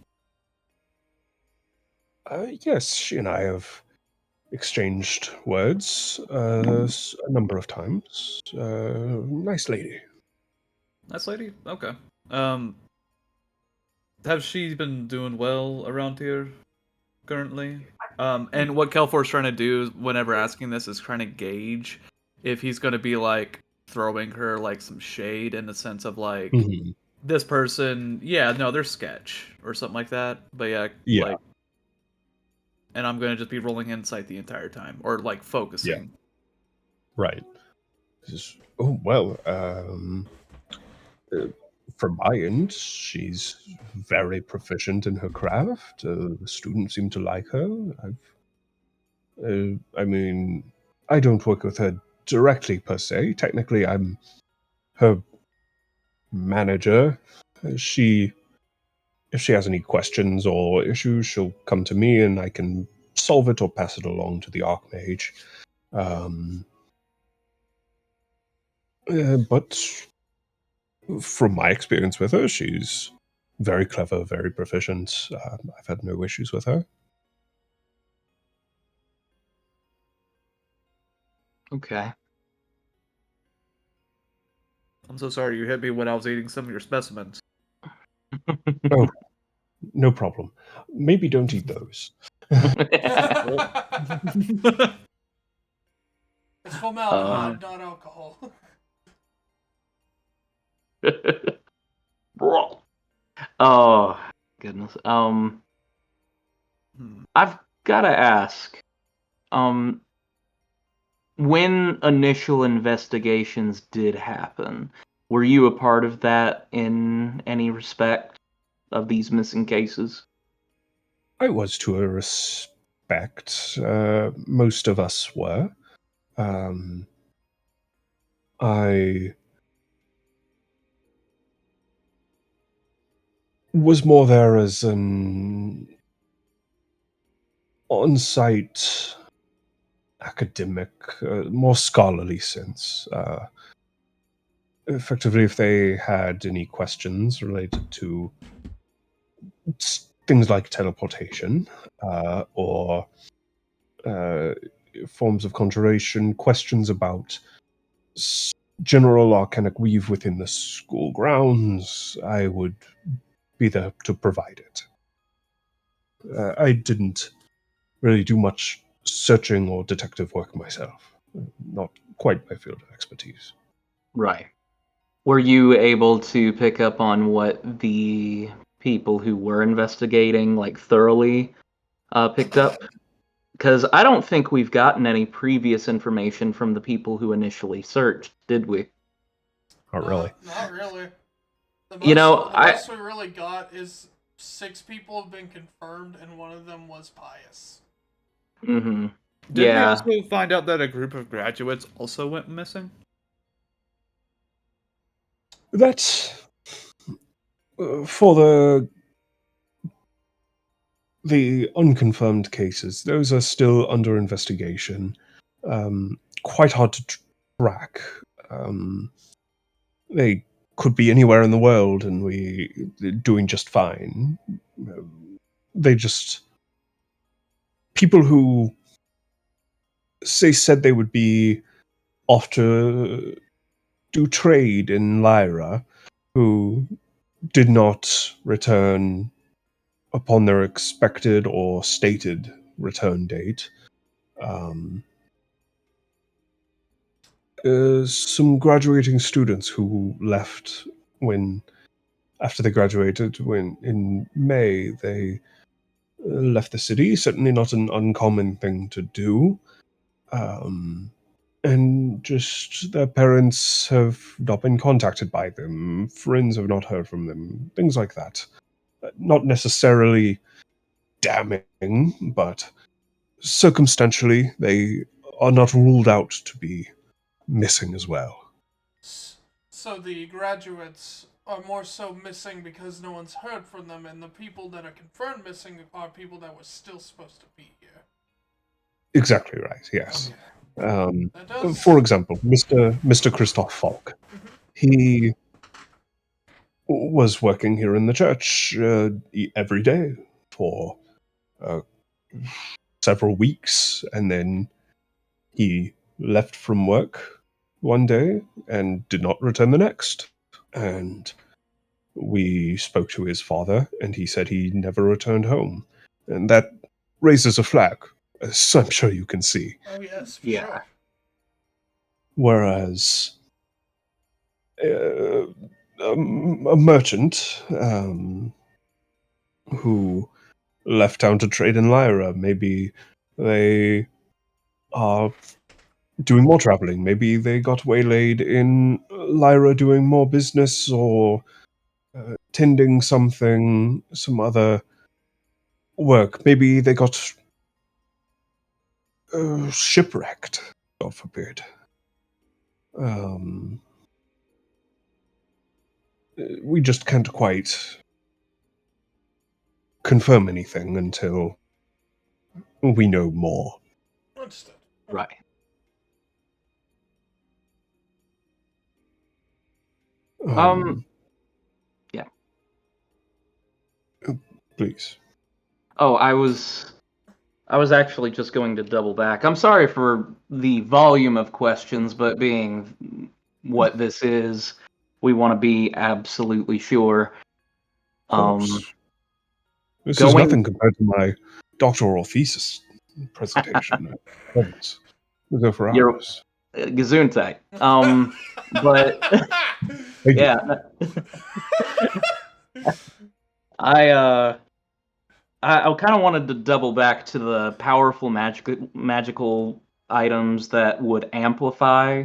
Yes, she and I have exchanged words a number of times. Nice lady. Nice lady? Okay. Has she been doing well around here? currently. And what Kelfor's trying to do whenever asking this is trying to gauge if he's going to be like throwing her like some shade in the sense of like Mhm. this person, yeah, no, they're sketch or something like that. But yeah, Yeah. like, and I'm going to just be rolling insight the entire time or like focusing. Right. Oh, well, from my end, she's very proficient in her craft. The students seem to like her. I mean, I don't work with her directly per se. Technically, I'm her manager. If she has any questions or issues, she'll come to me and I can solve it or pass it along to the Archmage. But from my experience with her, she's very clever, very proficient. I've had no issues with her. Okay. I'm so sorry you hit me when I was eating some of your specimens. Oh, no problem. Maybe don't eat those. It's formaldehyde, not alcohol. Oh, goodness. I've got to ask. When initial investigations did happen, were you a part of that in any respect of these missing cases? I was to a respect. Most of us were. I was more there as an on-site academic, more scholarly sense. Effectively, if they had any questions related to things like teleportation or forms of conjuration, questions about general arcanic weave within the school grounds, I would be there to provide it. I didn't really do much searching or detective work myself. Not quite my field of expertise. Right. Were you able to pick up on what the people who were investigating, like, thoroughly picked up? Because I don't think we've gotten any previous information from the people who initially searched, did we? Not really. Not really. The most we really got is 6 people have been confirmed, and one of them was Pius. Mm-hmm. Did we also find out that a group of graduates also went missing? That's for the unconfirmed cases. Those are still under investigation. Quite hard to track. They could be anywhere in the world, and we're doing just fine. They just people who said they would be off to do trade in Lyra, who did not return upon their expected or stated return date. Some graduating students who left after they graduated in May, they left the city. Certainly not an uncommon thing to do. And just their parents have not been contacted by them. Friends have not heard from them. Things like that. Not necessarily damning, but circumstantially, they are not ruled out to be missing as well. So the graduates are more so missing because no one's heard from them, and the people that are confirmed missing are people that were still supposed to be here. Exactly right, yes. Okay. For example, Mr. Christoph Falk. He was working here in the church every day for several weeks, and then he left from work one day and did not return the next. And we spoke to his father, and he said he never returned home. And that raises a flag, as I'm sure you can see. Oh yes, for Yeah. sure. Whereas a merchant who left town to trade in Lyra, maybe they are doing more traveling. Maybe they got waylaid in Lyra doing more business or tending something, some other work. Maybe they got shipwrecked, God forbid. We just can't quite confirm anything until we know more. Understood. Right. Yeah. Please. Oh, I was actually just going to double back. I'm sorry for the volume of questions, but being what this is, we want to be absolutely sure. Of course. This is going- nothing compared to my doctoral thesis presentation. Heavens. We'll go for You're- hours. Gesundheit. But Thank you. yeah, I kind of wanted to double back to the powerful magical items that would amplify.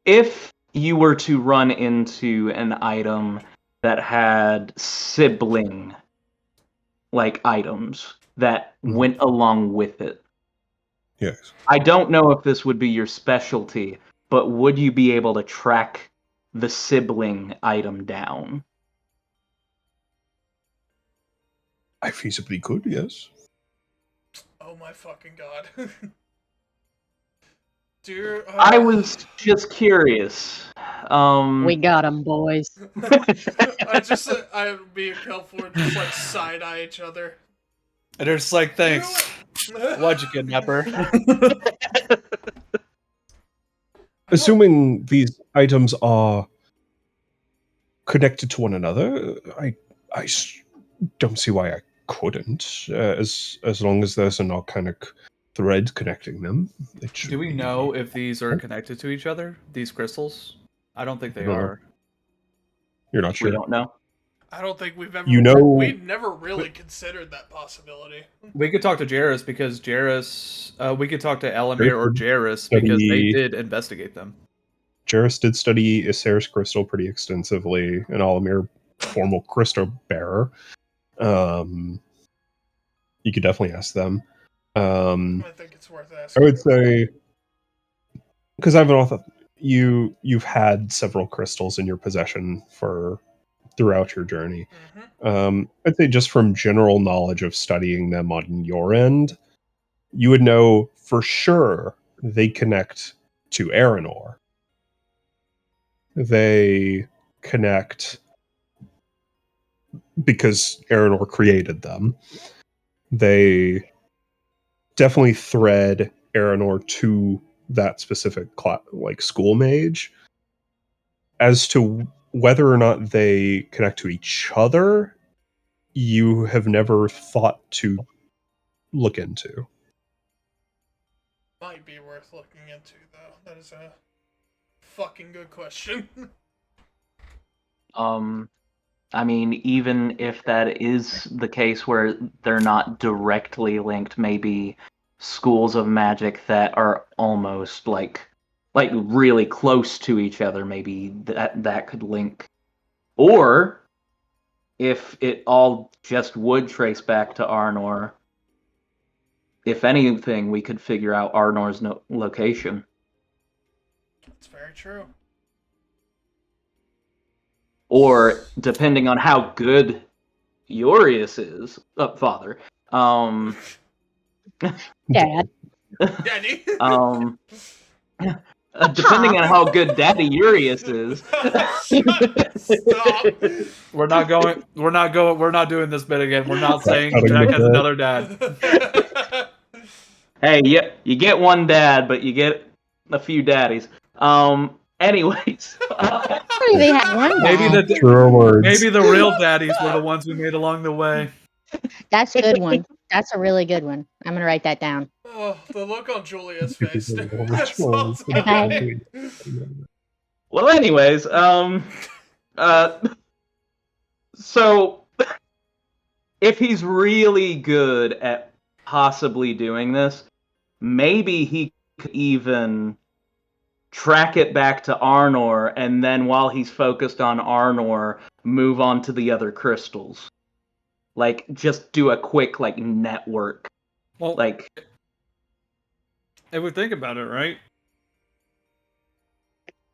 If you were to run into an item that had sibling like items that went along with it. Yes. I don't know if this would be your specialty, but would you be able to track the sibling item down? I feasibly could, yes. Oh my fucking god. Dear, I was just curious. We got him, boys. me and Kelford just like side eye each other. And they're just like, thanks. Why'd you kidnap her? Assuming these items are connected to one another, I don't see why I couldn't. As long as there's an organic thread connecting them. Do we know if these are connected to each other? These crystals? I don't think they are. You're not sure? We don't know. I don't think we've ever. We've never really considered that possibility. We could talk to Jairus because Jairus. We could talk to Elamir or Jairus because they did investigate them. Jairus did study Issair's crystal pretty extensively, and Elamir, formal crystal bearer. You could definitely ask them. I think it's worth asking. I would say, because I've been you've had several crystals in your possession throughout your journey. I'd say just from general knowledge of studying them on your end, you would know for sure they connect to Aranor. They connect because Aranor created them. They definitely thread Aranor to that specific school mage. As to whether or not they connect to each other, you have never thought to look into. Might be worth looking into, though. That is a fucking good question. I mean, even if that is the case where they're not directly linked, maybe schools of magic that are almost like really close to each other, maybe that could link. Or if it all just would trace back to Arnor, if anything, we could figure out Arnor's location. That's very true. Or, depending on how good Urius is, father, Dad. Daddy. Depending on how good Daddy Urius is. Stop. We're not doing this bit again. We're not saying Jack has another dad. Hey, you get one dad, but you get a few daddies. Anyways. Maybe they had one Maybe dad. the Truer words. maybe the real daddies were the ones we made along the way. That's a good one. That's a really good one. I'm gonna write that down. Oh, the look on Julia's If face. it's a little That's ritual, all it's Okay. Well, anyways, so if he's really good at possibly doing this, maybe he could even track it back to Arnor, and then while he's focused on Arnor, move on to the other crystals. Like, just do a quick, like, network. Well, Like, if we think about it, right?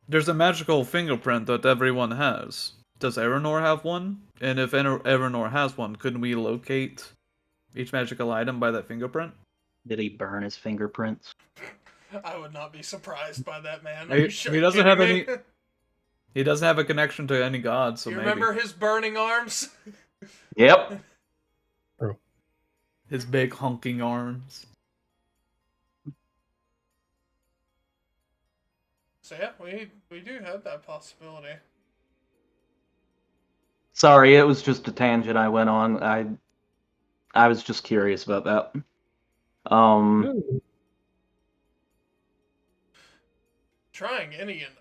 There's a magical fingerprint that everyone has. Does Aranor have one? And if Aranor has one, couldn't we locate each magical item by that fingerprint? did he burn his fingerprints? I would not be surprised by that, man. He- Are you sure he you're doesn't have kidding me? He doesn't have a connection to any god, so You maybe. remember his burning arms? Yep. His big honking arms. So yeah, we do have that possibility. Sorry, it was just a tangent I went on. I was just curious about that. Trying any and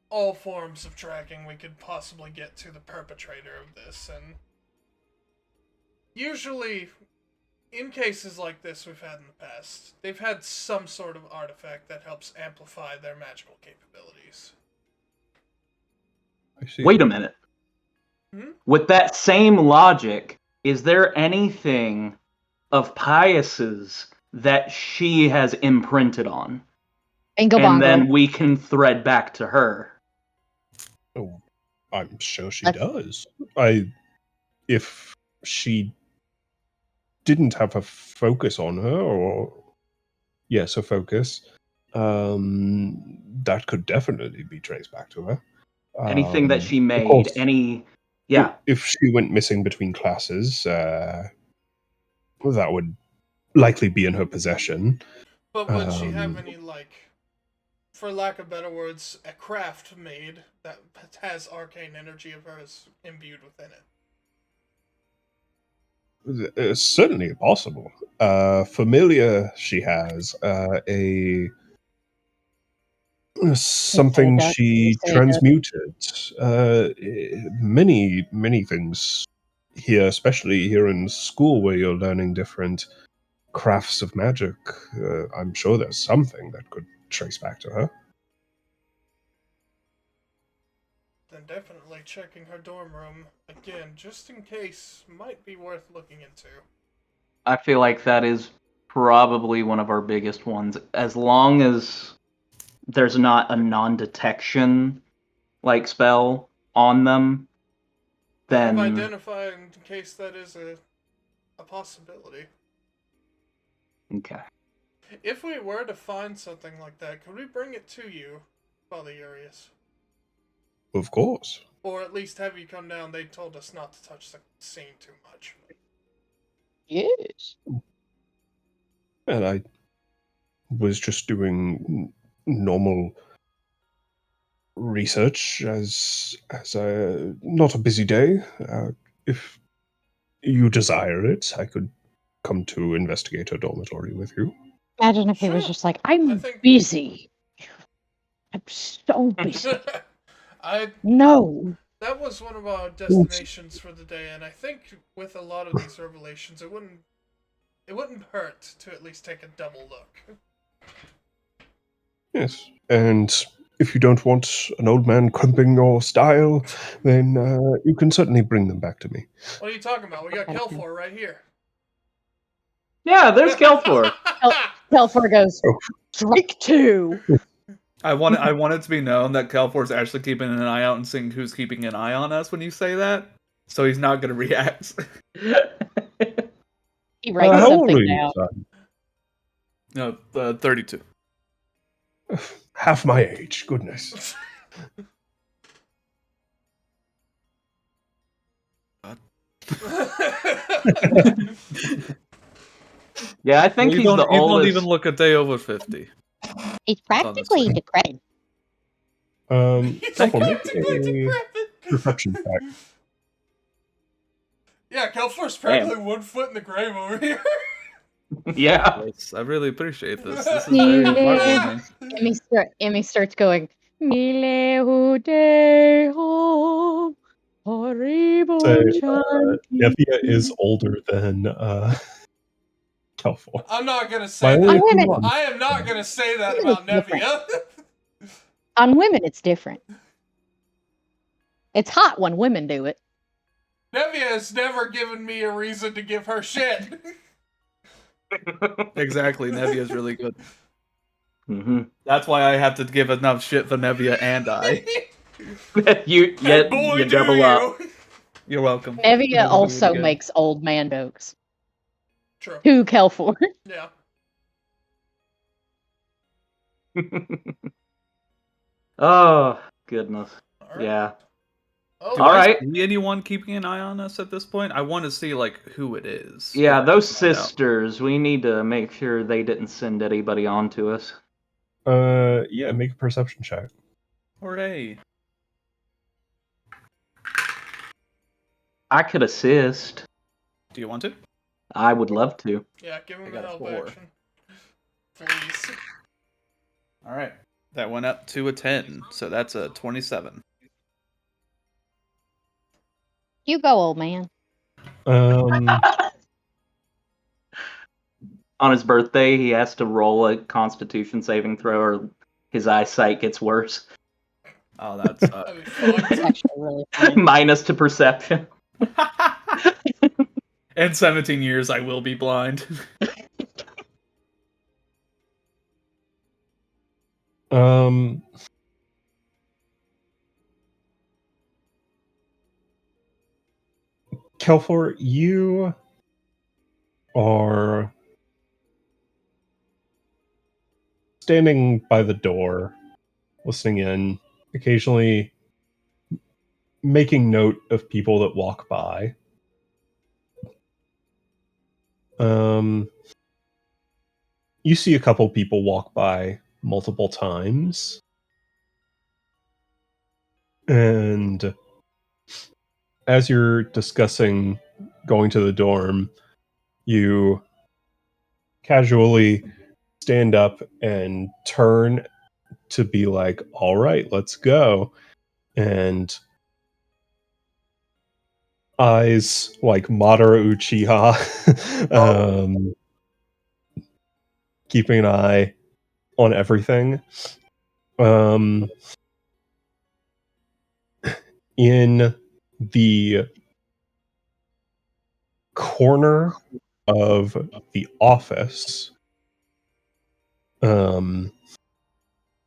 all forms of tracking we could possibly get to the perpetrator of this, and usually in cases like this we've had in the past, they've had some sort of artifact that helps amplify their magical capabilities. I see. Wait a minute. With that same logic, is there anything of Pius's that she has imprinted on? Bingo And bongo. then we can thread back to her. Oh, I'm sure she Let's- does. If she didn't have a focus on her, or yes, a focus, that could definitely be traced back to her. Anything that she of made, course, yeah. If she went missing between classes, that would likely be in her possession. But would she have Um, any, like, for lack of better words, a craft made that has arcane energy of hers imbued within it? It's certainly possible. Familiar, she has something that. she Say that. transmuted. Many things here, especially here in school where you're learning different crafts of magic. I'm sure there's something that could trace back to her. Then definitely checking her dorm room again, just in case, might be worth looking into. I feel like that is probably one of our biggest ones. As long as there's not a non-detection like spell on them, then Identify in case that is a possibility. okay. If we were to find something like that, could we bring it to you, Father Urius? Of course. Or at least have you come down? They told us not to touch the scene too much. Yes. And I was just doing normal research as a not a busy day. If you desire it, I could come to investigate her dormitory with you. Imagine if he was Sure. just like, I'm I think- busy. I'm so busy. No. That was one of our destinations for the day, and I think with a lot of these revelations, it wouldn't hurt to at least take a double look. Yes, and if you don't want an old man crimping your style, then you can certainly bring them back to me. What are you talking about? We got Kelfor right here. Yeah, there's Kelfor. Telfor goes, Oh. strike two. I want it to be known that Kelfor's actually keeping an eye out and seeing who's keeping an eye on us when you say that. So he's not gonna react. He writes How old are something you, down. son? No, 32. Half my age, goodness. Yeah, I think he's the You don't oldest. even look a day over 50. He's practically decrepit. Kelfor, Back make to decrepit. a perception check. Yeah, Kelfor's practically 1 foot in the grave over here. Yeah. Yes, I really appreciate this. This is very heartwarming. Emmy starts going, Mile Deo, horrible So, chanting. Nevia is older than Kelfor. I'm not gonna By say only a On few women, months. I am not gonna say that It's about different. Nevia. on women, it's different. It's hot when women do it. Nevia has never given me a reason to give her shit. Exactly, Nevia's really good. Mm-hmm. That's why I have to give enough shit for Nevia and I. you And boy, you do double up. you. You're welcome. Nevia Never do it also again. makes old man jokes. True. To Kelfor. Yeah. Oh goodness. All right. Yeah. Oh, Do All I right. see anyone keeping an eye on us at this point? I want to see like who it is. Yeah, if I those can find out. sisters, we need to make sure they didn't send anybody on to us. Yeah, make a perception check. Hooray! I could assist. Do you want to? I would love to. yeah, give him I a got a help 4. action. Please. All right, that went up to a 10, so that's a 27. You go, old man. Um, On his birthday, he has to roll a Constitution saving throw, or his eyesight gets worse. Oh, that sucks. That'd be fucked. It's actually really funny. Minus to perception. In 17 years, I will be blind. um, Kelfor, you are standing by the door, listening in, occasionally making note of people that walk by. You see a couple people walk by multiple times. And as you're discussing going to the dorm, you casually stand up and turn to be like, all right, let's go. And eyes like Madara Uchiha, keeping an eye on everything. In the corner of the office,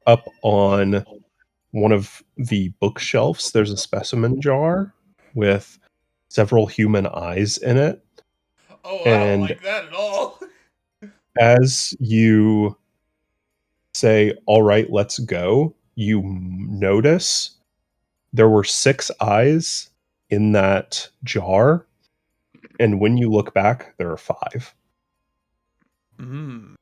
up on one of the bookshelves, there's a specimen jar with several human eyes in it. Oh, I don't And like that at all. as you say, all right, let's go, you notice there were 6 eyes in that jar. And when you look back, there are 5. Mm.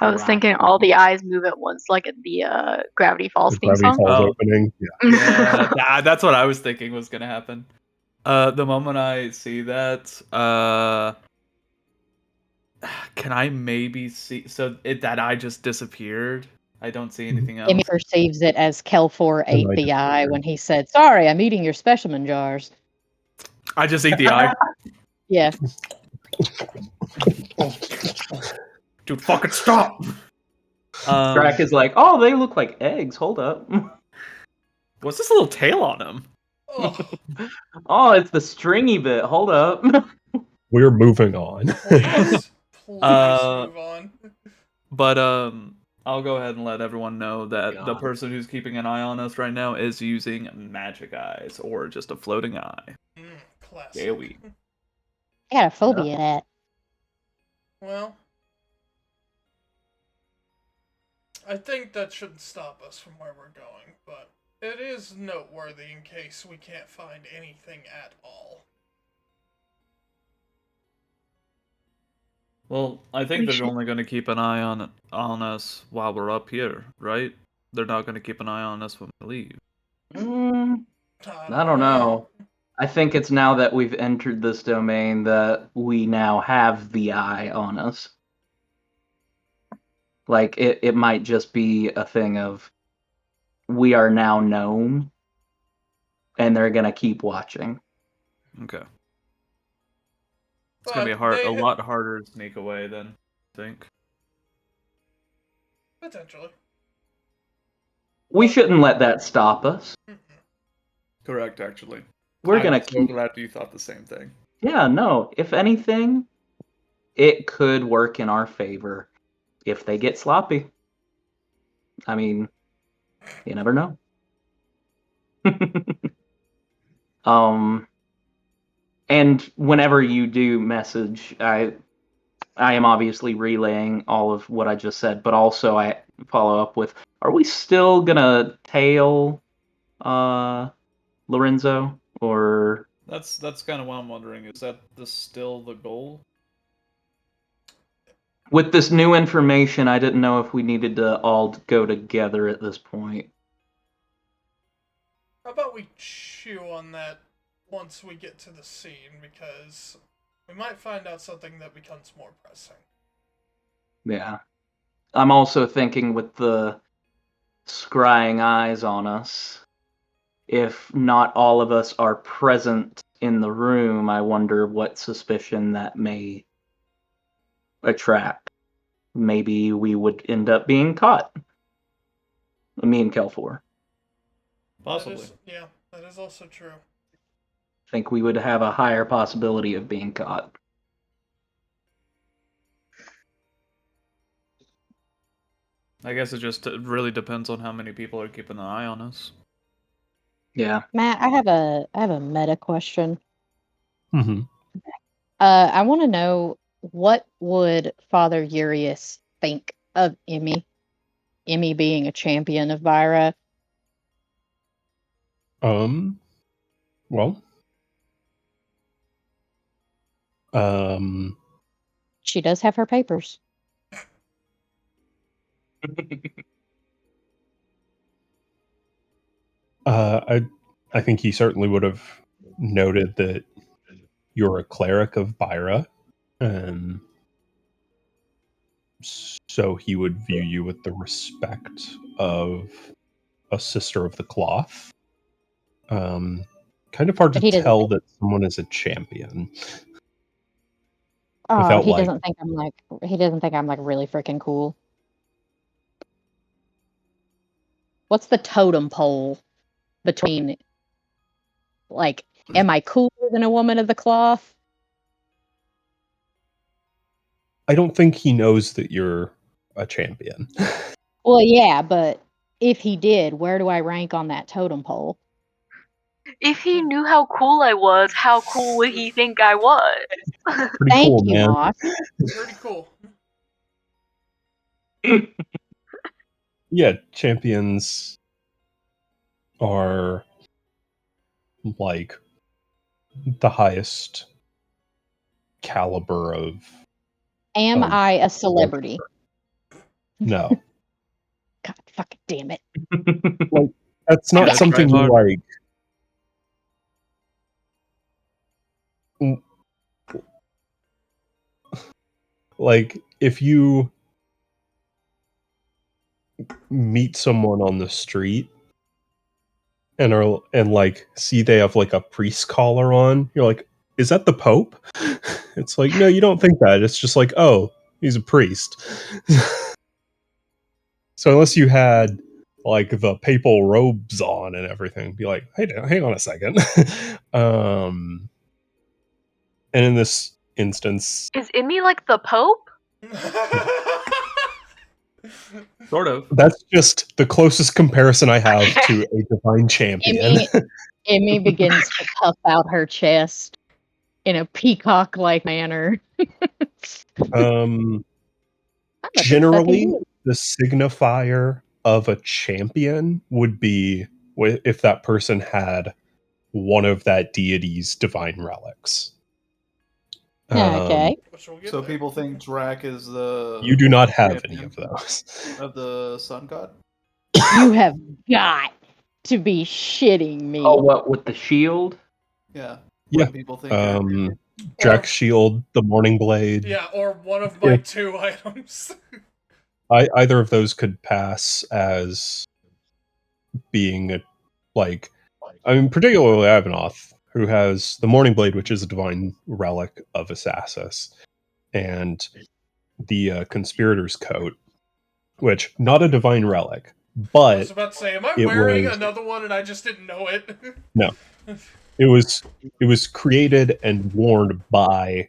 I was thinking all the eyes move at once, like at the Gravity Falls The theme Gravity song. Falls Oh. opening. Yeah. Yeah, that's what I was thinking was gonna happen. The moment I see that, can I maybe see? So that eye just disappeared. I don't see anything else. Emmy perceives it as Kelfor ate I the eye when he said, sorry, I'm eating your specimen jars. I just eat the eye. Yeah. Dude, fucking stop. Drac is like, oh, they look like eggs. Hold up. What's this little tail on him? Oh, Oh, it's the stringy bit. Hold up. We're moving on. please, please Uh, move on. But I'll go ahead and let everyone know that the God. person who's keeping an eye on us right now is using magic eyes or just a floating eye. Classic. AoE. I got a phobia of that. Well, I think that shouldn't stop us from where we're going, but it is noteworthy in case we can't find anything at all. Well, I think We they're should- only going to keep an eye on us while we're up here, right? they're not going to keep an eye on us when we leave. I don't know. I think it's now that we've entered this domain that we now have the eye on us. Like, it might just be a thing of we are now known, and they're going to keep watching. Okay. It's going to be a lot harder to sneak away then, I think. Potentially. We shouldn't let that stop us. Correct, actually. We're going to I'm so glad you thought the same thing. Yeah, no. If anything, it could work in our favor if they get sloppy. I mean, you never know. And whenever you do message, I am obviously relaying all of what I just said, but also I follow up with, are we still gonna tail Lorenzo, or That's kind of what I'm wondering. Is that still the goal? with this new information, I didn't know if we needed to all go together at this point. How about we chew on that once we get to the scene, because we might find out something that becomes more pressing. Yeah. I'm also thinking with the scrying eyes on us, if not all of us are present in the room, I wonder what suspicion that may attract. Maybe we would end up being caught. Me and Kelfor. Possibly. That is also true. I think we would have a higher possibility of being caught. I guess it just really depends on how many people are keeping an eye on us. Yeah. Matt, I have a meta question. Mm-hmm. I want to know, what would Father Urius think of Emmy? Emmy being a champion of Vyra. Well. She does have her papers. I think he certainly would have noted that you're a cleric of Vyra, and so he would view you with the respect of a sister of the cloth. Kind of hard to tell that someone is a champion. Oh, he doesn't think I'm like really freaking cool. What's the totem pole between, like, am I cooler than a woman of the cloth? I don't think he knows that you're a champion. Well, yeah, but if he did, where do I rank on that totem pole? If he knew how cool I was, how cool would he think I was? Pretty Thank cool, you, man. Moss. Pretty cool. Yeah, champions are like the highest caliber of. Am I a celebrity? No. God fucking damn it. Like, that's not something you like. Like, if you meet someone on the street and like see they have like a priest collar on, you're like, is that the Pope? It's like, no, you don't think that. It's just like, oh, he's a priest. So unless you had like the papal robes on and everything, be like, hey, hang on a second. And in this instance, is Emmy like the Pope? Sort of. That's just the closest comparison I have to a divine champion. Emmy begins to puff out her chest in a peacock-like manner. Generally, the signifier of a champion would be if that person had one of that deity's divine relics. Okay. So people think Drac is the. You do not have any of those. Of the sun god? You have got to be shitting me. Oh, what with the shield? Yeah. Yeah. What people think. you're- Jack's shield, the Morning Blade. Yeah, or one of my 2 items. Either of those could pass as being particularly Avanoth, who has the Morning Blade, which is a divine relic of Assassus, and the Conspirator's Coat, which not a divine relic, I but was about to say, am I it wearing was- another one and I just didn't know it? No. it was created and worn by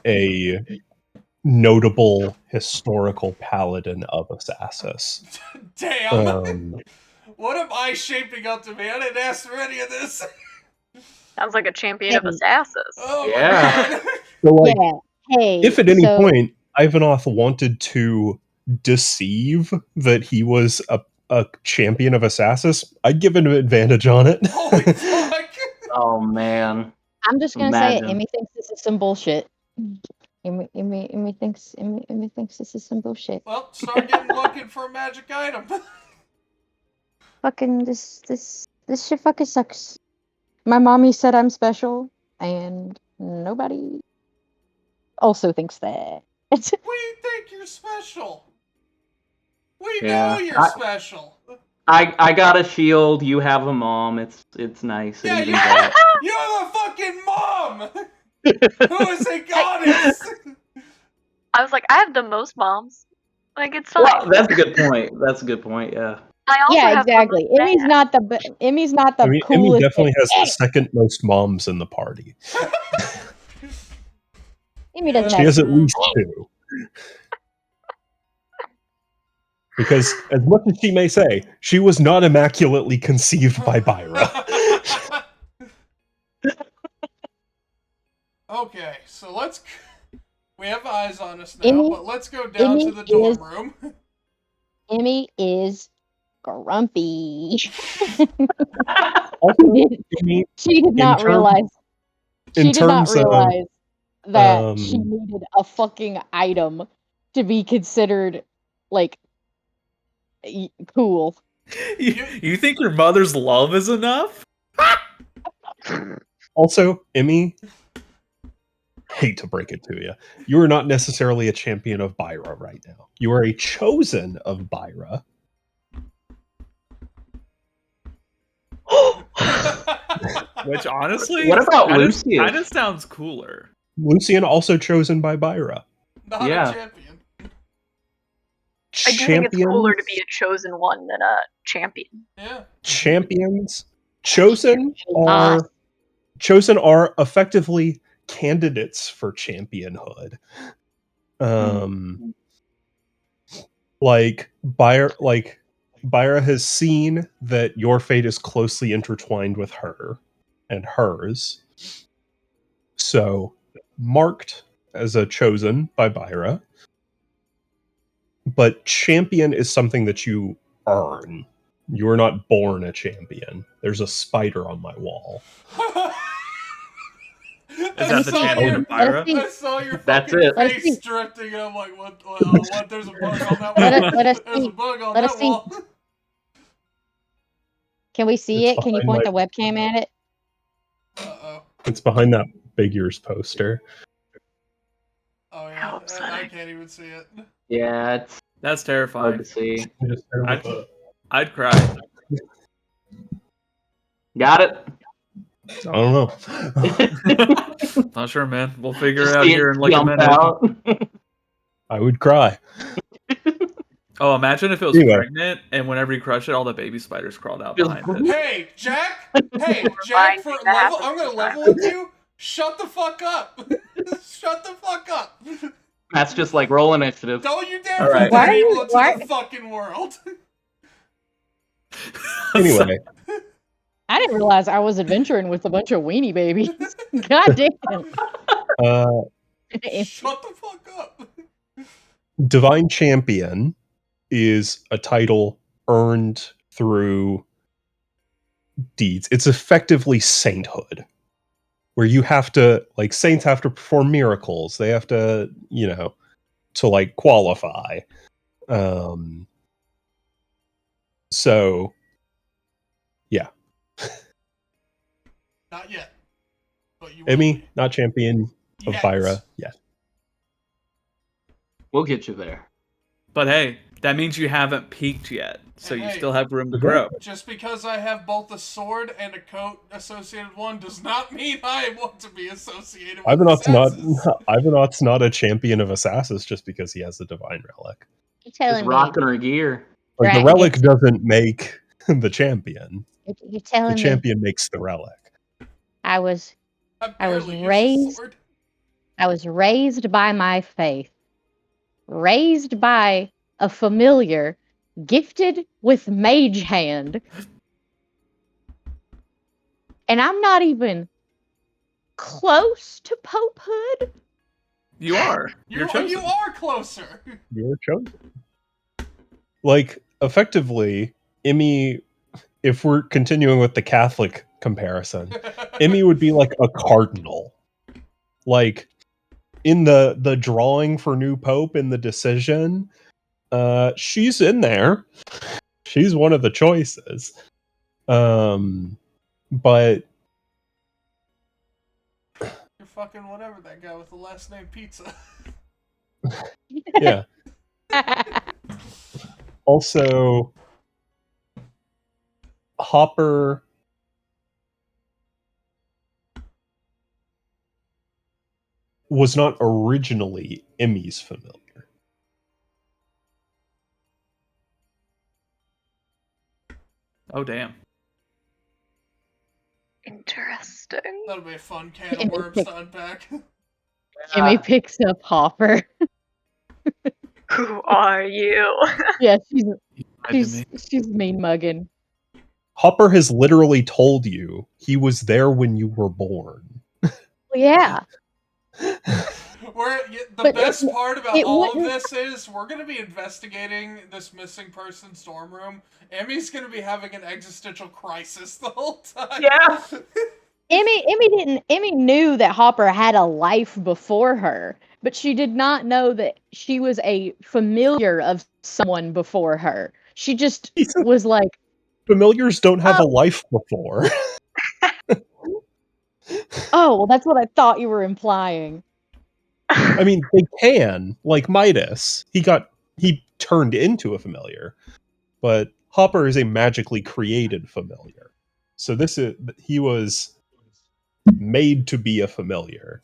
a notable historical paladin of Assassus. Damn! What am I shaping up to be? I didn't ask for any of this. Sounds like a champion of assassins. Oh Yeah. my god. So, like, Yeah. Hey. if at any so- point Ivanoth wanted to deceive that he was a champion of Assassus, I'd give him an advantage on it. Holy fuck. Oh man. I'm just gonna say it. Imagine. Emmy thinks this is some bullshit. Emmy thinks this is some bullshit. Well, start looking for a magic item. Fucking this shit fucking sucks. My mommy said I'm special, and nobody also thinks that. We think you're special. We Yeah, know you're special. I got a shield. You have a mom. It's nice. Yeah, It you evens out. you have a fucking mom. Who is a goddess? I was like, I have the most moms. Like, it's fine. Well, that's a good point. That's a good point. Yeah. I also Yeah, have the exactly. most Emmy's dad. not the Emmy's not the I mean, Emmy coolest. definitely has the Hey, second most moms in the party. Emmy doesn't She have. has at least 2. Because, as much as she may say, she was not immaculately conceived by Byra. Okay, so let's. We have eyes on us now, Emmy- but let's go down to Emmy the dorm is- room. Emmy is grumpy. Also, Emmy, She did not term- realize. in She did not terms of, realize that she um, needed a fucking item to be considered like cool. You think your mother's love is enough? also, Emmy, hate to break it to you, you are not necessarily a champion of Byra right now. You are a chosen of Byra. Which honestly, What about kinda- Lucius? Kinda sounds cooler. Lucian also chosen by Byra. Not Yeah. a champion. I do think it's cooler to be a chosen one than a champion. Yeah. champions chosen are effectively candidates for championhood. Like Byra has seen that your fate is closely intertwined with her and hers, so marked as a chosen by Byra. But champion is something that you earn. You are not born a champion. There's a spider on my wall. Is that the champion of Pyra? I saw your That's fucking it. Let's face see. drifting, and I'm like, what? What? There's a bug on that Let wall. us- let us There's see. a bug on Let us that see. wall. Can we see It's it? Can you behind point the webcam at it? Uh-oh. It's behind that figures poster. Oh, yeah. How I upsetting. can't even see it. Yeah, it's That's hard terrifying. to see. I'd cry. Got it. I don't know. Not sure, man. We'll figure Just it out see here in like a jump minute. out. I would cry. Oh, imagine if it was Anyway. pregnant and whenever you crush it, all the baby spiders crawled out Just- behind it. Hey, Jack! Hey, Horrifying Jack, for thing that level, happens I'm gonna sometimes. level with you. Shut the fuck up. Shut the fuck up. That's just like roll initiative. Don't you dare All right. put Why are people you- into why- the fucking world. Anyway, I didn't realize I was adventuring with a bunch of weenie babies. God damn. Shut the fuck up. Divine Champion is a title earned through deeds. It's effectively sainthood, where you have to, like, saints have to perform miracles. They have to, to like qualify. So, yeah. Not yet. But you will Emmy, be. not champion of Yes. Pyra yet. We'll get you there. But hey, that means you haven't peaked yet, so And you hey, still have room to Yeah. grow. Just because I have both a sword and a coat associated one does not mean I want to be associated with Ivanhoe's not a champion of Assassins just because he has the Divine Relic. You're Just telling me. rocking her gear. Like, the Right, relic it's- doesn't make the champion. You're The telling me. champion makes the relic. I was I was barely use a raised- sword. I was raised by my faith, raised by a familiar, gifted with mage hand, and I'm not even close to popehood. You are. You're chosen. You are closer. You're chosen. Like, effectively, Emmy, if we're continuing with the Catholic comparison, Emmy would be like a cardinal. Like, in the drawing for new pope in the decision, she's in there. She's one of the choices. But You're fucking whatever that guy with the last name Pizza. yeah. Also, Hopper was not originally Emmy's familiar. Oh damn. Interesting. That'll be a fun can of worms to unpack. Jimmy picks up Hopper. Who are you? Yeah, You lied to me. she's mean mugging. Hopper has literally told you he was there when you were born. Yeah. The But best part about it all of wouldn't- this is we're going to be investigating this missing person's dorm room. Emmy's going to be having an existential crisis the whole time. Yeah. Emmy knew that Hopper had a life before her, but she did not know that she was a familiar of someone before her. She just was like, Familiars don't have a life before. oh, well, that's what I thought you were implying. I mean, they can, like Midas. He turned into a familiar, but Hopper is a magically created familiar. So he was made to be a familiar.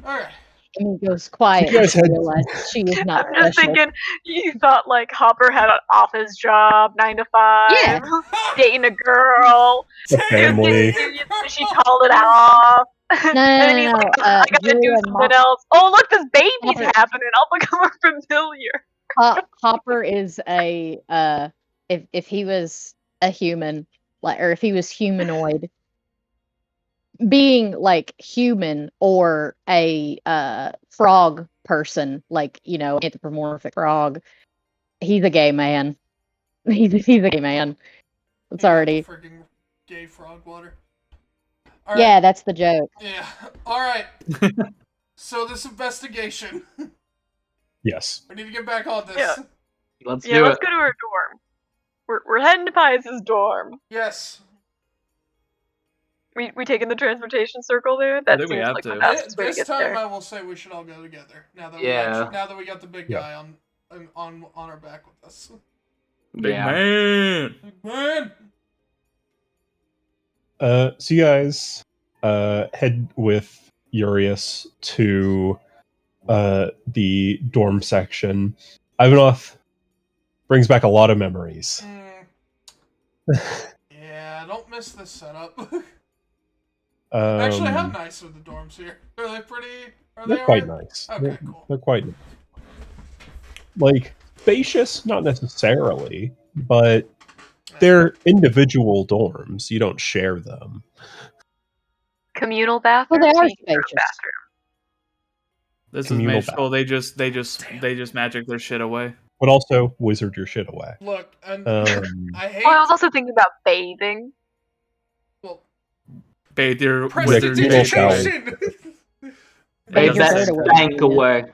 Alright. Emmy goes quiet You guys and had- realizes she is not I'm just special. thinking, you thought like Hopper had an office job, 9 to 5, Yeah. dating a girl. A family. She called it off. No, And then he's no, like, no, I gotta do Julia something else. Oh, look, this baby's Hopper- happening. I'll become a familiar. Hopper is a if he was a human, like, or if he was humanoid, being like human or a frog person, like, you know, anthropomorphic frog, he's a gay man. He's a gay man. It's already Freaking gay frog water. yeah, that's the joke. Yeah. Alright. So this investigation. Yes. We need to get back on this. Yeah. Let's Yeah, do let's it. go to her dorm. We're heading to Pius's dorm. Yes. We taking the transportation circle there? That think we seems have like to. the fastest way to This get time there. I will say we should all go together. Now that Yeah. now that we got the big Yeah. guy on our back with us. Big Yeah. man. Man. So you guys head with Urius to the dorm section. Ivanov brings back a lot of memories. Yeah, don't miss this setup. Um, Actually, how nice are the dorms here? Are they pretty? Are they're they quite alright? nice. Okay, cool. They're quite like spacious, not necessarily, but they're individual dorms. You don't share them. Communal bathroom. Well, they are so you can go to the spacious. bathroom. This is Communal magical. They just magic their shit away. But also wizard your shit away. Look, and I hate. Oh, I was also thinking about bathing. Well, Bathe your Wizard prestidigitation. Hey, Better give her that to where stank she is. away.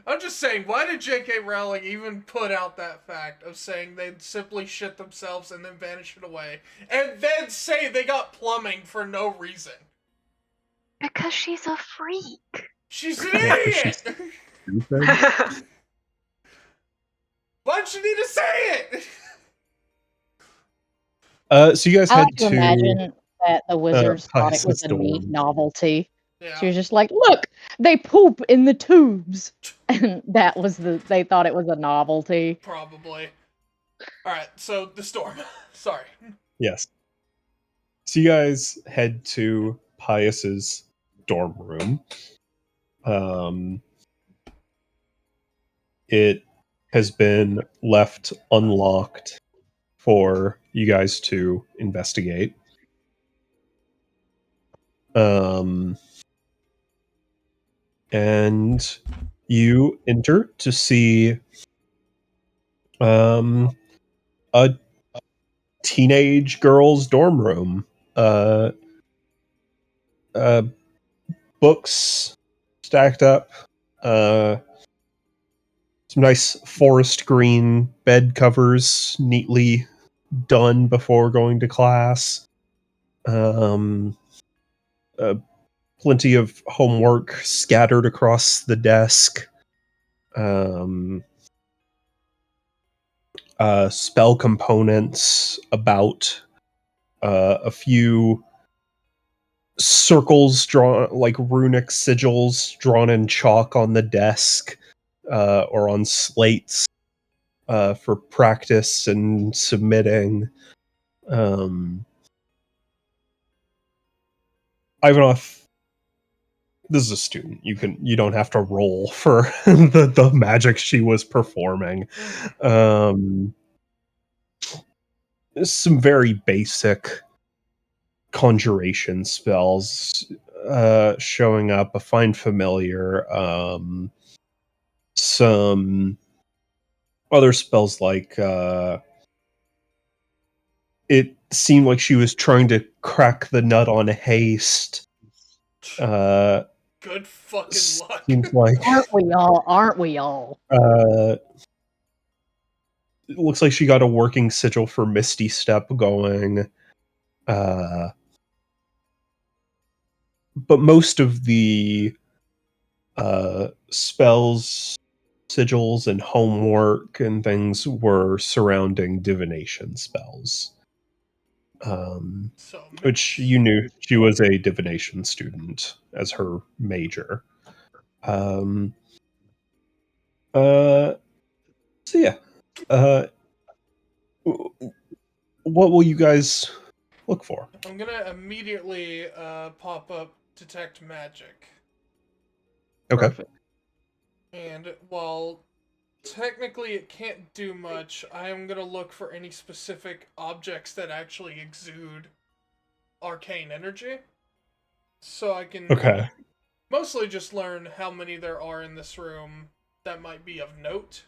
I'm just saying, why did J.K. Rowling even put out that fact of saying they'd simply shit themselves and then vanish it away, and then say they got plumbing for no reason? Because she's a freak. She's an Yeah, 'cause idiot! Stupid. Why'd you need to say it? So you guys I had like to imagine that the wizards thought it was Pisces a neat dorm. novelty. Yeah. She was just like, "Look, they poop in the tubes," and they thought it was a novelty. Probably. Alright, so the storm. Sorry. Yes. So you guys head to Pius's dorm room. It has been left unlocked for you guys to investigate. And you enter to see a teenage girl's dorm room. Uh, books stacked up. Some nice forest green bed covers, neatly done before going to class. Plenty of homework scattered across the desk. Spell components about. A few circles drawn, like runic sigils drawn in chalk on the desk or on slates for practice and submitting. Ivanov, this is a student. You don't have to roll for the magic she was performing. Some very basic conjuration spells showing up, a find familiar, some other spells like it seemed like she was trying to crack the nut on haste. Good fucking luck. Seems like Aren't we all? Aren't we all? it looks like she got a working sigil for Misty Step going. But most of the spells, sigils, and homework and things were surrounding divination spells. So, Which you knew she was a divination student as her major. So yeah. What will you guys look for? I'm gonna immediately pop up Detect Magic. Okay. Perfect. And while technically it can't do much, I am gonna look for any specific objects that actually exude arcane energy. So I can Okay. mostly just learn how many there are in this room that might be of note,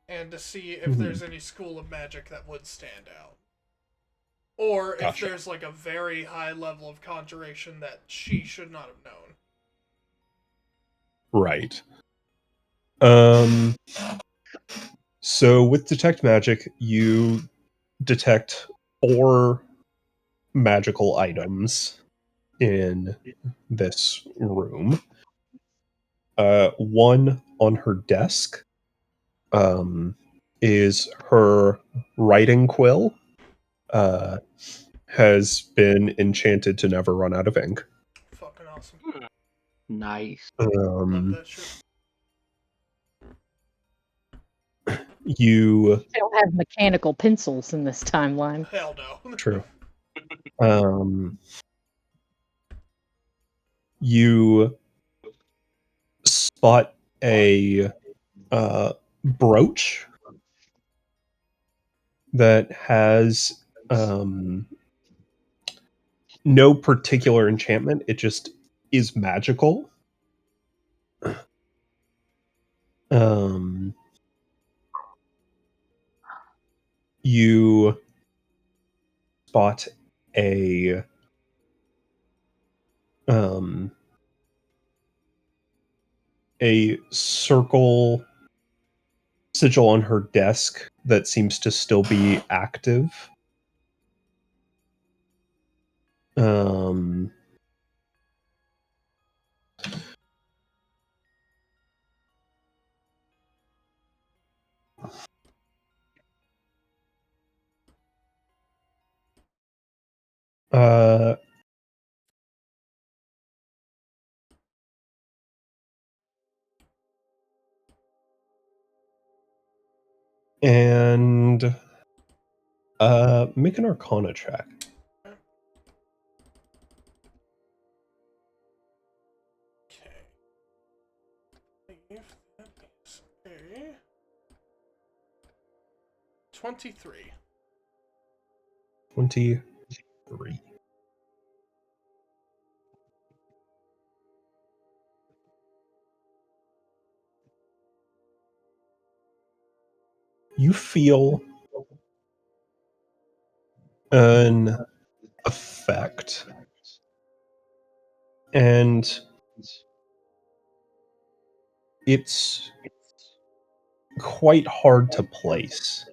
and to see if there's any school of magic that would stand out. Or Gotcha. if there's like a very high level of conjuration that she should not have known. Right. So with Detect Magic, you detect 4 magical items in this room. One on her desk is her writing quill. Has been enchanted to never run out of ink. Fucking awesome. Nice. Love that shit. You They don't have mechanical pencils in this timeline. Hell no. True. You spot a brooch that has no particular enchantment. It just is magical. You spot a a circle sigil on her desk that seems to still be active. And make an Arcana check. Okay. That is a 23. 23. You feel an effect, and it's quite hard to place.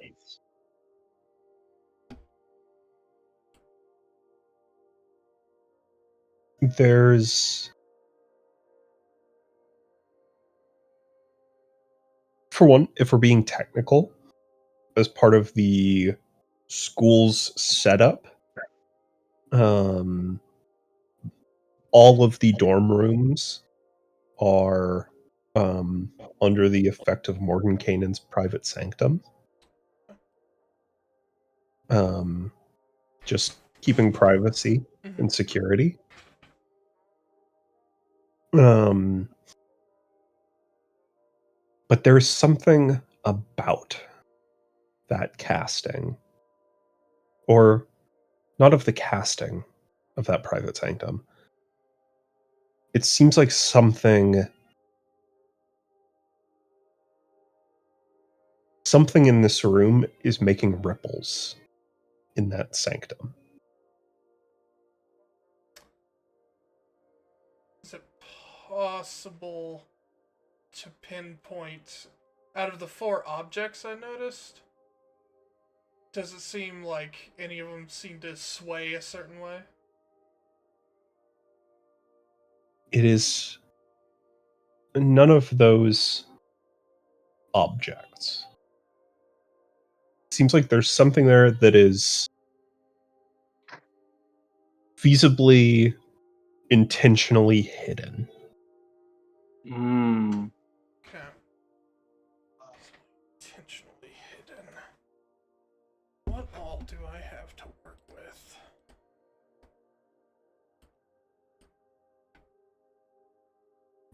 There's, for one, if we're being technical, as part of the school's setup, all of the dorm rooms are under the effect of Mordenkainen's private sanctum. Just keeping privacy and security. But there's something about that casting, or not of the casting of that private sanctum. It seems like something in this room is making ripples in that sanctum. Is it possible to pinpoint, out of the 4 objects I noticed, does it seem like any of them seem to sway a certain way? It is none of those objects. It seems like there's something there that is feasibly, intentionally hidden. Okay. Intentionally hidden. What all do I have to work with?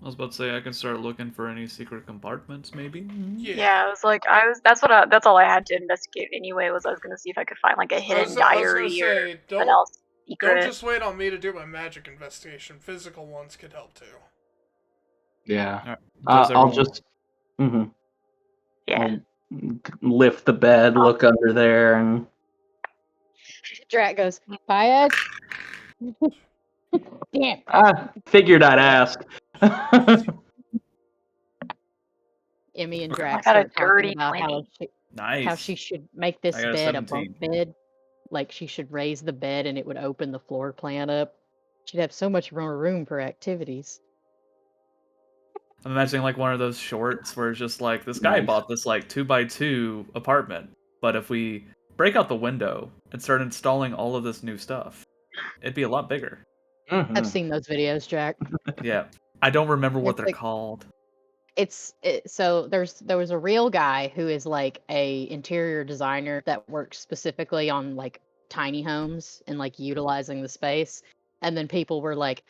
I was about to say I can start looking for any secret compartments, maybe. Yeah, I was like, that's all I had to investigate anyway. I was gonna see if I could find like a hidden diary say, or something else secret. Don't just wait on me to do my magic investigation. Physical ones could help too. Yeah. Right. I'll just. Yeah. I'll lift the bed, look under there, and. Drat goes, Fiat? Damn. I figured I'd ask. Emmy and Okay. Drax I got a start talking dirty about how 20. Nice. she should make this I got a bed a 17. bunk bed. Like she should raise the bed and it would open the floor plan up. She'd have so much more room for activities. I'm imagining like one of those shorts where it's just like this guy Nice. bought this like 2x2 apartment, but if we break out the window and start installing all of this new stuff, it'd be a lot bigger. I've seen those videos, Jack. Yeah, I don't remember what It's they're like- called. So there was a real guy who is like a interior designer that works specifically on like tiny homes and like utilizing the space, and then people were like,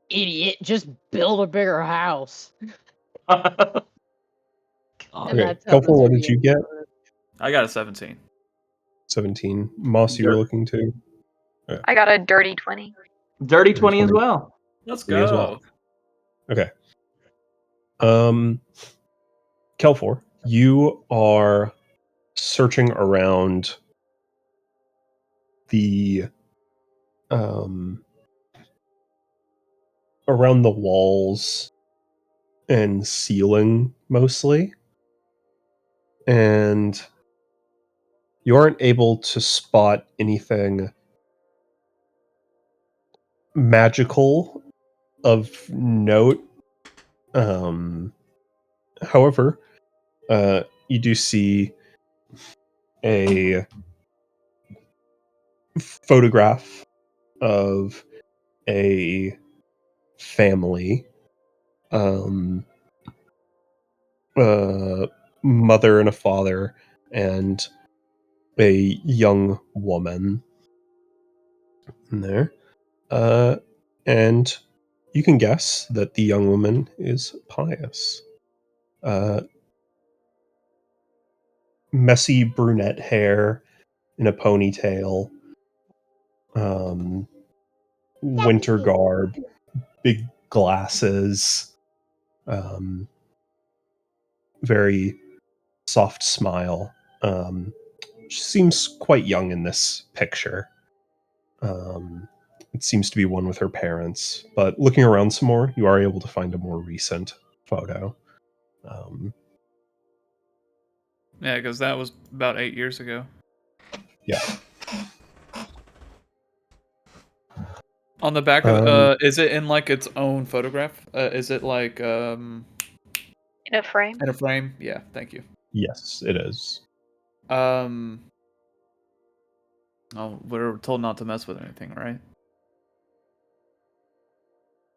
idiot, just build a bigger house. And Okay, that's how Kelfor, those what did you videos get? were. I got a 17. 17. Moss, you were looking to? I got a dirty 20. Dirty 20 as well. Let's Me as go. well. Okay. Kelfor, you are searching around the around the walls and ceiling mostly. And you aren't able to spot anything magical of note. However, you do see a photograph of a family, mother and a father, and a young woman in there. And you can guess that the young woman is pious. Messy brunette hair in a ponytail, winter garb, big glasses, very soft smile. She seems quite young in this picture. It seems to be one with her parents, but looking around some more, you are able to find a more recent photo. Yeah, because that was about 8 years ago. Yeah. On the back of is it in like its own photograph? Is it like In a frame? in a frame? Yeah, thank you. Yes, it is. Oh, we're told not to mess with anything, right?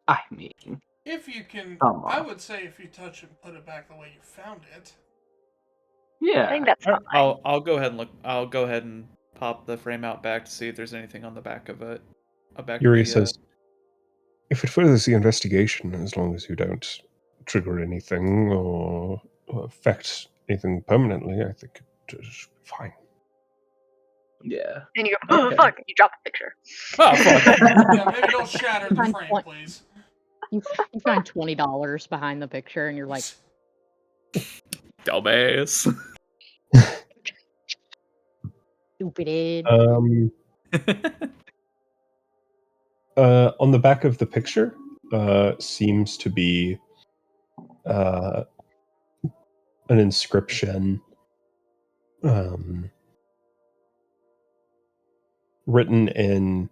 I mean, If you can, Come I on. would say if you touch it, put it back the way you found it. yeah. I think that's Alright, fine. I'll go ahead and look. I'll go ahead and pop the frame out back to see if there's anything on the back of it. Yuri says, if it furthers the investigation, as long as you don't trigger anything or affect anything permanently, I think it is fine. Yeah. And you go, oh, Okay. fuck, you drop the picture. Oh fuck! Yeah, maybe don't shatter the Fine frame, point. please. You find $20 behind the picture, and you're like, Dumbass. stupid. On the back of the picture seems to be an inscription written in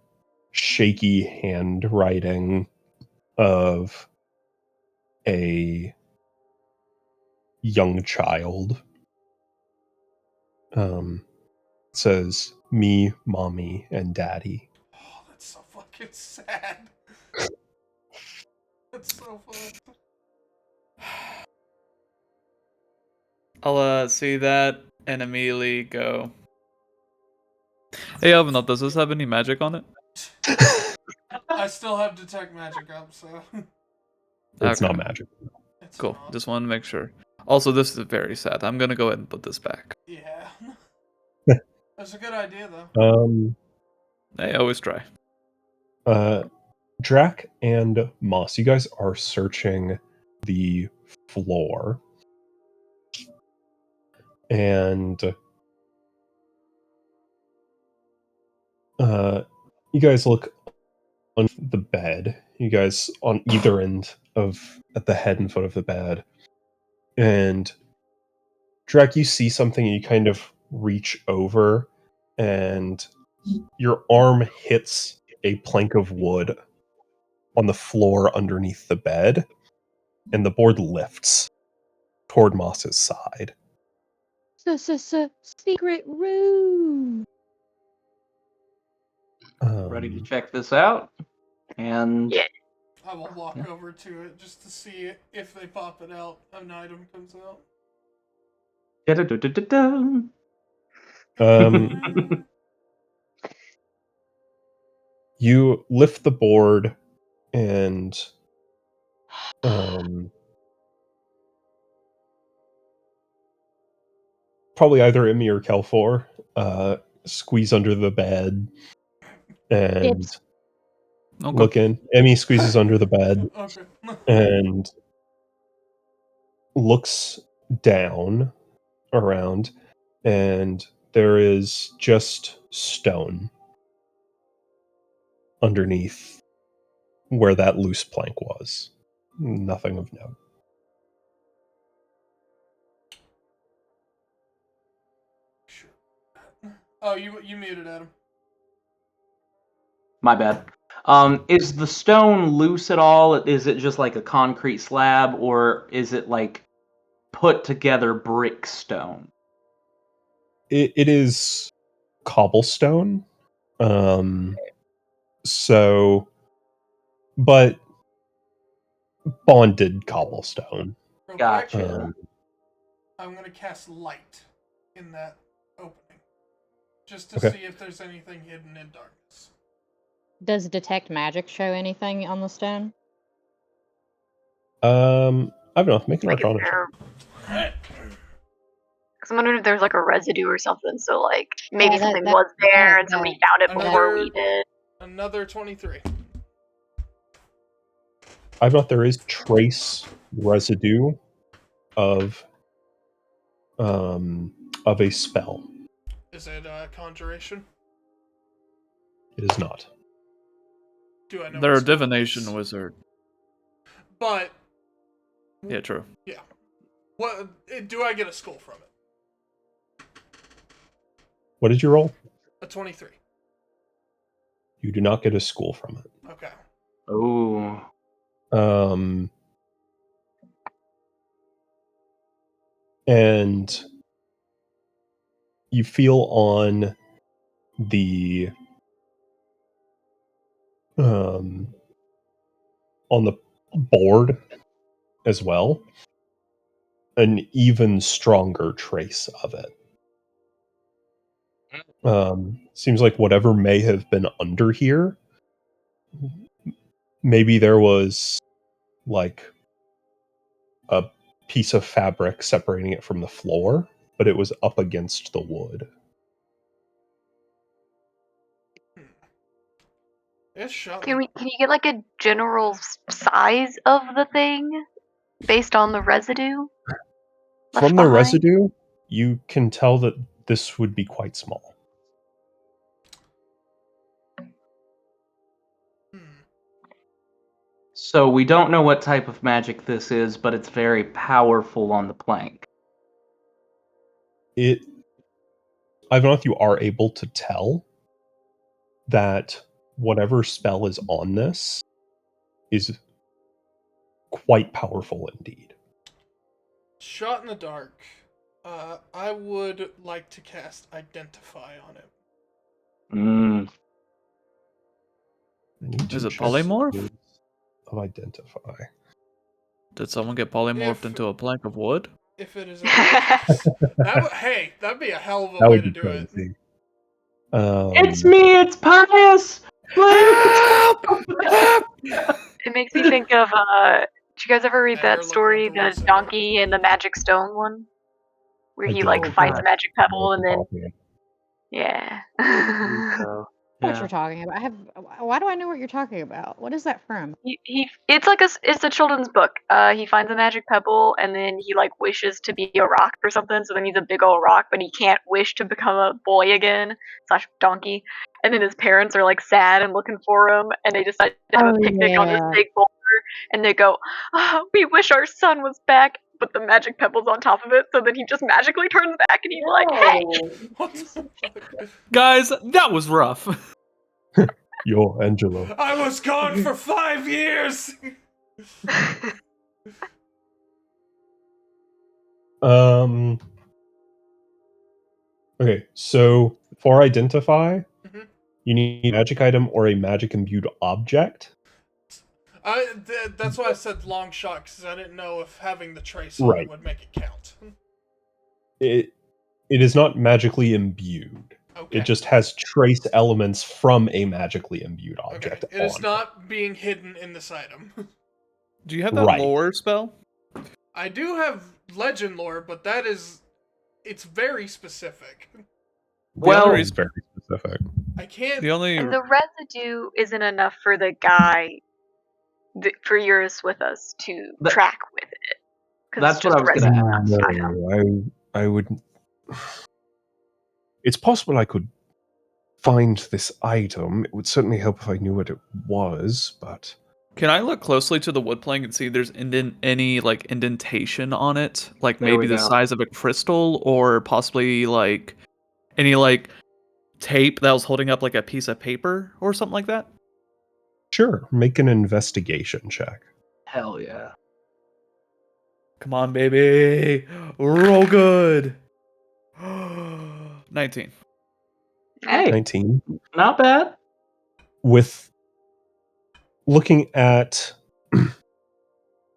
shaky handwriting of a young child. It says, me, mommy, and daddy. Oh, that's so fucking sad. That's so fucked. I'll see that and immediately go. Hey, Elvin, does this have any magic on it? I still have detect magic up, so It's Okay. not magic. it's Cool. not. Just wanted to make sure. Also, this is very sad. I'm gonna go ahead and put this back. Yeah. That's a good idea, though. Hey, always try. Drac and Moss, you guys are searching the floor. And you guys look on the bed. You guys on either end of at the head and foot of the bed. And Drac, you see something and you kind of reach over and your arm hits a plank of wood on the floor underneath the bed, and the board lifts toward Moss's side. Secret room. Ready to check this out? And Yeah. I will walk over to it just to see if they pop it out. An item comes out. Da-da-da-da-da-da. You lift the board and probably either Emmy or Kelfor squeeze under the bed and It's look in. Emmy squeezes under the bed Okay. and looks down around, and there is just stone underneath where that loose plank was. Nothing of note. Oh, you muted Adam. My bad. Is the stone loose at all? Is it just like a concrete slab, or is it like put together brick stone? It is cobblestone. So, but bonded cobblestone. Real Gotcha. quick, I'm gonna cast light in that opening, just to see if there's anything hidden in darkness. Does detect magic show anything on the stone? I don't know. Make an Like, is arcana there? check. Because I'm wondering if there's like a residue or something. So like maybe Yeah, something was there and that- somebody found it before we Another- did. Another 23. I thought there is trace residue of a spell. Is it conjuration? It is not. Do I know? They're what a spell it divination is? wizard. But Yeah, true. what do I get a skull from it? What did you roll? A 23. You do not get a school from it. Okay. Oh. And you feel on the board as well an even stronger trace of it. Seems like whatever may have been under here, maybe there was like a piece of fabric separating it from the floor, but it was up against the wood. It's shot. Can you get like a general size of the thing based on the residue? left From the behind? residue, you can tell that this would be quite small. So we don't know what type of magic this is, but it's very powerful on the plank. I don't know if you are able to tell that whatever spell is on this is quite powerful indeed. Shot in the dark. I would like to cast Identify on it. Mm. I need to Is it check polymorph? the rules of Identify. Did someone get polymorphed into a plank of wood? If it is hey, that'd be a hell of a That way would to be do it. crazy. It's me, it's Pius! It makes me think of did you guys ever read Yeah, that you're story, looking at the the rules donkey and the magic stone one? Where I he don't. like finds a magic pebble and then then yeah. What you're talking about? Why do I know what you're talking about? What is that from? It's like it's a children's book. He finds a magic pebble and then he like wishes to be a rock or something. So then he's a big old rock, but he can't wish to become a boy again / donkey. And then his parents are like sad and looking for him, and they decide to have a picnic on this yeah. big boulder. And they go, oh, "We wish our son was back." But the magic pebble's on top of it, so then he just magically turns back and he's like, "Hey." What the fuck? Guys, that was rough. Yo, Angelo. I was gone for 5 years! Okay, so for Identify, Mhm. you need a magic item or a magic imbued object. That's why I said long shot, because I didn't know if having the trace on Right. it would make it count. It is not magically imbued. Okay. It just has trace elements from a magically imbued Okay. object. It is on not being hidden in this item. Do you have that Right. lore spell? I do have legend lore, but it's very specific. Well, It's very specific. I can't. The only And the residue isn't enough for the guy, for yours with us to That- track with it. 'Cause that's it's what I just was gonna residue, ask. not item. I would. It's possible I could find this item. It would certainly help if I knew what it was, but Can I look closely to the wood plank and see if there's any like indentation on it? Like There we maybe the go. size of a crystal, or possibly like any like tape that was holding up like a piece of paper or something like that? Sure, make an investigation check. Hell yeah. Come on, baby. Roll good. 19. Hey, 19. not bad. With looking at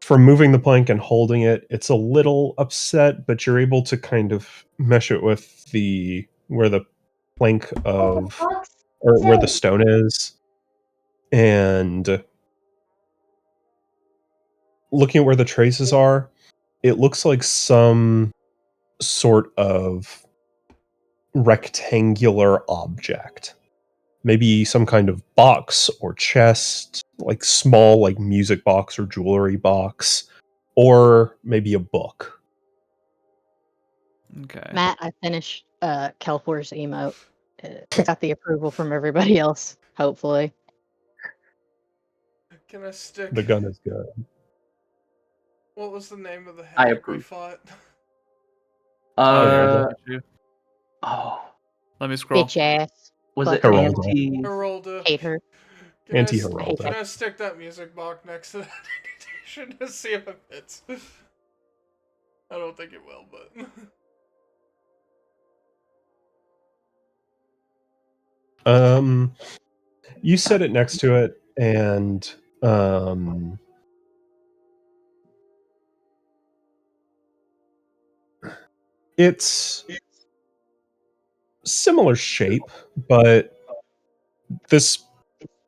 from moving the plank and holding it, it's a little upset, but you're able to kind of mesh it with the where the plank of or where the stone is, and looking at where the traces are, it looks like some sort of rectangular object. Maybe some kind of box or chest, like small like music box or jewelry box, or maybe a book. Okay. Matt, I finished Kelpor's emote. Got the approval from everybody else, hopefully. Can I stick? The gun is good. What was the name of the I hag we approve. fought? Oh, Let me scroll. Bitch ass. was Fuck it her. Herolda. Anti? Herolda. Hate her. Can I Anti-Herolda. Can I stick that music box next to that indentation to see if it fits? I don't think it will, but. You set it next to it, and it's similar shape, but this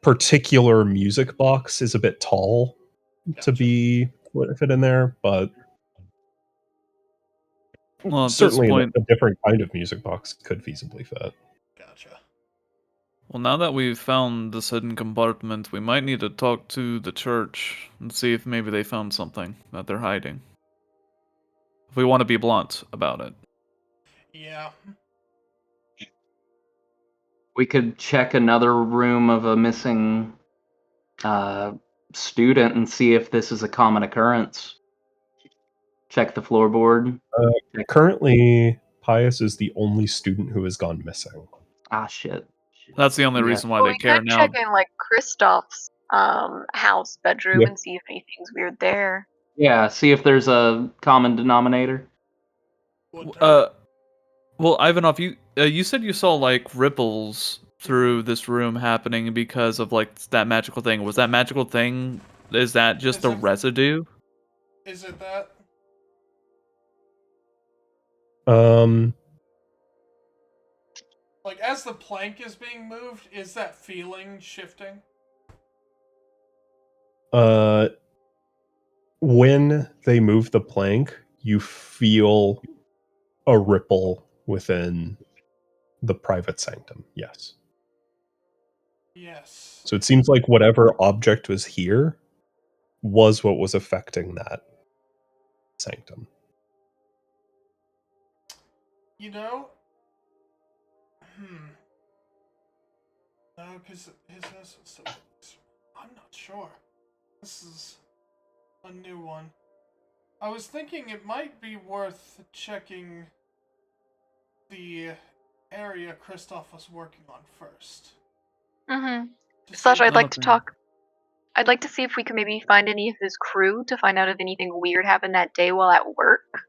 particular music box is a bit tall to be fit in there, but Well, at this certainly point, a different kind of music box could feasibly fit. Gotcha. well, now that we've found this hidden compartment, we might need to talk to the church and see if maybe they found something that they're hiding. If we want to be blunt about it. Yeah. We could check another room of a missing student and see if this is a common occurrence. Check the floorboard. Currently, Pius is the only student who has gone missing. Ah, shit. That's the only Yeah. reason why Well, they we care could now. check in like Kristoff's house bedroom Yep. and see if anything's weird there. Yeah, see if there's a common denominator. Well, Ivanov, you said you saw like ripples through this room happening because of like that magical thing. Was that magical thing? Is that just Is a it- residue? Is it that? Like, as the plank is being moved, is that feeling shifting? When they move the plank, you feel a ripple within the private sanctum. Yes. Yes. So it seems like whatever object was here was what was affecting that sanctum. You know? No, because his ass was so... I'm not sure. This is a new one. I was thinking it might be worth checking the area Kristoff was working on first. Mm-hmm. To see Slash, if- I'd like to talk. I'd like to see if we can maybe find any of his crew to find out if anything weird happened that day while at work.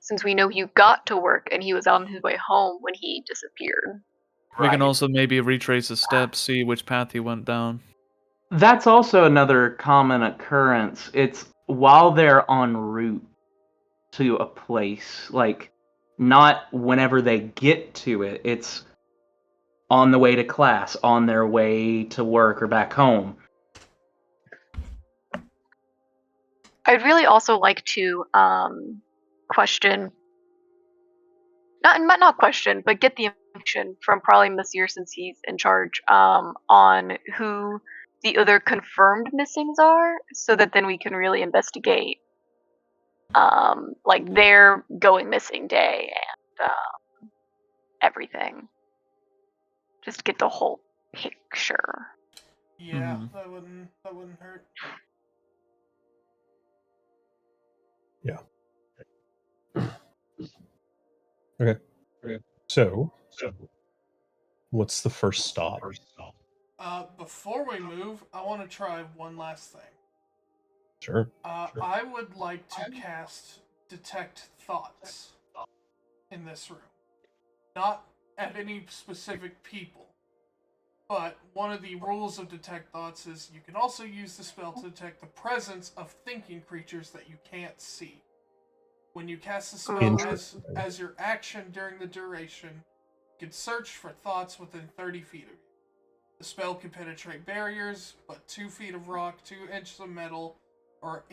Since we know he got to work and he was on his way home when he disappeared. We can also maybe retrace his steps, see which path he went down. That's also another common occurrence. It's while they're en route to a place, like not whenever they get to it. It's on the way to class, on their way to work or back home. I'd really also like to question, not question, but get the information from probably Monsieur since he's in charge on who the other confirmed missings are, so that then we can really investigate like their going missing day and everything. Just get the whole picture. Yeah, Mhm. that wouldn't hurt. Yeah. Okay. So, what's the first stop? Before we move, I want to try one last thing. Sure. I would like to cast Detect Thoughts in this room. Not at any specific people. But one of the rules of Detect Thoughts is you can also use the spell to detect the presence of thinking creatures that you can't see. When you cast the spell as your action during the duration, you can search for thoughts within 30 feet of you. The spell can penetrate barriers, but 2 feet of rock, 2 inches of metal, or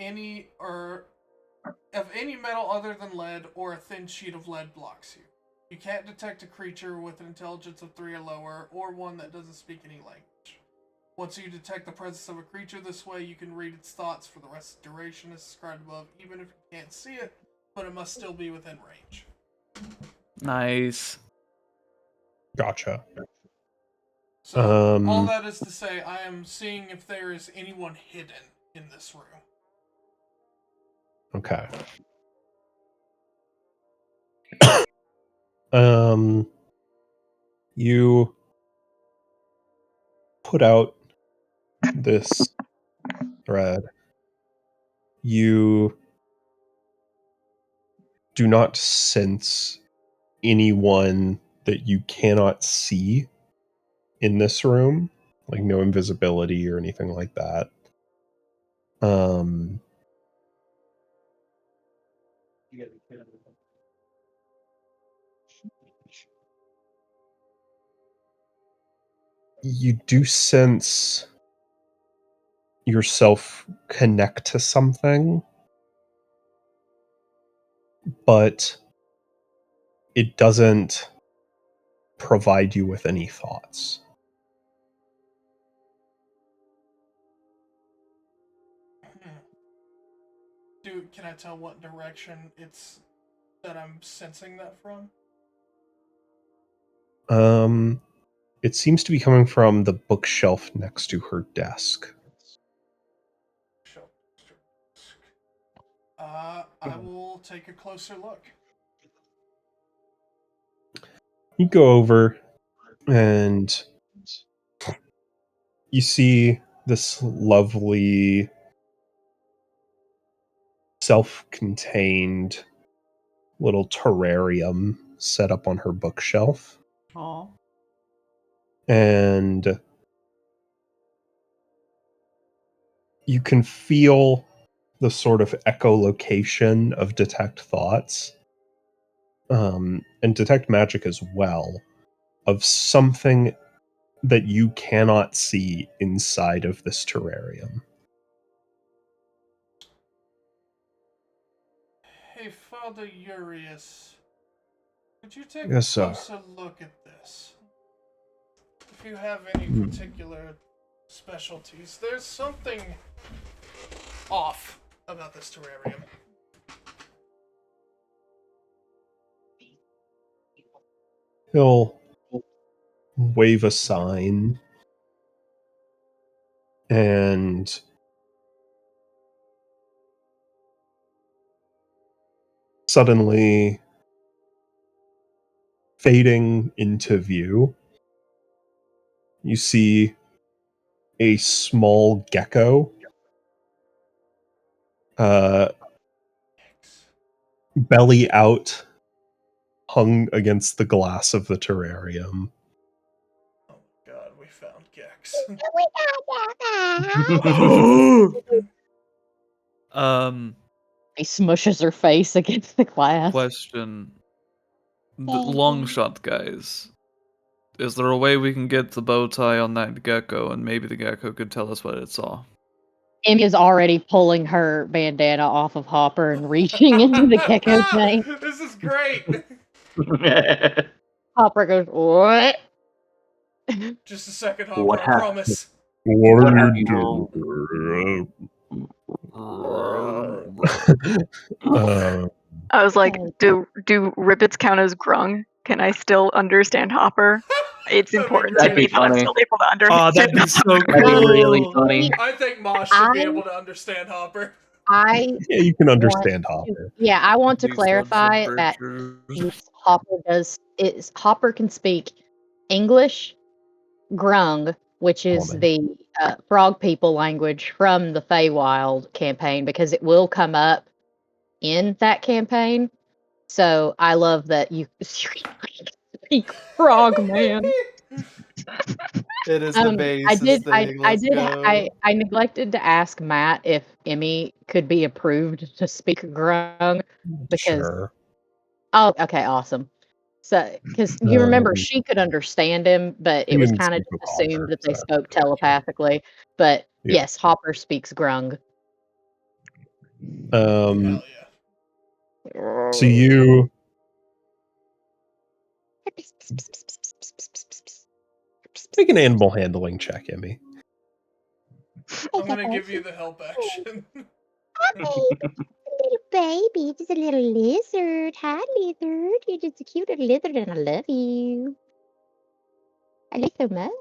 of any metal other than lead, or a thin sheet of lead blocks you. You can't detect a creature with an intelligence of 3 or lower, or one that doesn't speak any language. Once you detect the presence of a creature this way, you can read its thoughts for the rest of the duration as described above, even if you can't see it, but it must still be within range. Nice. Gotcha. So, all that is to say, I am seeing if there is anyone hidden in this room. Okay. You put out this thread. You do not sense anyone that you cannot see in this room, like no invisibility or anything like that. You do sense yourself connect to something, but it doesn't provide you with any thoughts. Can I tell what direction it's that I'm sensing that from? It seems to be coming from the bookshelf next to her desk. I will take a closer look. You go over and you see this lovely self-contained little terrarium set up on her bookshelf. Aw. And you can feel the sort of echolocation of Detect Thoughts, and Detect Magic as well, of something that you cannot see inside of this terrarium. Hey, Father Urius, could you take Yes, a sir. closer look at this? If you have any particular specialties, there's something off about this terrarium. He'll wave a sign, and suddenly, fading into view, you see a small gecko belly out, hung against the glass of the terrarium. Oh god, we found Gex. He smushes her face against the glass. Question. The long shot, guys. Is there a way we can get the bow tie on that gecko and maybe the gecko could tell us what it saw? Amy is already pulling her bandana off of Hopper and reaching into the gecko tank. This is great! Hopper goes, "What?" Just a second, Hopper, What I happened? promise. What What are happened, you doing? I was like, do ribbits count as grung? Can I still understand Hopper? It's That'd be important to That'd me be that I'm funny. still able to Oh, understand. that'd be so That'd be really cool. funny. I think Moss should be I- able to understand Hopper. I Yeah, you can want understand to, Hopper. yeah, I want to These slugs and clarify that birches. yes, Hopper can speak English, Grung, which is Common. the frog people language from the Feywild campaign, because it will come up in that campaign. So I love that you speak frog, man. It is the basis thing. Let's go. I neglected to ask Matt if Emmy could be approved to speak Grung because Sure. oh, okay, awesome. So, because you remember Um, she could understand him, but he it was didn't kind of speak with assumed Hopper, that they so, spoke telepathically. But Yeah. yes, Hopper speaks Grung. Um, Hell yeah. so you make an animal handling check, Emmy. I'm gonna give you the help action. Little baby, just a little lizard. Hi, lizard. You're just a cute little lizard, and I love you. I love you so much.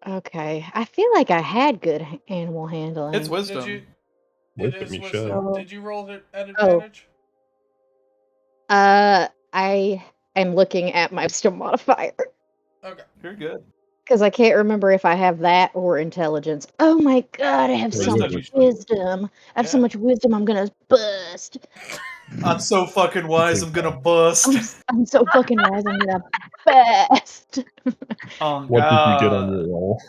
Okay, I feel like I had good animal handling. It's Did wisdom. you? It Wisdom, is you wisdom. should. Did you roll it at Oh. advantage? I am looking at my wisdom modifier Okay. You're good. because I can't remember if I have that or intelligence. Oh my god, I have so Wisdom. much wisdom. I have so Yeah. much wisdom. I'm gonna bust. I'm so fucking wise. I'm gonna bust. I'm so fucking wise. I'm gonna bust. Oh What did you get on god. your roll?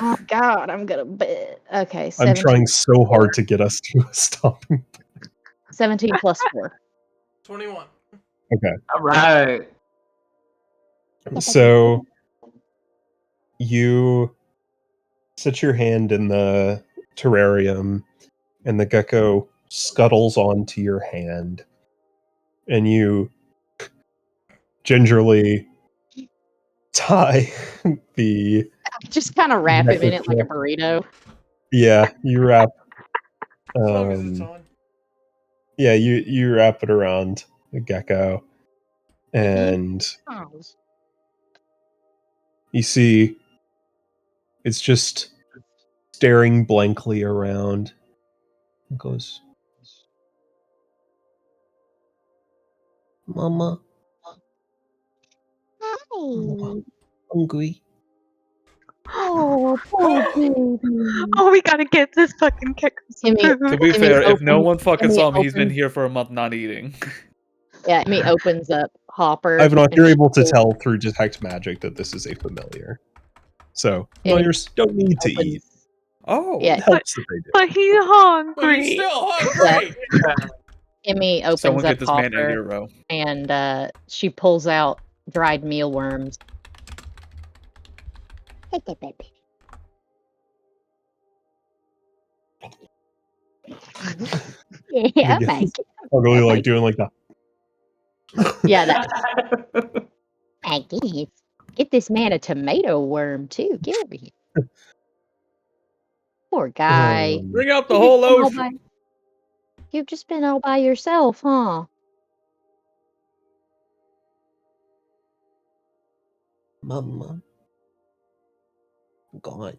Oh god, I'm gonna bust. Okay, I'm 17, trying so hard to get us to a stopping. 17 plus 4. 21. All right. So you set your hand in the terrarium, and the gecko scuttles onto your hand, and you gingerly tie the Just kind of wrap him in it like a burrito. you wrap As long as it's on. you wrap it around the gecko, and you see it's just staring blankly around. It goes, Mama, Hi. hungry. Oh, poor baby. Oh, we gotta get this fucking kicker some Emmy- food. To be Emmy fair, if no opens- one fucking Emmy saw him, he's been opens- here for a month not eating. Yeah, Emmy opens up Hopper. Ivanov, and you're she able to pulls- tell through detect magic that this is a familiar. So no, Emmy you don't need to opens- eat. Oh. Yeah, It helps that they do. But he's But hungry. he's still hungry. Emmy opens Someone up get this man a Hopper, euro. and she pulls out dried mealworms. Take that, baby. Yeah, Yeah. Mike. I'm really like doing like that. Yeah, that Maggie. Get this man a tomato worm, too. Get over here. poor guy. Bring out the You've whole just been all ocean. You've just been all by yourself, huh? Mama, gone.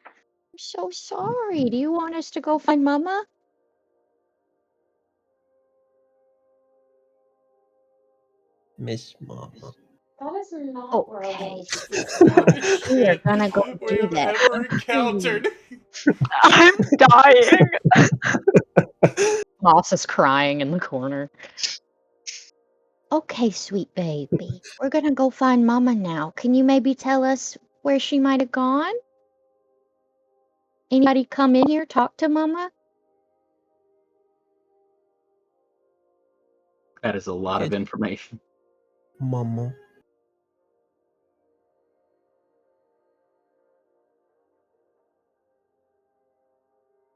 I'm so sorry. Do you want us to go find Mama? Miss Mama. That is not Okay. Shit. We are gonna go We do have that. ever encountered. I'm dying. Moss is crying in the corner. Okay, sweet baby. We're gonna go find Mama now. Can you maybe tell us where she might have gone? Anybody come in here, talk to Mama? That is a lot of information. Mama.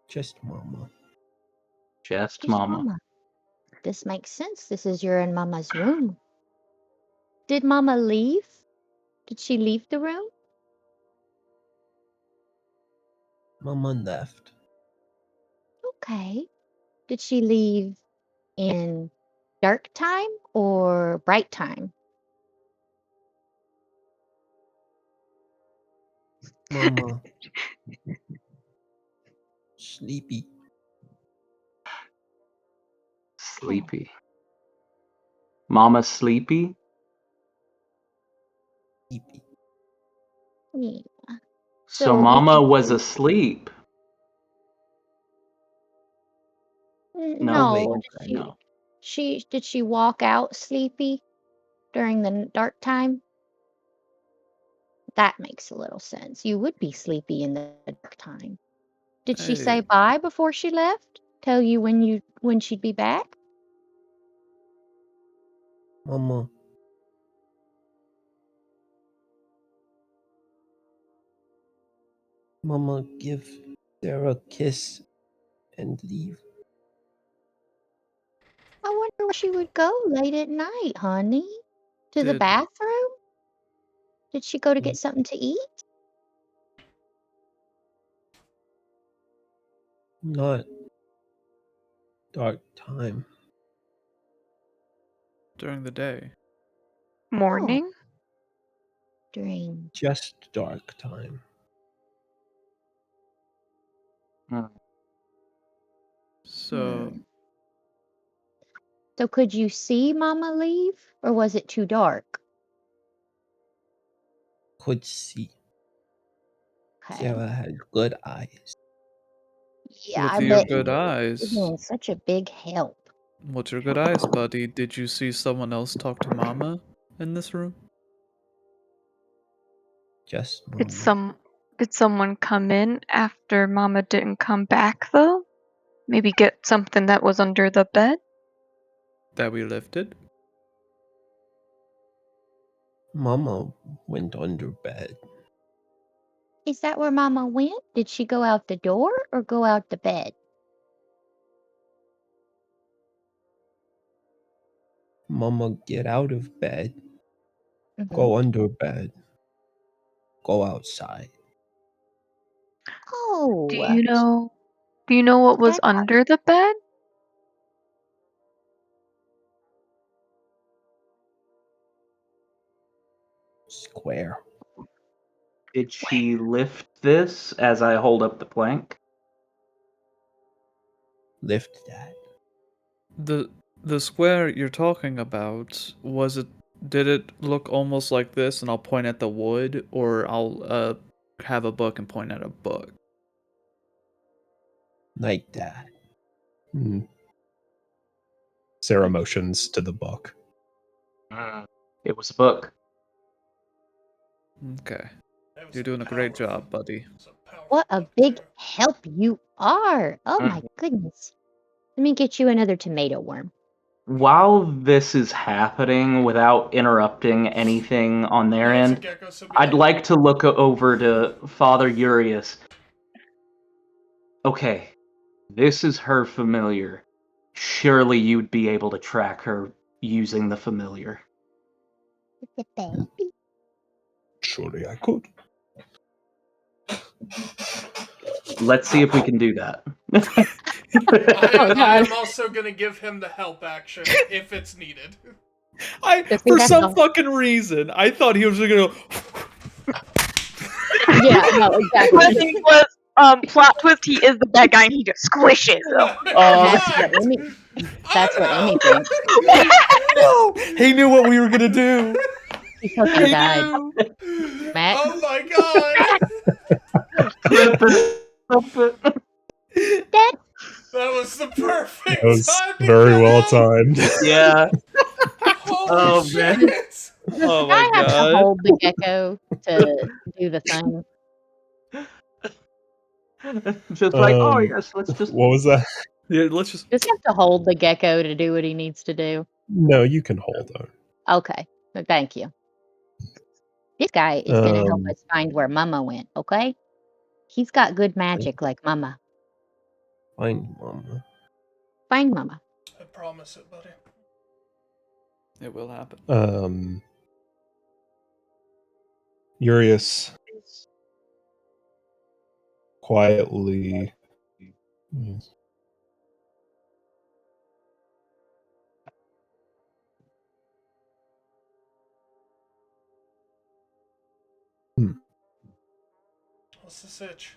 Just Mama. Just Just Mama. This makes sense. This is your and Mama's room. Did Mama leave? Did she leave the room? Mama left. Okay. Did she leave in dark time or bright time? Mama. Sleepy. Sleepy. Mama sleepy? Sleepy. Yeah. So So did Mama you was see- asleep. No, wait, No. did she walk out sleepy during the dark time? That makes a little sense. You would be sleepy in the dark time. Did she say Hey. bye before she left? Tell you when she'd be back? Mama. Mama, give Sarah a kiss and leave. I wonder where she would go late at night, honey. To the Did- bathroom? Did she go to Mm. get something to eat? Not dark time. During the day. Morning? During Just dark time. So Hmm. So could you see Mama leave, or was it too dark? Could see. Okay. Sarah had good eyes. Yeah, with I your bet good you're eyes, being such a big help. with your good eyes, buddy, did you see someone else talk to Mama in this room? Just Did Mama. did someone come in after Mama didn't come back though? Maybe get something that was under the bed? That we lifted? Mama went under bed. Is that where Mama went? Did she go out the door or go out the bed? Mama, get out of bed. Mhm. Go under bed. Go outside. Oh, Do you know what was That- under the bed? Square. Did she lift this as I hold up the plank? Lift that. The square you're talking about, did it look almost like this, and I'll point at the wood, or I'll have a book and point at a book? Like that. Hmm. Sarah motions to the book. It was a book. Okay. That was You're doing a great powerful. job, buddy. It's a powerful what a book big too. help you are. Oh my goodness. Let me get you another tomato worm. While this is happening, without interrupting anything on their Answer end, Gecko, so be I'd like to look over to Father Urius. Okay, this is her familiar. Surely you'd be able to track her using the familiar. The baby. Surely I could. Let's see if we can do that. I am also gonna give him the help action if it's needed. Just For that's some all. fucking reason, I thought he was gonna go. Yeah, no, exactly. My thing was, plot twist, he is the bad guy and he just squishes them. That's what Amy thinks. No, he knew what we were gonna do. He fucking died. Matt? Oh my god! That was the perfect That was time to very kill well him! timed. Yeah. Holy Oh, shit! man. Oh I my have to god. hold the gecko to do the thing. Just like, oh yes, let's just. What was that? Yeah, let's just. Just have to hold the gecko to do what he needs to do. No, you can hold on. Okay. Thank you. This guy is going to help Um, us find where Mama went, okay? He's got good magic like Mama. Find Mama. Find Mama. I promise it, buddy. It will happen. Urius quietly What's the sitch?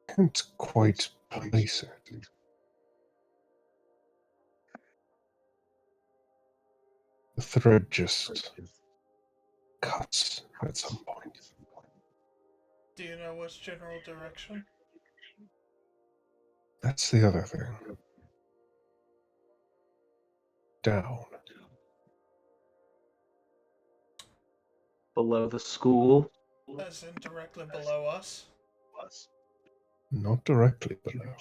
Can't quite place it. The thread just cuts at some point. Do you know which general direction? That's the other thing. Down. Below the school. As in directly below us? Not directly below.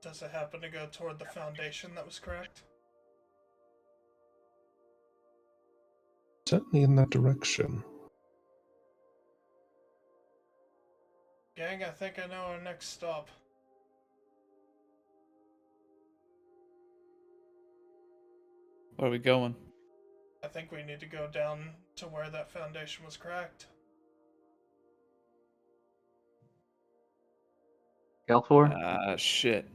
Does it happen to go toward the foundation that was cracked? Certainly in that direction. Gang, I think I know our next stop. Where are we going? I think we need to go down to where that foundation was cracked. Galfor? Shit.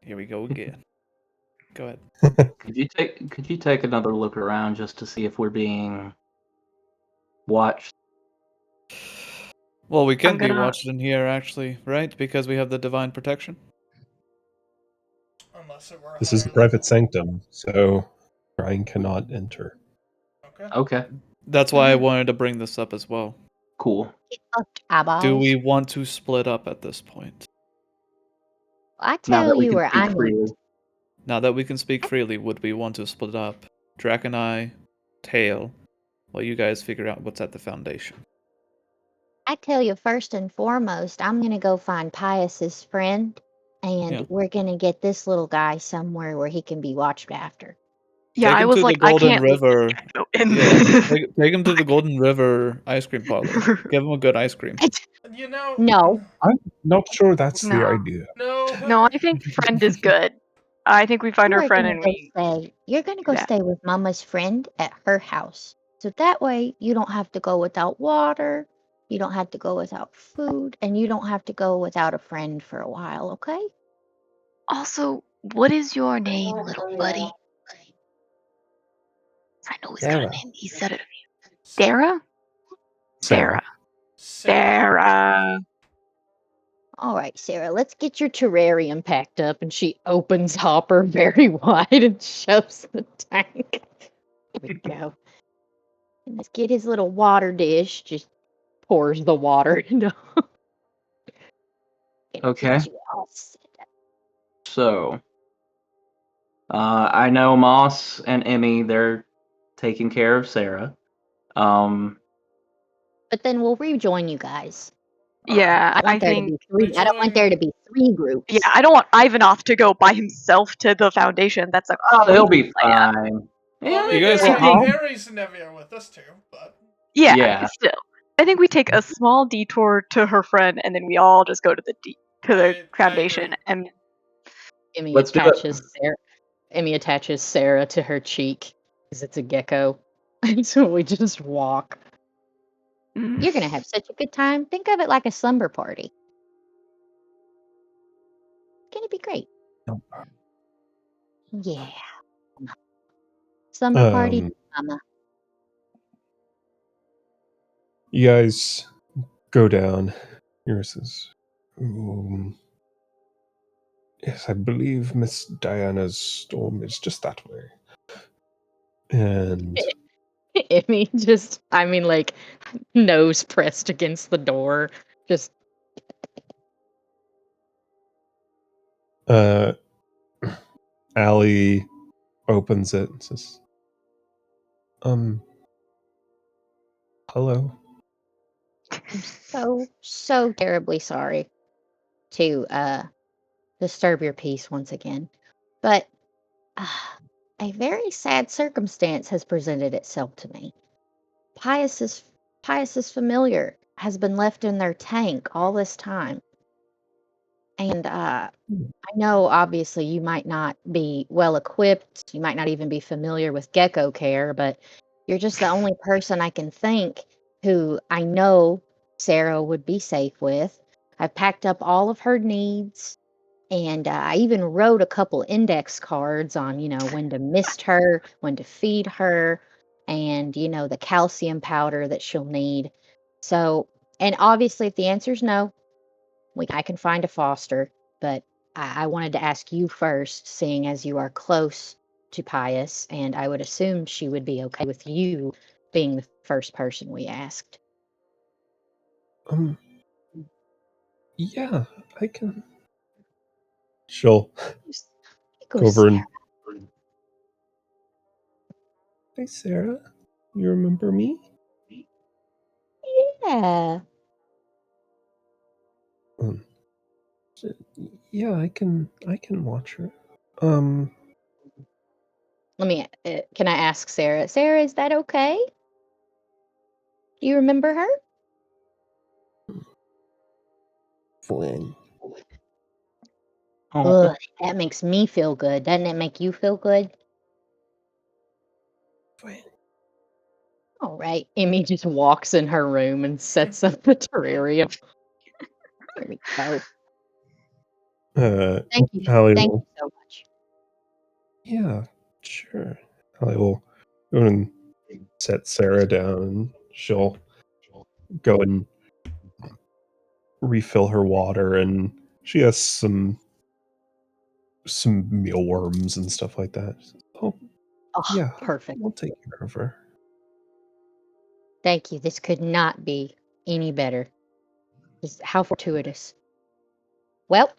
Here we go again. Go ahead. Could you take another look around just to see if we're being watched? Well, we can be gonna- watched in here, actually, right? Because we have the divine protection. Unless it were This is a higher private level. sanctum, so Ryan cannot enter. Okay. Okay, That's why I wanted to bring this up as well. cool. Get fucked, eyeballs. Do we want to split up at this point? I Now tell that we you can where I speak need. freely. Now that we can speak freely, would we want to split up? Drac and I, Tail, while you guys figure out what's at the foundation. I tell you, first and foremost, I'm gonna go find Pius's friend, and Yeah. we're gonna get this little guy somewhere where he can be watched after. Yeah, Take I him was to like, the I Golden can't leave River. Gecko in. Yeah, take him to the Golden River ice cream parlor. Give him a good ice cream. You know. No. I'm not sure that's the No. idea. No. No, I think friend is good. I think we find You our are friend gonna and go we. stay. You're gonna go Yeah. stay with Mama's friend at her house. So that way you don't have to go without water, you don't have to go without food, and you don't have to go without a friend for a while, okay? Also, what is your name, little buddy? I know he's got a Sarah. name. He said it. Sarah? Sarah. Sarah. All right, Sarah, let's get your terrarium packed up. And she opens Hopper very wide and shoves the tank. Here we go. And let's get his little water dish. Just pours the water into. Gonna Okay. get you all set up. So, I know Moss and Emmy, they're taking care of Sarah. But then we'll rejoin you guys. Yeah, I I want there to think. be three. I don't want there to be three groups. Yeah, I don't want Ivanov to go by himself to the foundation. That's a. Oh, he'll be plan. fine. Well, I You mean, guys Harry, can- Harry's and Evie are with us too, but Yeah, Yeah. still. I think we take a small detour to her friend, and then we all just go to the I foundation. agree. And Emmy Let's do it. attaches Sarah. Emmy attaches Sarah to her cheek because it's a gecko, and so we just walk. You're gonna have such a good time. Think of it like a slumber party. It's gonna be great. Yeah. Slumber party, mama. You guys go down. Yours is. Yes, I believe Miss Diana's storm is just that way. And Emmy just, I mean, like, nose pressed against the door. Just, Allie opens it and says, hello. So terribly sorry to disturb your peace once again. But a very sad circumstance has presented itself to me. Pius's familiar has been left in their tank all this time. And I know obviously you might not be well equipped, you might not even be familiar with gecko care, but you're just the only person I can think who I know Sarah would be safe with. I've packed up all of her needs. And I even wrote a couple index cards on, when to mist her, when to feed her, and, the calcium powder that she'll need. So, and obviously, if the answer is no, I can find a foster. But I wanted to ask you first, seeing as you are close to Pius, and I would assume she would be okay with you being the first person we asked. Yeah, I can. She'll Go, go over Sarah. and. Hey, Sarah. You remember me? Yeah. Yeah, I can watch her. Let me. Can I ask Sarah? Sarah, is that okay? Do you remember her? Flynn. Oh. Ugh, that makes me feel good. Doesn't it make you feel good? Flynn. All right. Emmy just walks in her room and sets up the terrarium. There we go. Thank you. Allie Thank will. you so much. Yeah, sure. Allie will go and set Sarah down, and she'll go and refill her water, and she has some mealworms and stuff like that. Oh, Oh, yeah, perfect. we'll take care of her. Thank you. This could not be any better. How fortuitous. Well,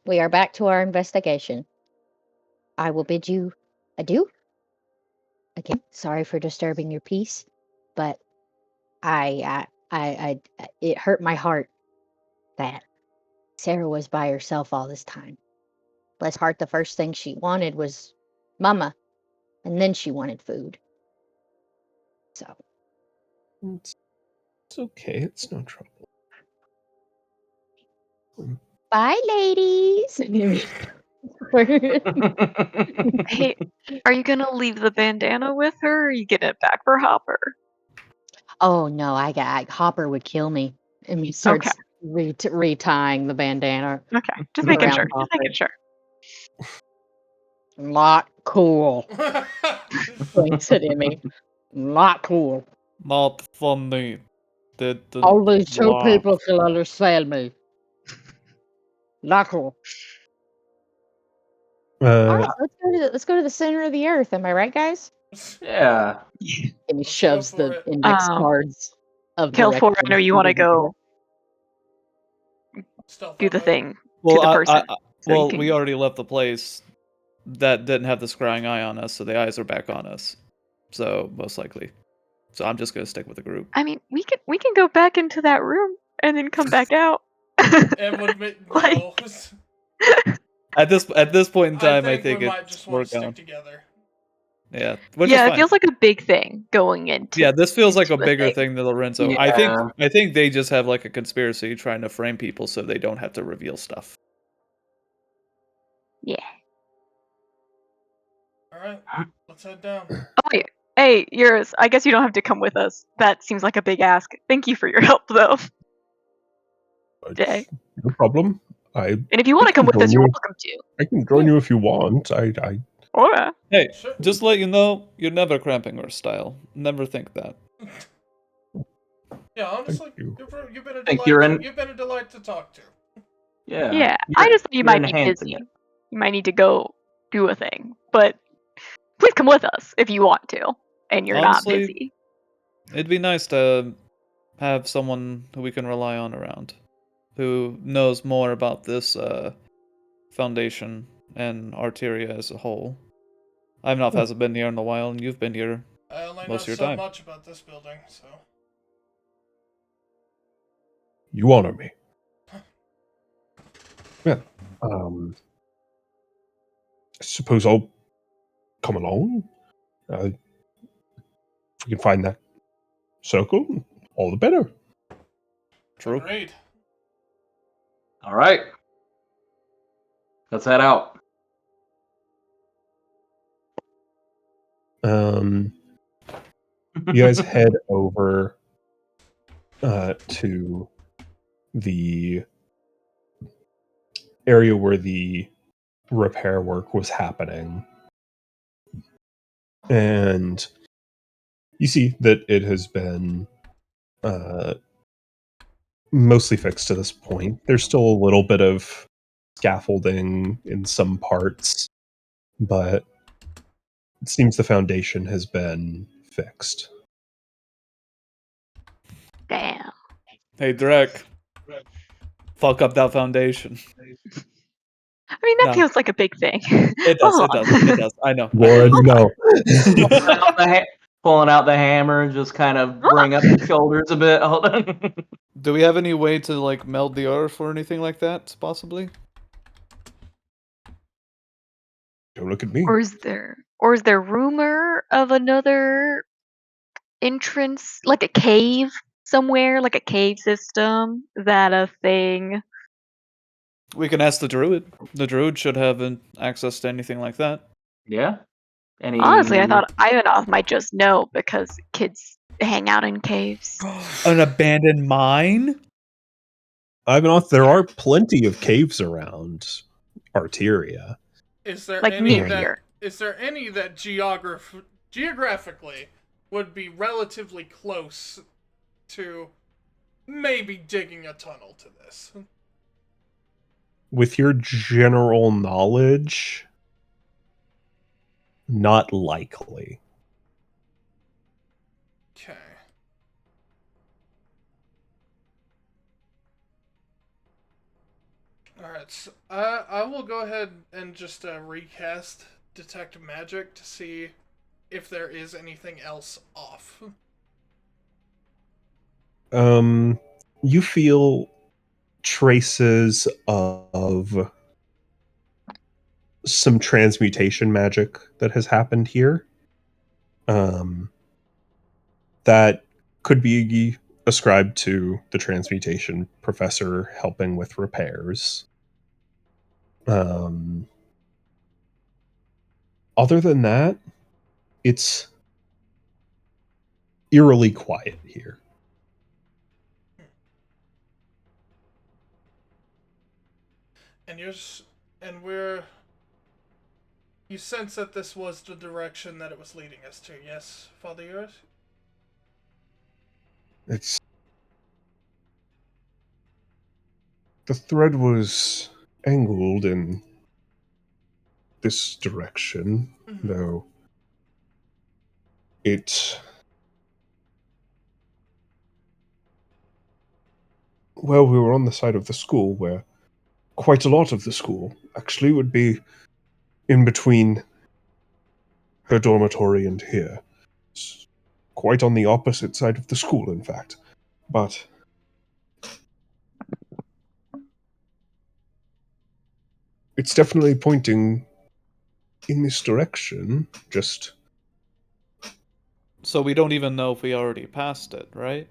we are back to our investigation. I will bid you adieu. Again, sorry for disturbing your peace, but it hurt my heart that Sarah was by herself all this time. Bless her heart, the first thing she wanted was Mama, and then she wanted food. So, It's okay. It's no trouble. bye, ladies. Hey, are you gonna leave the bandana with her, or are you getting it back for Hopper? Oh no, Hopper would kill me. And he starts Okay. retying the bandana. Okay, just making Around sure. Just Hopper. making sure. Not cool. Points at Emmy. Not cool. Not funny. Didn't All these two laugh. people can understand me. Not cool. All right, let's go to the center of the earth. Am I right, guys? Yeah. And he shoves go for the it. index cards of Kelfor, I know you want to directions go Stealth do the over it. thing Well, to the person. so you well, can- we already left the place that didn't have the scrying eye on us, so the eyes are back on us. So most likely. So I'm just gonna stick with the group. I mean, we can go back into that room and then come back out. It would make no. At this point in time, I think we might it's just want to work stick on. together. Yeah, which Yeah, is it fine. feels like a big thing going into. Yeah, this feels like a into bigger thing. thing than Lorenzo. Yeah. I think they just have like a conspiracy trying to frame people so they don't have to reveal stuff. Yeah. All right, let's head down. Oh, yeah. Hey, yours. I guess you don't have to come with us. That seems like a big ask. Thank you for your help, though. Jay. No problem. And if you want to come with us, you're welcome to. I can join you if you want. Alright. Hey, Sure. just to let you know, you're never cramping our style. Never think that. Yeah, honestly, you. you've been a Think delight. you're You've been a delight to talk to. Yeah. Yeah, You're- I just thought you you're might be enhancing busy. it. You might need to go do a thing. But please come with us if you want to, and you're Honestly, not busy. It'd be nice to have someone who we can rely on around, who knows more about this foundation and Arteria as a whole. I've hasn't been here in a while, and you've been here I only know most of your so time. much about this building, so. You honor me. Yeah. I suppose I'll come along. If we can find that circle, all the better. True. Agreed. All right. Let's head out. You guys head over to the area where the repair work was happening. And you see that it has been mostly fixed to this point. There's still a little bit of scaffolding in some parts, but it seems the foundation has been fixed. Damn. Hey, Drek. Fuck up that foundation. I mean, that No. feels like a big thing. It does. Oh. It does. It does. I know. Lord, no. Pulling out the hammer and just kind of bring up the shoulders a bit. Hold on. Do we have any way to like meld the earth or anything like that? Possibly. Don't look at me. Or is there rumor of another entrance, like a cave somewhere, like a cave system? Is that a thing? We can ask the druid. The druid should have access to anything like that. Yeah. Honestly, I thought Ivanov might just know because kids hang out in caves. An abandoned mine? Ivanov, there are plenty of caves around Arteria. Is there Like any near that here. is there any that geographically would be relatively close to maybe digging a tunnel to this? With your general knowledge, not likely. Okay. Alright, so I will go ahead and just recast Detect Magic to see if there is anything else off. You feel traces of some transmutation magic that has happened here. That could be ascribed to the transmutation professor helping with repairs. Other than that, it's eerily quiet here. And you sense that this was the direction that it was leading us to, yes, Father Eurus? The thread was angled in this direction, though well, we were on the side of the school where quite a lot of the school actually would be in between her dormitory and here. It's quite on the opposite side of the school, in fact. But it's definitely pointing in this direction, just... So we don't even know if we already passed it, right?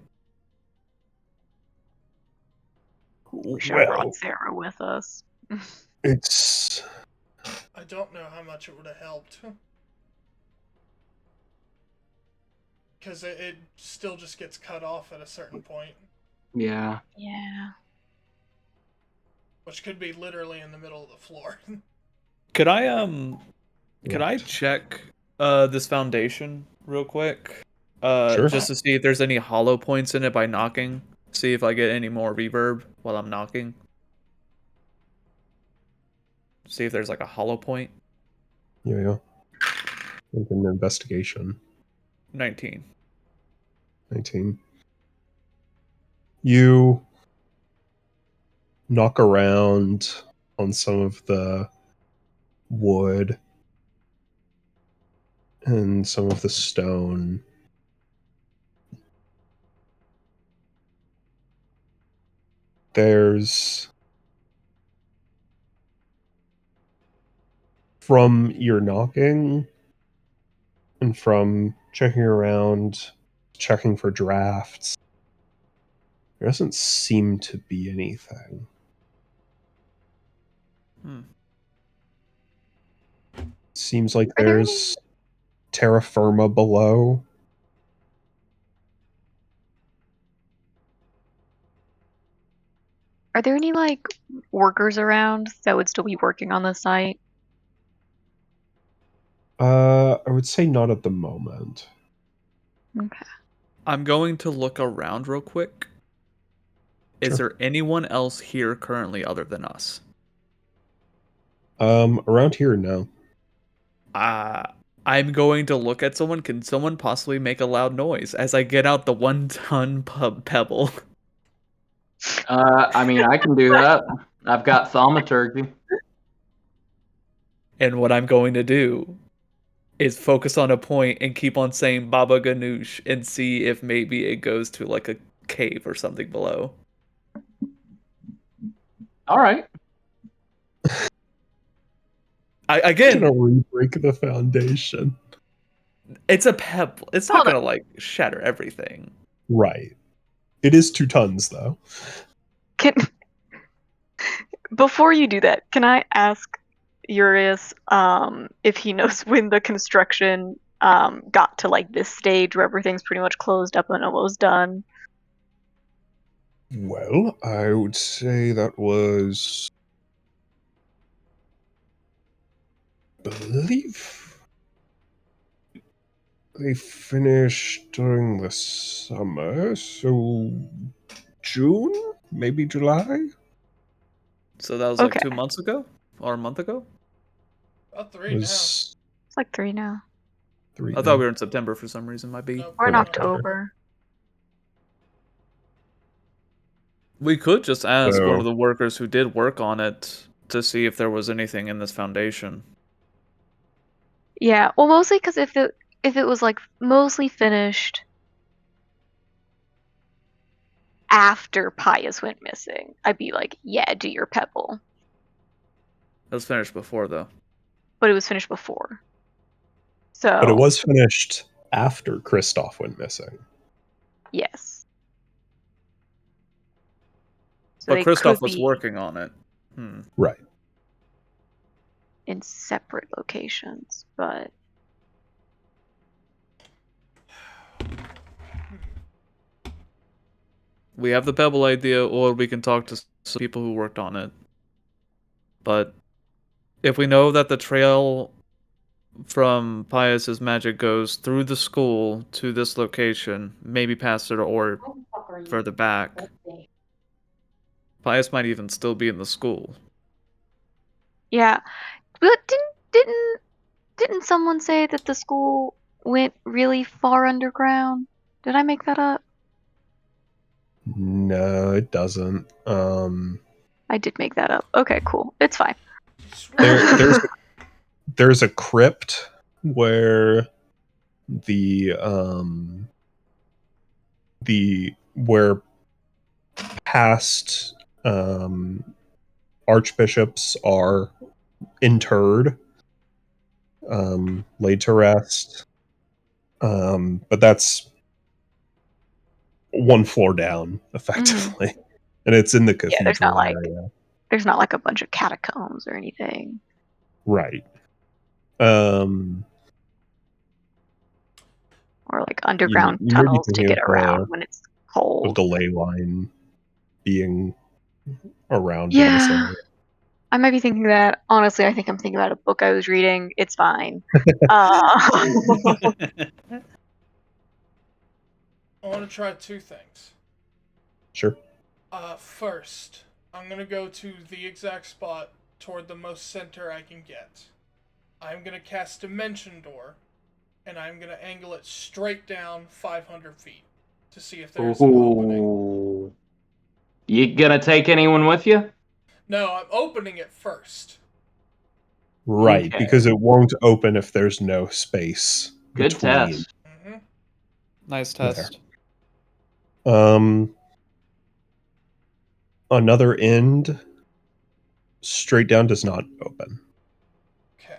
We should have brought Sarah with us. It's... I don't know how much it would have helped. Because it still just gets cut off at a certain point. Yeah. Yeah. Which could be literally in the middle of the floor. Could I check this foundation real quick? Sure. Just to see if there's any hollow points in it by knocking. See if I get any more reverb while I'm knocking. See if there's like a hollow point. Yeah. Like an investigation. 19. You knock around on some of the wood and some of the stone. There's... From your knocking and from checking around, checking for drafts, there doesn't seem to be anything. Seems like there's terra firma below. Are there any like workers around that would still be working on the site? I would say not at the moment. Okay. I'm going to look around real quick. Is Sure. there anyone else here currently other than us? Around here, no. I'm going to look at someone. Can someone possibly make a loud noise as I get out the 1-ton pebble? I mean, I can do that. I've got thaumaturgy. And what I'm going to do is focus on a point and keep on saying Baba Ganoush and see if maybe it goes to like a cave or something below. All right. Gonna re-break the foundation. It's a pebble. It's not Hold on. gonna like shatter everything. Right. It is 2 tons, though. Before you do that, can I ask Urias if he knows when the construction got to like this stage where everything's pretty much closed up and almost done? Well, I would say that was, I believe they finished during the summer, so June, maybe July. So that was like Okay. 2 months ago or a month ago. About 3 It now. was It's like 3 now. 3. I thought we were in September for some reason. Might be. Nope, Or in Oh. October. We could just ask one So- of the workers who did work on it to see if there was anything in this foundation. Yeah, well, mostly because if it was like mostly finished after Pius went missing, I'd be like, yeah, do your pebble. It was finished before though. But it was finished before. So But it was finished after Kristoff went missing. yes. So But they Kristoff could was be working on it. Right. in separate locations, but We have the pebble idea, or we can talk to some people who worked on it. But if we know that the trail from Pius's magic goes through the school to this location, maybe past it or further back, Pius might even still be in the school. yeah. But didn't someone say that the school went really far underground? Did I make that up? No, it doesn't. I did make that up. Okay, cool. It's fine. There's a crypt where where past archbishops are interred, laid to rest. But that's 1 floor down, effectively. And it's in the cathedral there's not like area. there's not like a bunch of catacombs or anything. Right. Or like underground you may be tunnels to thinking get of around when it's the cold. delay line being around in this Yeah. area. I might be thinking that. Honestly, I think I'm thinking about a book I was reading. It's fine. I want to try 2 things. Sure. First, I'm gonna go to the exact spot toward the most center I can get. I'm gonna cast Dimension Door, and I'm gonna angle it straight down 500 feet to see if there's an opening. Ooh. You gonna take anyone with you? No, I'm opening it first. Right, Okay. because it won't open if there's no space. Good between. test. Mm-hmm. Nice test. Another end straight down does not open. Okay.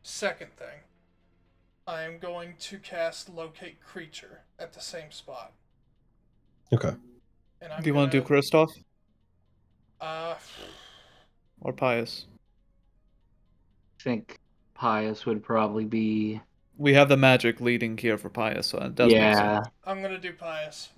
Second thing, I am going to cast Locate Creature at the same spot. Okay. And I'm Do you want to do Kristoff or Pius? I think Pius would probably be. We have the magic leading here for Pius, so it does make sense. I'm gonna do Pius.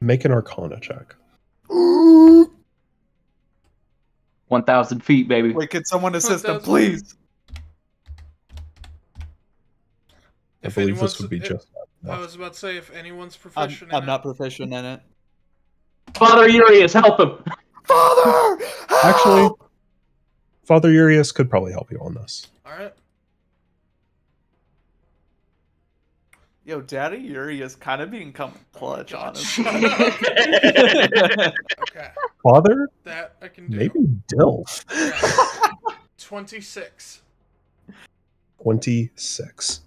Make an Arcana check. 1,000 feet, baby. Wait, can someone assist him, 1,000. please? I If believe anyone's, this would be if- just I enough. was about to say if anyone's I'm proficient in not proficient in it. Father Urius, help him! Father! Actually, help! Father Urius could probably help you on this. All right. Yo, Daddy Yuri is kind of being clutch, God, honestly. shut up. Okay, Father? that I can do. Maybe Dilf. 26. 26.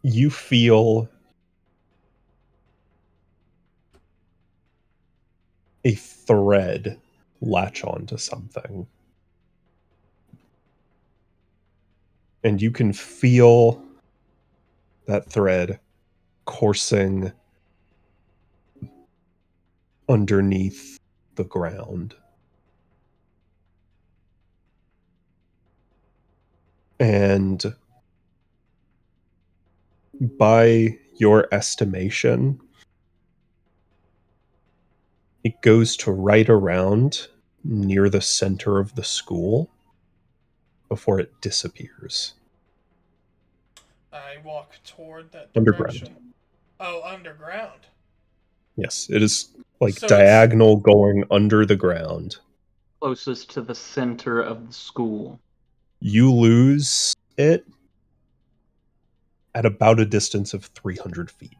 You feel a thread latch onto something. And you can feel that thread coursing underneath the ground. And by your estimation, it goes to right around near the center of the school before it disappears. I walk toward that Underground. direction. Oh, underground. Yes, it is like So diagonal going under the ground. Closest to the center of the school. You lose it at about a distance of 300 feet.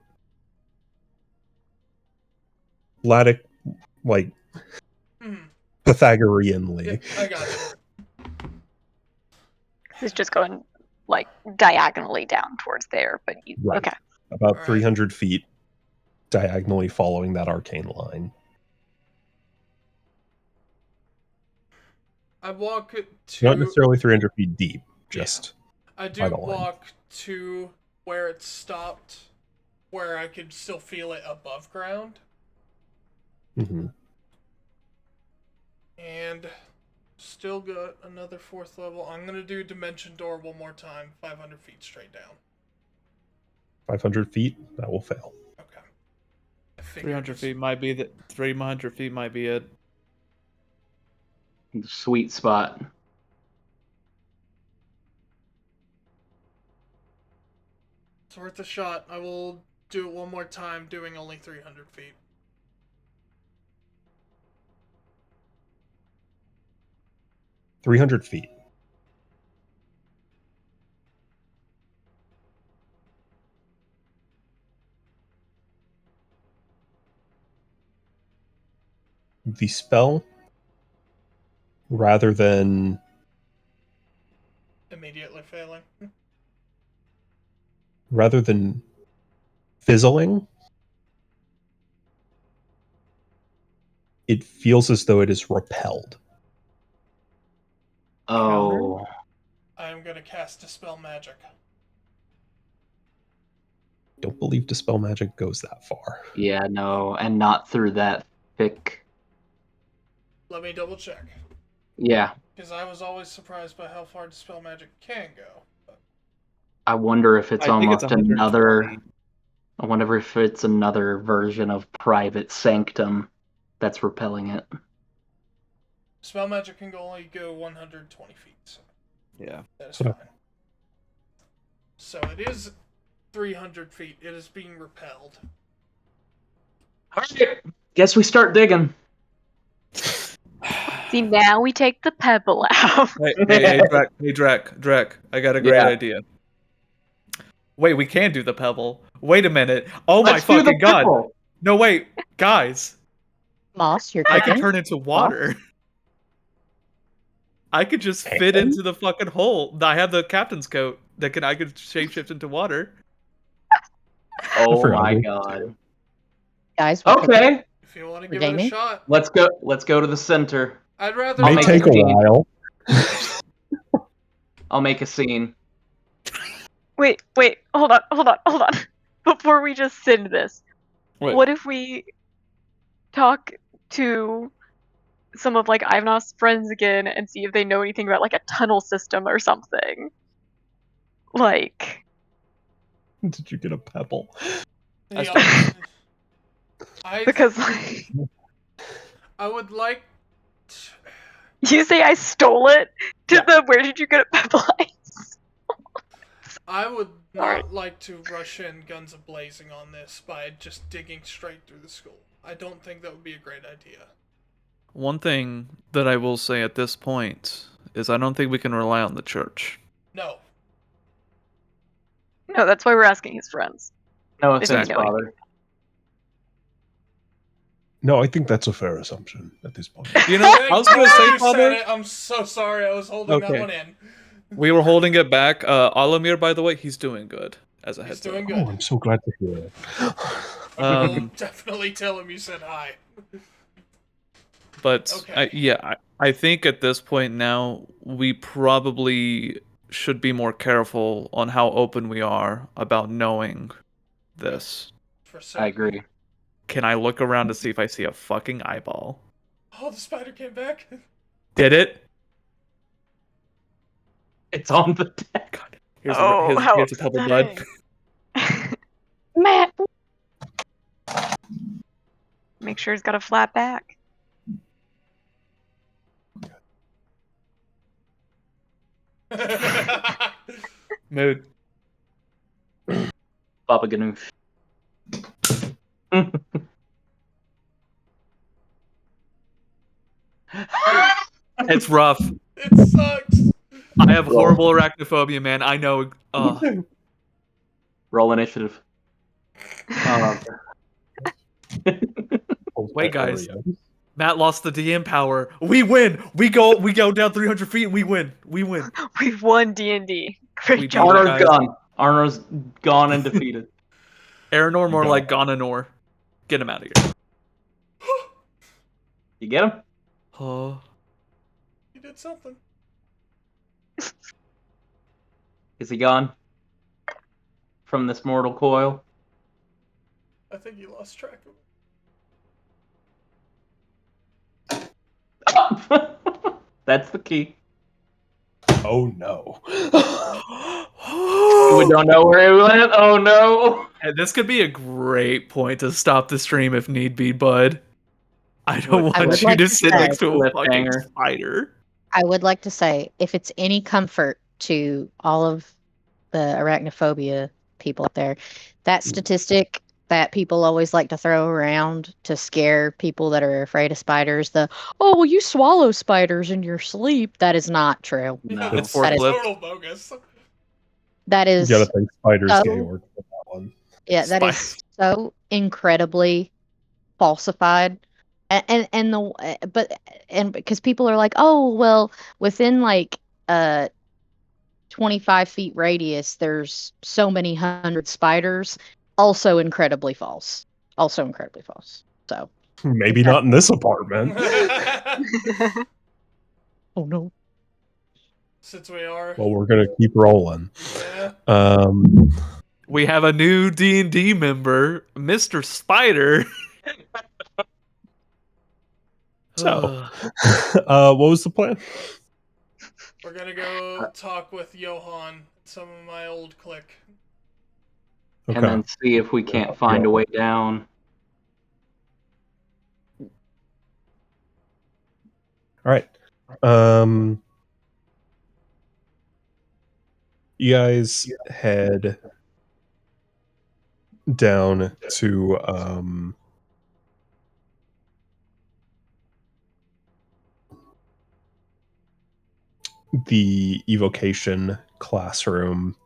Vladik, like, Pythagoreanly. Yeah, I got you. He's just going like diagonally down towards there, but you Right. okay. About Alright. 300 feet diagonally following that arcane line. I walk to. Not necessarily 300 feet deep, just I by do the line. walk to where it stopped, where I could still feel it above ground, hmm and still got another 4th level. I'm gonna do Dimension Door one more time, 500 feet straight down. 500 feet, that will fail. Okay. I figured 300 feet might be 300 feet might be it. Sweet spot. It's worth a shot. I will do it one more time, doing only 300 feet. $300 feet. The spell, rather than Immediately failing. fizzling, it feels as though it is repelled. Oh. I am gonna cast Dispel Magic. Don't believe Dispel Magic goes that far. Yeah, no, and not through that thick. Let me double check. Yeah. Because I was always surprised by how far Dispel Magic can go. But I wonder if it's I think it's almost another. 120. I wonder if it's another version of Private Sanctum that's repelling it. Spell Magic can only go 120 feet. So Yeah. that is fine. So it is 300 feet. It is being repelled. Alright. Guess we start digging. See, now we take the pebble out. Hey, Drek, I got a great idea. Wait, we can do the pebble. Wait a minute. Oh Let's my do the fucking god. pebble. No, wait, guys. Moss, you're I can cooking. turn into water. I could just fit into the fucking hole. I have the captain's coat that I could shapeshift into water. Oh forgot my we- god. Guys, we're cooking. Okay. If you want to For give it a gaming? shot, Let's go to the center. I'd rather May make take a a scene. while. I'll make a scene. Wait, hold on. Before we just send this, Wait. what if we talk to some of like Ivanov's friends again and see if they know anything about like a tunnel system or something? Like, Did you get a pebble? Yeah. because like, I would like. you say I stole it to Yeah. the where did you get it, Pebble Ice? I would Sorry. not like to rush in guns a-blazing on this by just digging straight through the school. I don't think that would be a great idea. One thing that I will say at this point is I don't think we can rely on the church. No. No, that's why we're asking his friends. No If you offense, know Father. No, I think that's a fair assumption at this point. You know, I was gonna say, You said Father, it. I'm so sorry. I was holding that Okay. one in. we were holding it back. Alamir, by the way, he's doing good. As a He's heads doing up. good. Oh, I'm so glad to hear it. I will definitely tell him you said hi. But Okay. I think at this point now we probably should be more careful on how open we are about knowing this. For certain. I agree. Can I look around to see if I see a fucking eyeball? Oh, the spider came back. Did it? It's on the deck. God. Here's Oh, how here's a pebble bud. upsetting. Matt, Make sure he's got a flat back. Mood. Baba Ganoush. It's rough. It sucks. I have horrible arachnophobia, man. I know. Roll initiative. Wait, guys. Matt lost the DM power. We win. We go down 300 feet and we win. We win. We've won D&D. Great We beat job. it. Arnor's guys. gone. Arnor's gone and defeated. Aranor more Go. like Gonanor. Get him out of here. You get him? Oh. You did something. Is he gone? From this mortal coil? I think you lost track of it. That's the key. Oh no. We don't know where he went. Oh no. And this could be a great point to stop the stream if need be, bud. I don't I want would you like to to sit say- next to a fucking Cliffhanger. spider. I would like to say, if it's any comfort to all of the arachnophobia people out there, that statistic that people always like to throw around to scare people that are afraid of spiders, oh, well, you swallow spiders in your sleep, that is not true. No. Yeah, that's That is- total bogus. That You is, gotta thank Spiders So- Georg for that one. yeah, that is so incredibly falsified. And because people are like, oh, well, within like 25 feet radius, there's so many hundred spiders. Also incredibly false. So, Maybe not in this apartment. oh no. Since we are. Well, we're gonna keep rolling. Yeah. We have a new D&D member, Mr. Spider. So, what was the plan? We're gonna go talk with Johan, some of my old clique. And Okay. then see if we can't find a way down. All right. You guys head down to the evocation classroom,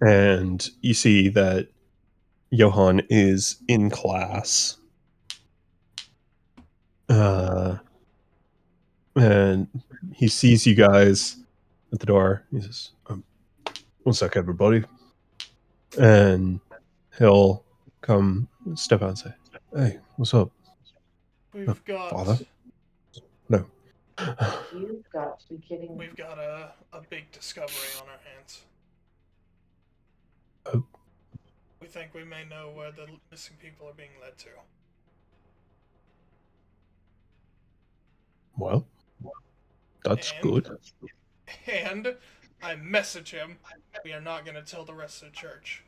and you see that Johan is in class. And he sees you guys at the door. He says, "One sec, everybody," and he'll come step out and say, "Hey, what's up, We've got. Father?" No. You've got to be kidding We've got a big discovery on our hands. Oh. We think we may know where the missing people are being led to. Well, that's And- good. And I message him. We are not going to tell the rest of the church.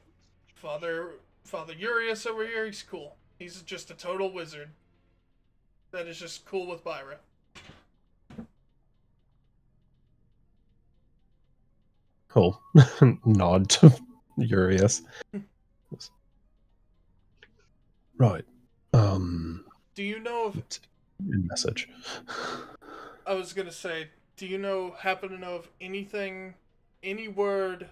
Father Urias over here, he's cool. He's just a total wizard. That is just cool with Byra. He'll nod to Urias. Right. Do you know of... Message. I was going to say, do you happen to know of anything, any word,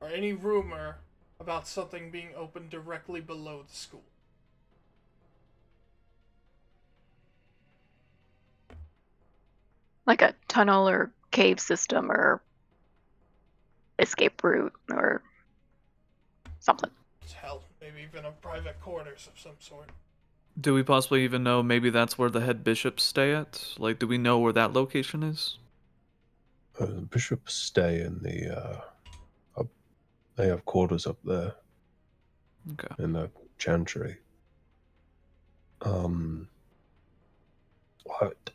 or any rumor about something being opened directly below the school? Like a tunnel or cave system or escape route or something. Hell, maybe even a private quarters of some sort. Do we possibly even know maybe that's where the head bishops stay at? Like, do we know where that location is? The bishops stay in the they have quarters up there. Okay. In the chantry.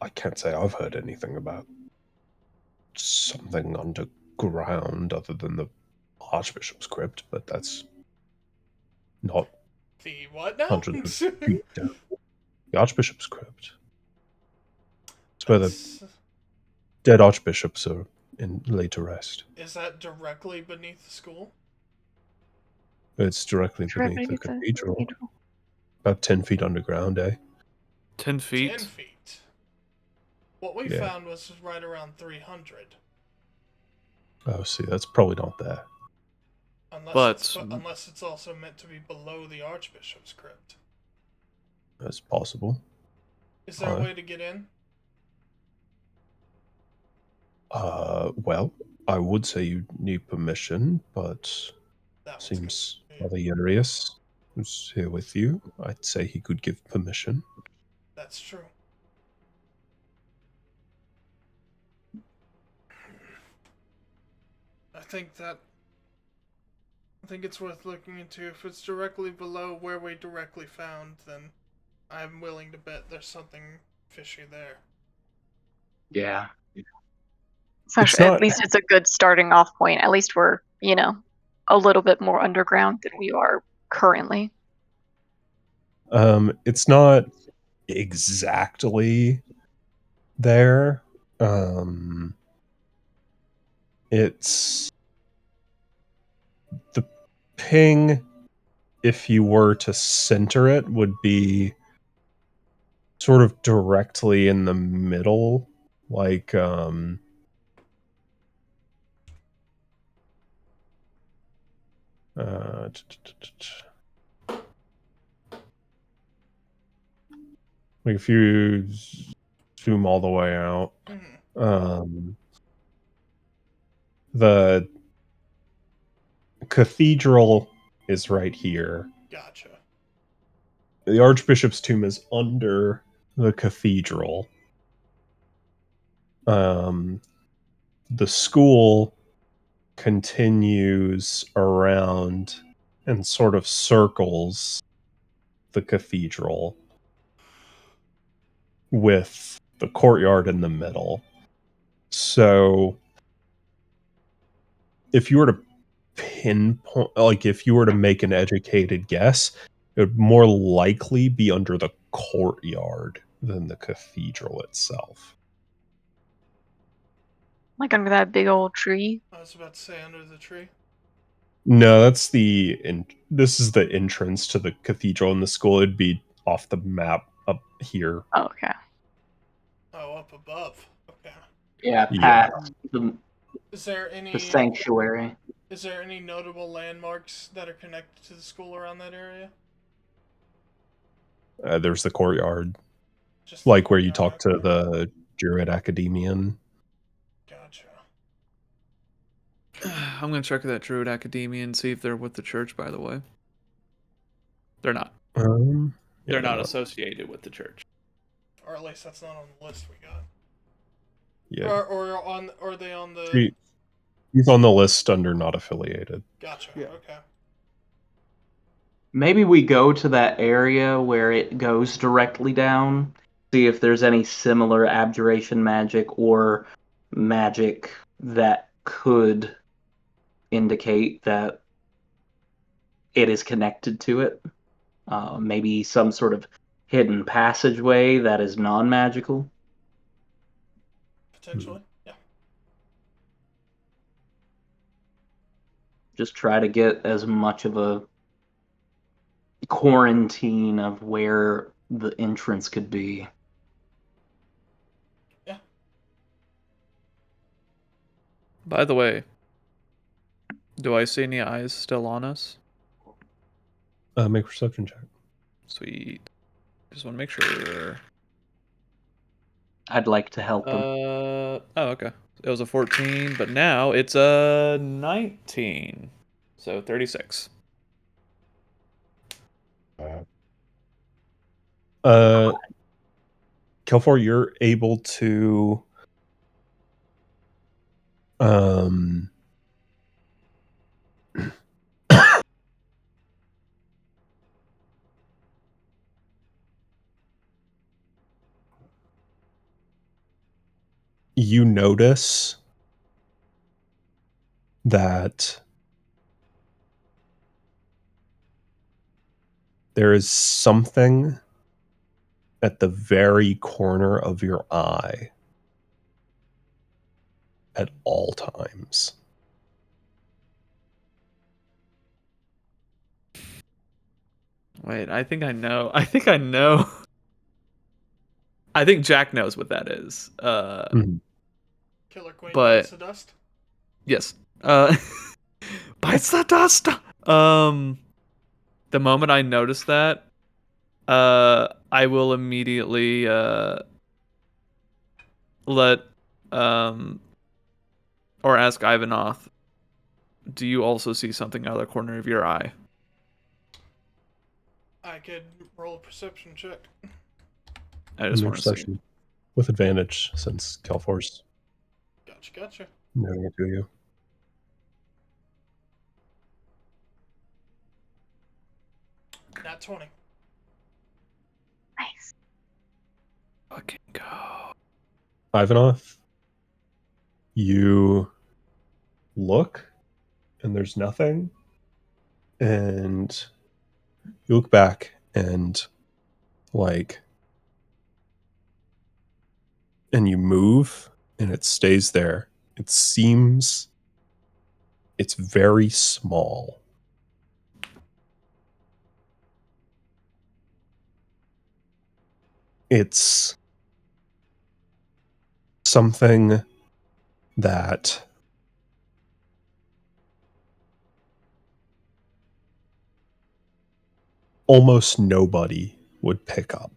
I can't say I've heard anything about something underground other than the Archbishop's crypt, but that's not The what now? hundreds of feet down. The Archbishop's crypt. It's where the dead archbishops are laid to rest. Is that directly beneath the school? It's directly beneath the cathedral. About 10 feet underground, eh? 10 feet? 10 feet. What we found was right around 300. Oh, see, that's probably not there. Unless it's also meant to be below the Archbishop's crypt. That's possible. Is there a way to get in? Well, I would say you need permission, but seems Father Urias, who's here with you, I'd say he could give permission. That's true. I think it's worth looking into. If it's directly below where we directly found, then I'm willing to bet there's something fishy there. Yeah. So at least it's a good starting off point. At least we're, a little bit more underground than we are currently. It's not exactly there. It's the ping, if you were to center it, would be sort of directly in the middle, like like if you zoom all the way out, the cathedral is right here. Gotcha. The Archbishop's tomb is under the cathedral. The school continues around and sort of circles the cathedral with the courtyard in the middle. So if you were to pinpoint, like if you were to make an educated guess, it would more likely be under the courtyard than the cathedral itself. Like under that big old tree? I was about to say under the tree. No, that's this is the entrance to the cathedral and the school. It'd be off the map up here. Oh, okay. Oh, up above. Okay. Yeah, past Is there any the sanctuary? Is there any notable landmarks that are connected to the school around that area? There's the courtyard, just like where you talk to the Druid Academian. Gotcha. I'm gonna check that Druid Academia and see if they're with the church. By the way, they're not. They're not associated with the church, or at least that's not on the list we got. Yeah. Or are they on the? He's on the list under not affiliated. Gotcha. Yeah. Okay. Maybe we go to that area where it goes directly down, see if there's any similar abjuration magic or magic that could indicate that it is connected to it. Maybe some sort of hidden passageway that is non-magical. Potentially, yeah. Just try to get as much of a quarantine of where the entrance could be. Yeah. By the way, do I see any eyes still on us? Make a perception check. Sweet. Just want to make sure. I'd like to help them. Oh, okay. It was a 14, but now it's a 19. So 36. Kelfor, you're able to you notice that there is something at the very corner of your eye at all times. Wait, I think I know. I think I know. I think Jack knows what that is. Killer Queen but bites the dust. yes. Bites the dust. The moment I notice that, I will immediately let or ask Ivanoth, do you also see something out of the corner of your eye? I could roll a perception check. I just want to see. With advantage, since Kelfor's Gotcha. knowing it to you. Nat 20. Nice. Fucking go. Ivanoth, you look and there's nothing, and you look back and and you move and it stays there. It seems it's very small. It's something that almost nobody would pick up.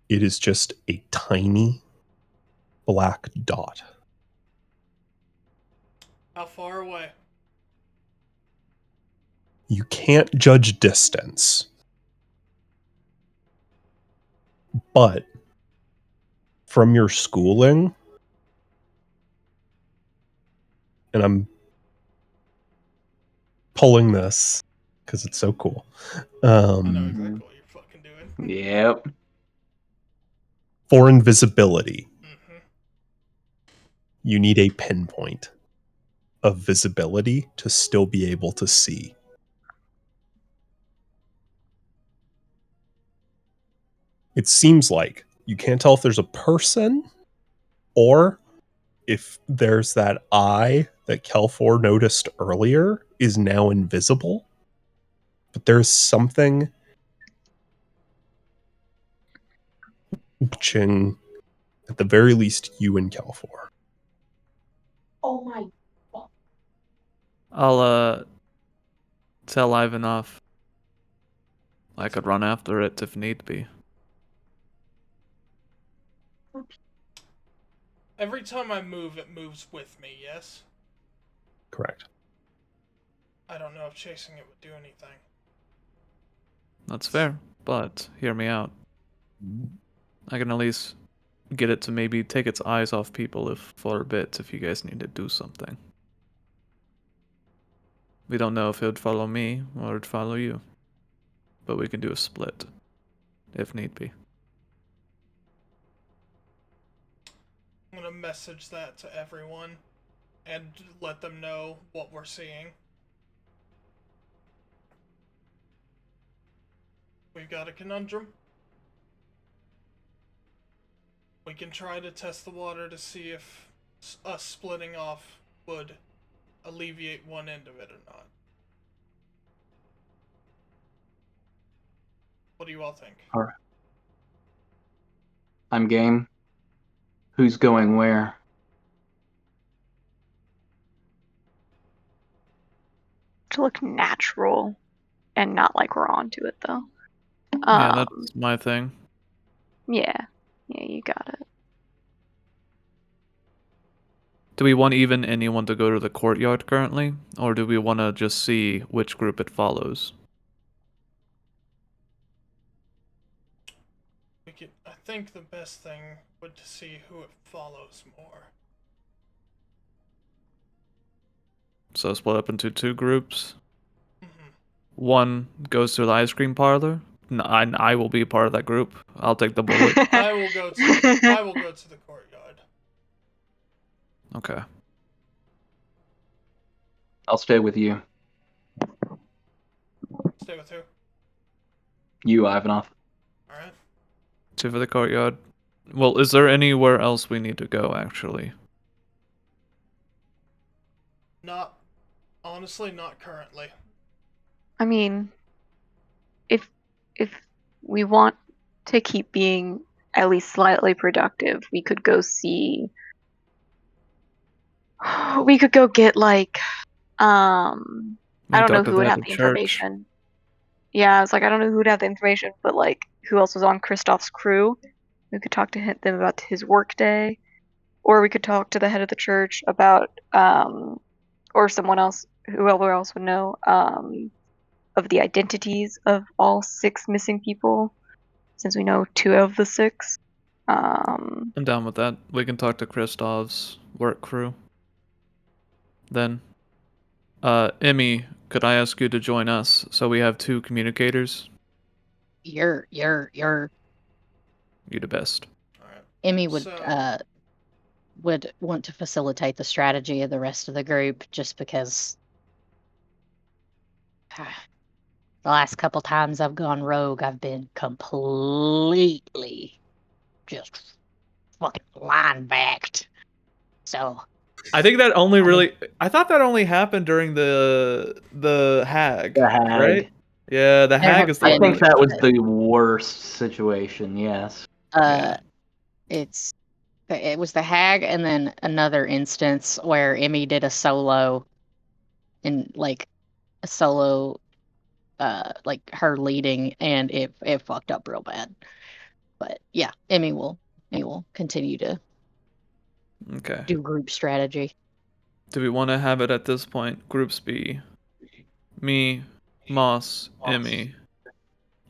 It is just a tiny black dot. How far away? You can't judge distance. But from your schooling, and I'm pulling this because it's so cool. I know exactly what you're fucking doing. Yep. For invisibility, Mm-hmm. you need a pinpoint of visibility to still be able to see. It seems like you can't tell if there's a person or if there's that eye that Kelfor noticed earlier is now invisible. But there's something watching, at the very least, you and Kelfor. Oh my. I'll tell Ivanoff I could run after it if need be. Every time I move, it moves with me, yes? Correct. I don't know if chasing it would do anything. That's fair, but hear me out. I can at least get it to maybe take its eyes off people for a bit if you guys need to do something. We don't know if it would follow me or it would follow you, but we can do a split if need be. gonna message that to everyone and let them know what we're seeing. We've got a conundrum. We can try to test the water to see if us splitting off would alleviate one end of it or not. What do you all think? All right. I'm game. Who's going where? To look natural and not like we're onto it though. Yeah, that's my thing. Yeah, you got it. Do we want even anyone to go to the courtyard currently, or do we want to just see which group it follows? I think the best thing would to see who it follows more. So split up into 2 groups. Mm-hmm. One goes to the ice cream parlor. I will be part of that group. I'll take the bullet. I will go to the courtyard. Okay. I'll stay with you. Stay with who? You, Ivanov. Alright. 2 for the courtyard. Well, is there anywhere else we need to go, actually? Honestly, not currently. I mean, if we want to keep being at least slightly productive, we could go see. We could go get like, I don't know who would have the information. Yeah, it's like I don't know who would have the information, but like who else was on Kristoff's crew? We could talk to them about his work day, or we could talk to the head of the church about, or someone else, whoever else would know, of the identities of all 6 missing people, since we know 2 of the 6. I'm down with that. We can talk to Kristoff's work crew. Then, Emmy, could I ask you to join us so we have 2 communicators? You're You the best. Alright. Emmy would want to facilitate the strategy of the rest of the group, just because the last couple times I've gone rogue, I've been completely just fucking line-backed. So I think that only I thought that only happened during the hag. The hag. Right? Yeah, the hag is the I one. think that was the worst situation, yes. It was the hag, and then another instance where Emmy did a solo, and like a solo, like her leading, and it fucked up real bad. But yeah, Emmy will continue to do group strategy. Do we want to have it at this point? Groups be me, Moss, Emmy,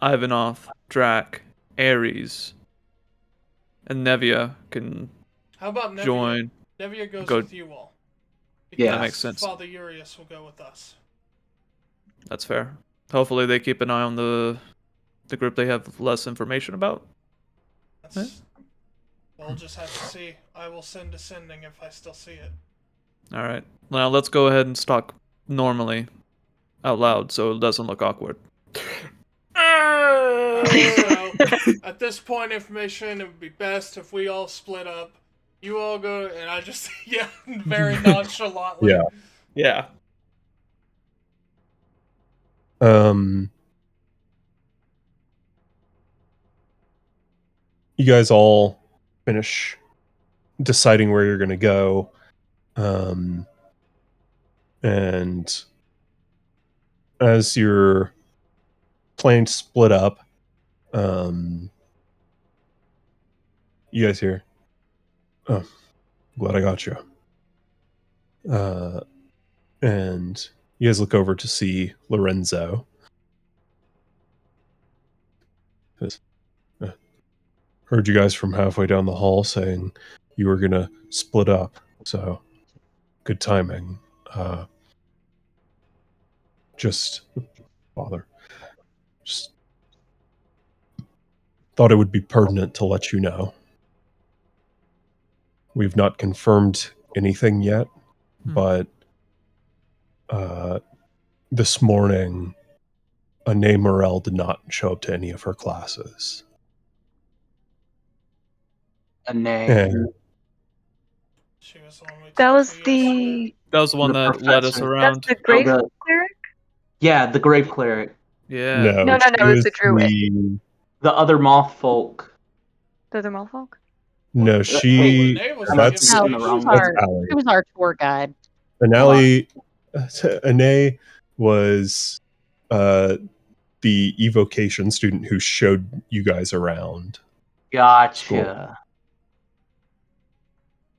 Ivanov, Drac, Ares, and Nevia can How about Nevia? join. Nevia goes with you all. Yeah, that makes sense. Father Urius will go with us. That's fair. Hopefully they keep an eye on the group they have less information about. We'll just have to see. I will send descending if I still see it. Alright. Now let's go ahead and talk normally out loud so it doesn't look awkward. So, at this point in information, it would be best if we all split up. You all go, and I just, very nonchalantly. Yeah. You guys all finish deciding where you're going to go. And as your plane split up, you guys hear, "Oh, glad I got you." And you guys look over to see Lorenzo. Heard you guys from halfway down the hall saying you were going to split up, so good timing. Father, just thought it would be pertinent to let you know. we've not confirmed anything yet, Hmm. but this morning, Anae Morel did not show up to any of her classes. Anae. And She was the one we That talked was to yesterday. the. That was the one The that led us professor. around. That's the Grave the- Cleric? Yeah, the Grave Cleric. Yeah. no, No, she it's was the Druid. The other moth folk. The other Malfolk? No, she. Renee was That's, the No, in the she wrong was way. that's our Allie. she was our tour guide. Anae was the evocation student who showed you guys around. Gotcha.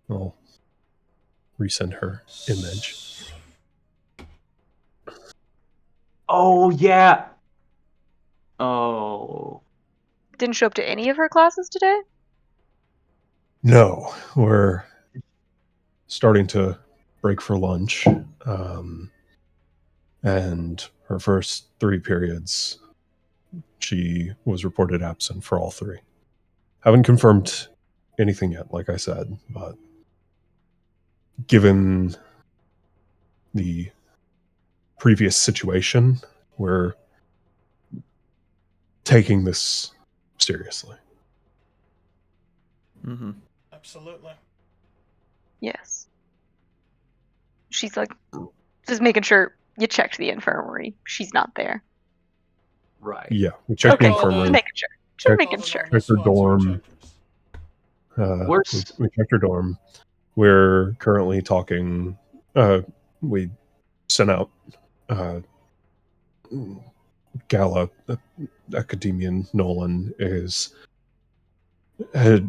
I'll resend her image. Oh, yeah. Oh. Didn't show up to any of her classes today? No, we're starting to break for lunch. And her first 3 periods, she was reported absent for all 3. Haven't confirmed anything yet, like I said, but given the previous situation, we're taking this seriously. Mm-hmm. Absolutely. Yes. She's like, just making sure you checked the infirmary. She's not there. Right. Yeah, we checked the Okay. Well, Just infirmary. making sure. Just Check- making All the sure. normal Check her spots we dorm. checked. We're We checked her dorm. We're currently talking. We sent out Gala, Academian Nolan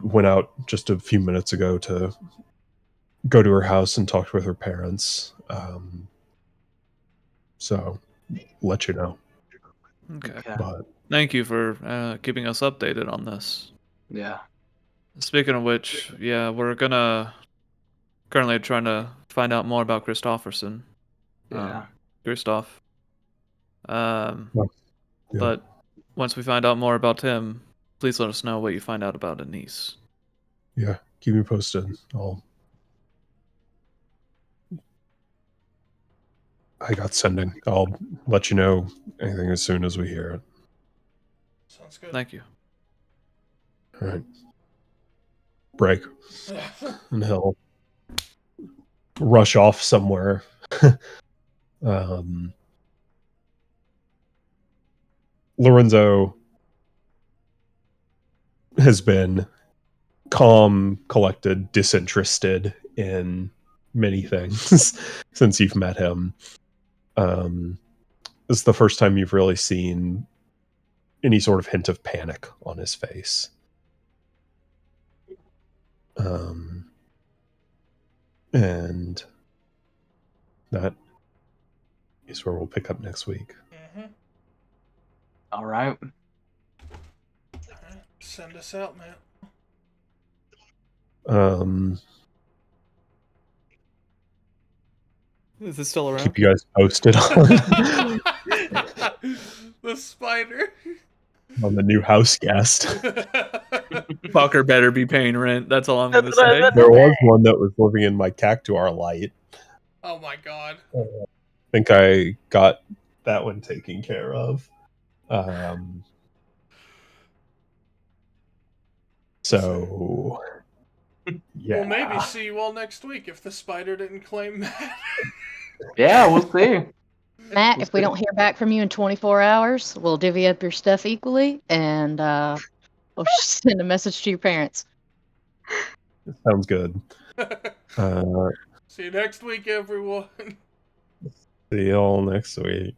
went out just a few minutes ago to go to her house and talk with her parents. So let you know. Okay. okay. But Thank you for keeping us updated on this. Yeah. Speaking of which, yeah, we're currently trying to find out more about Christofferson. Yeah. Christoph. yeah. But once we find out more about him, please let us know what you find out about Anise. Yeah, keep me posted. I got sending. I'll let you know anything as soon as we hear it. Sounds good. Thank you. All right. Break. And he'll rush off somewhere. Lorenzo has been calm, collected, disinterested in many things since you've met him. This is the first time you've really seen any sort of hint of panic on his face. And that is where we'll pick up next week. Mm-hmm. All right. Alright, send us out, man. Is this still around? Keep you guys posted on The spider. on the new house guest. Fucker better be paying rent. That's all I'm gonna That's what I say. was- There was one that was living in my Cactuar light. Oh my god. I think I got that one taken care of. So yeah. We'll maybe see you all next week if the spider didn't claim that. Yeah, we'll see. Matt, if we don't hear back from you in 24 hours, we'll divvy up your stuff equally and we'll send a message to your parents. Sounds good. See you next week, everyone. See you all next week.